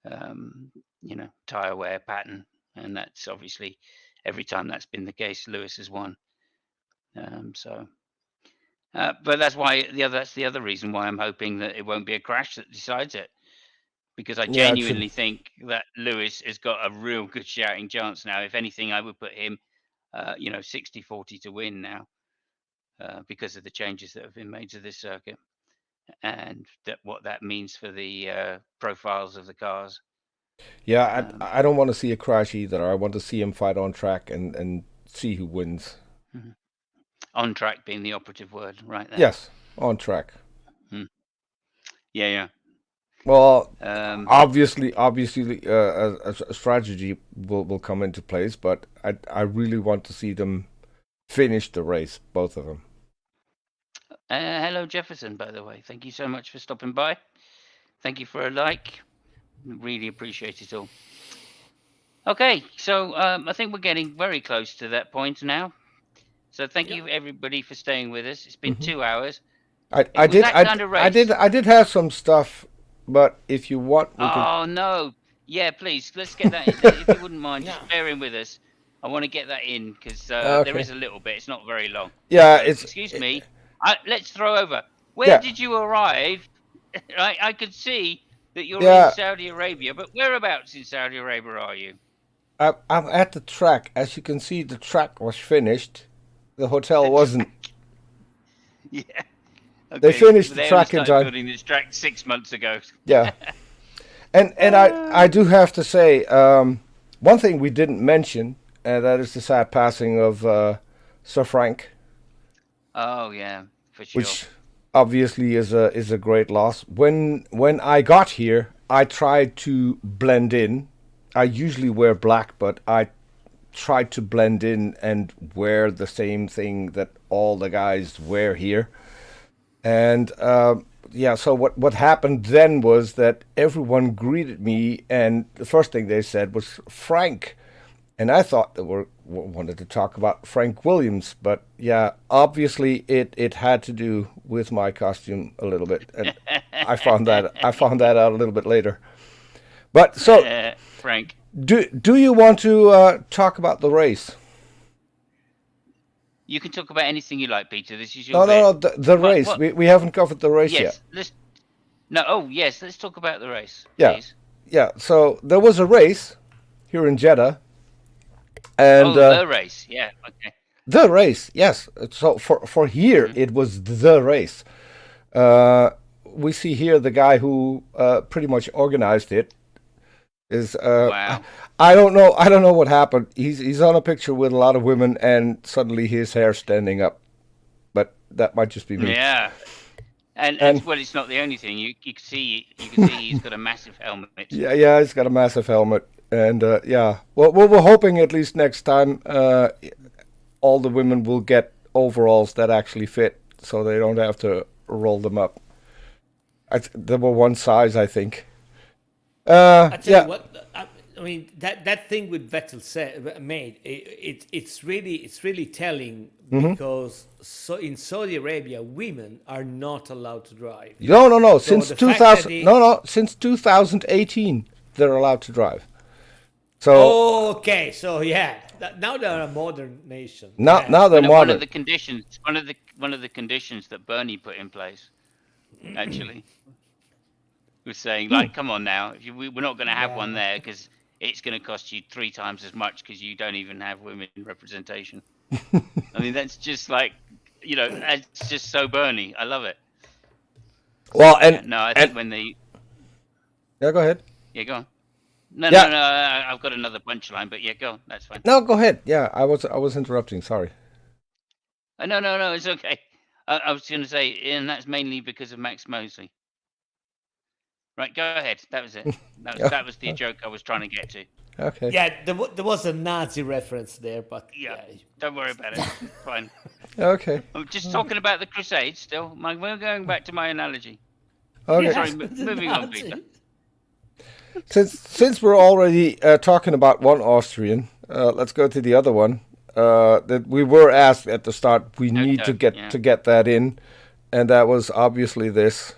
tyre wear pattern, and that's obviously every time that's been the case, Lewis has won. But that's why that's the other reason why I'm hoping that it won't be a crash that decides it, because I genuinely think that Lewis has got a real good shouting chance now. If anything, I would put him, 60-40 to win now, because of the changes that have been made to this circuit, and what that means for the profiles of the cars. Yeah, I don't want to see a crash either. I want to see him fight on track and see who wins. Mm-hmm. On track being the operative word, right there. Yes, on track. Yeah. Well, obviously, a strategy will come into place, but I really want to see them finish the race, both of them. Hello, Jefferson, by the way. Thank you so much for stopping by. Thank you for a like. Really appreciate it all. Okay, so I think we're getting very close to that point now. So thank you everybody for staying with us. It's been 2 hours. I did have some stuff, but if you want, we can... no, yeah, please let's get that. If you wouldn't mind, just bearing with us. I want to get that in because there is a little bit. It's not very long. Yeah, excuse me. Let's throw over. Where did you arrive? I could see that you're in Saudi Arabia, but whereabouts in Saudi Arabia are you? I'm at the track. As you can see, the track was finished. The hotel wasn't. Yeah. Okay. They finished the track in time. Building this track 6 months ago. Yeah. And I do have to say, one thing we didn't mention, and that is the sad passing of Sir Frank. Oh yeah, for sure. Which obviously is a great loss. When I got here, I tried to blend in. I usually wear black, but I tried to blend in and wear the same thing that all the guys wear here. And so what happened then was that everyone greeted me, and the first thing they said was Frank. And I thought they wanted to talk about Frank Williams, but yeah, obviously it had to do with my costume a little bit, and I found that out a little bit later. But so, Frank, do you want to talk about the race? You can talk about anything you like, Peter. This is your no, the race. What? We haven't covered the race yet. Let's talk about the race. Yeah, please. Yeah. So there was a race here in Jeddah. And the race, yeah, okay. The race, yes. So for here, it was the race. We see here the guy who pretty much organized it is. Wow. I don't know what happened. He's on a picture with a lot of women, and suddenly his hair's standing up. But that might just be me. Yeah. And well, it's not the only thing. You can see he's got a massive helmet. Yeah, he's got a massive helmet. And well, we're hoping at least next time all the women will get overalls that actually fit, so they don't have to roll them up. They were one size, I think. I tell you what, I mean that thing with Vettel made it's really telling, because in Saudi Arabia women are not allowed to drive. No. So since 2018 they're allowed to drive. So okay, so yeah, now they're a modern nation. Now they're modern. One of the conditions that Bernie put in place, actually, was saying like, come on now, we're not going to have one there because it's going to cost you 3 times as much because you don't even have women representation. I mean, that's just like, it's just so Bernie. I love it. Well, I think when they. Yeah, go ahead. Yeah, go on. No, I've got another punchline, but yeah, go on. That's fine. No, go ahead. Yeah, I was interrupting. Sorry. No, it's okay. I was going to say, and that's mainly because of Max Mosley. Right, go ahead. That was it. That was the joke I was trying to get to. Okay. Yeah, there was a Nazi reference there, but yeah, don't worry about it. It's fine. Okay. I'm just talking about the Crusade still. We're going back to my analogy. Okay. Sorry, moving on, Peter. Since we're already talking about one Austrian, let's go to the other one. That we were asked at the start. We need to get that in, and that was obviously this.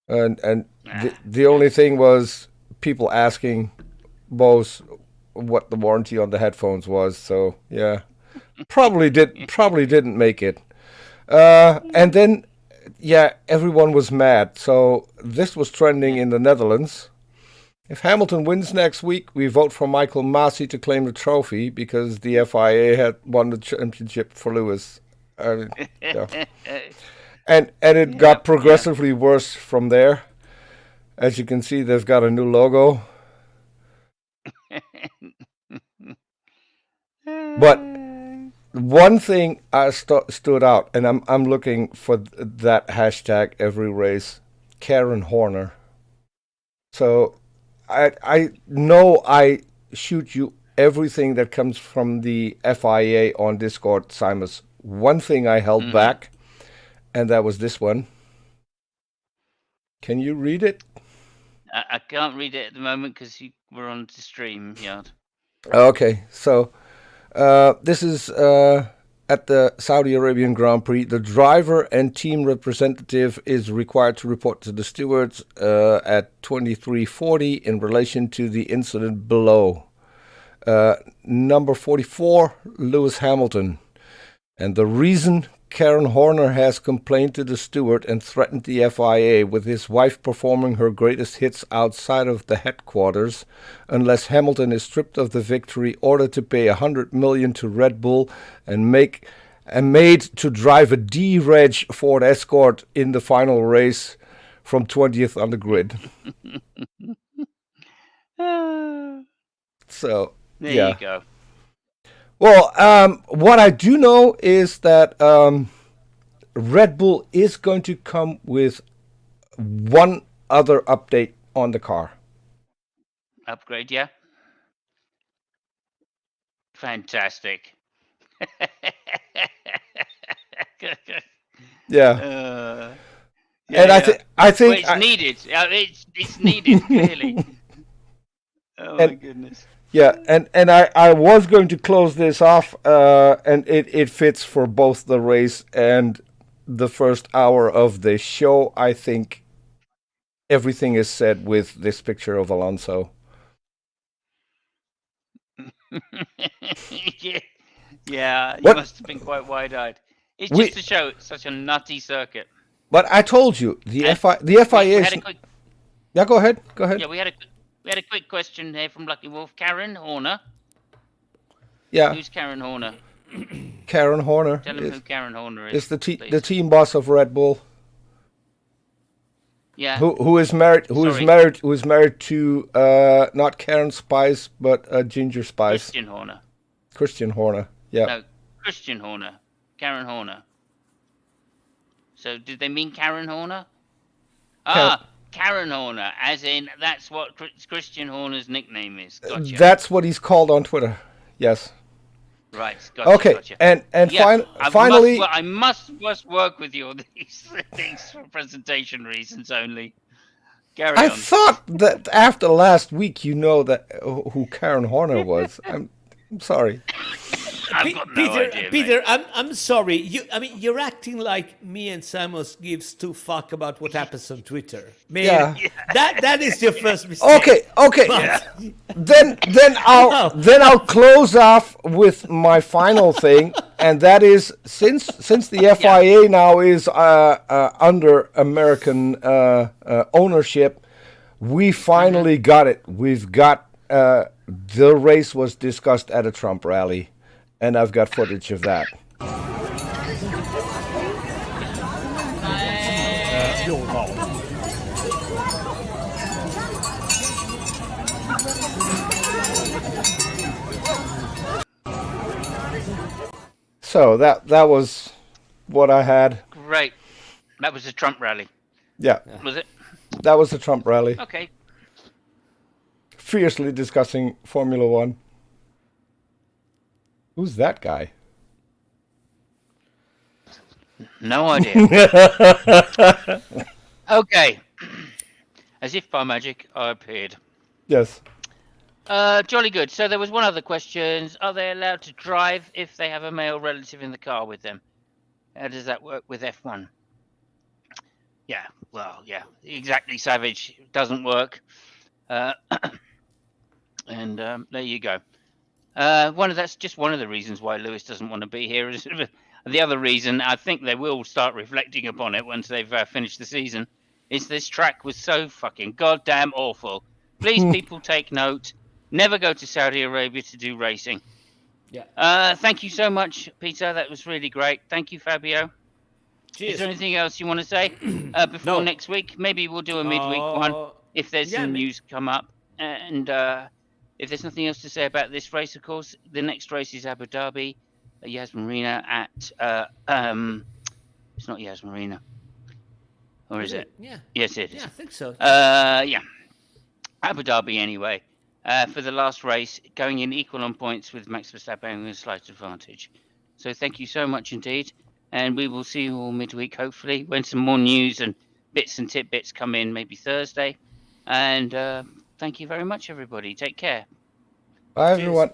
And the only thing was people asking both what the warranty on the headphones was. So yeah, probably didn't make it. And then yeah, everyone was mad. So this was trending in the Netherlands. If Hamilton wins next week, we vote for Michael Masi to claim the trophy because the FIA had won the championship for Lewis. Yeah. And it got progressively worse from there. As you can see, they've got a new logo. But one thing stood out, and I'm looking for that hashtag every race, Karen Horner. So I know I shoot you everything that comes from the FIA on Discord, Simos. One thing I held back, and that was this one. Can you read it? I can't read it at the moment because we're on the stream yard. Okay, so this is at the Saudi Arabian Grand Prix. The driver and team representative is required to report to the stewards at 23:40 in relation to the incident below. Number 44, Lewis Hamilton. And the reason Karen Horner has complained to the steward and threatened the FIA with his wife performing her greatest hits outside of the headquarters unless Hamilton is stripped of the victory, ordered to pay $100 million to Red Bull and made to drive a D-Reg Ford Escort in the final race from 20th on the grid. So there you go. Well, what I do know is that Red Bull is going to come with one other update on the car. Upgrade, yeah? Fantastic. Yeah. And I think well, it's needed. It's needed, clearly. Oh, my goodness. Yeah, and I was going to close this off, and it fits for both the race and the first hour of the show. I think everything is said with this picture of Alonso. Yeah, you must have been quite wide-eyed. It's just to show it's such a nutty circuit. But I told you, the FIA is... Yeah, go ahead. Yeah, we had a quick question here from Lucky Wolf. Karen Horner. Yeah. Who's Karen Horner? Karen Horner. Tell him who Karen Horner is. Is the team boss of Red Bull. Yeah. Who is married to not Karen Spice but Ginger Spice. Christian Horner. Yeah. No, Christian Horner. Karen Horner. So did they mean Karen Horner? Karen Horner, as in that's what Christian Horner's nickname is. Gotcha. That's what he's called on Twitter. Yes. Right. Gotcha, okay. Gotcha. And finally, I must work with you on these things for presentation reasons only. Carry on. I thought that after last week, you know that who Karen Horner was. I'm sorry. I've got no idea, Peter, I'm sorry. You're acting like me and Simos gives two fuck about what happens on Twitter. Man, that is your first mistake. Okay. Then I'll close off with my final thing, and that is since the FIA now is under American ownership, we finally got it. We've got the race was discussed at a Trump rally. And I've got footage of that. So that was what I had. Great. That was a Trump rally. Yeah. Was it? That was the Trump rally. Okay. Fiercely discussing Formula One. Who's that guy? No idea. Okay. As if by magic, I appeared. Yes. Jolly good. So there was one other question. Are they allowed to drive if they have a male relative in the car with them? How does that work with F1? Yeah, well, yeah, exactly. Savage doesn't work, and there you go. That's just one of the reasons why Lewis doesn't want to be here. The other reason, I think they will start reflecting upon it once they've finished the season, is this track was so fucking goddamn awful. Please, people, take note. Never go to Saudi Arabia to do racing. Yeah. Thank you so much, Peter. That was really great. Thank you, Fabio. Cheers. Is there anything else you want to say before next week? Maybe we'll do a midweek one if there's some news come up. And if there's nothing else to say about this race, of course, the next race is Abu Dhabi, Yas Marina at. It's not Yas Marina. Or is it? Yeah. Yes, it is. Yeah, I think so. Yeah. Abu Dhabi, anyway. For the last race, going in equal on points with Max Verstappen with a slight advantage. So thank you so much indeed. And we will see you all midweek, hopefully, when some more news and bits and tidbits come in, maybe Thursday. And thank you very much, everybody. Take care. Bye, everyone.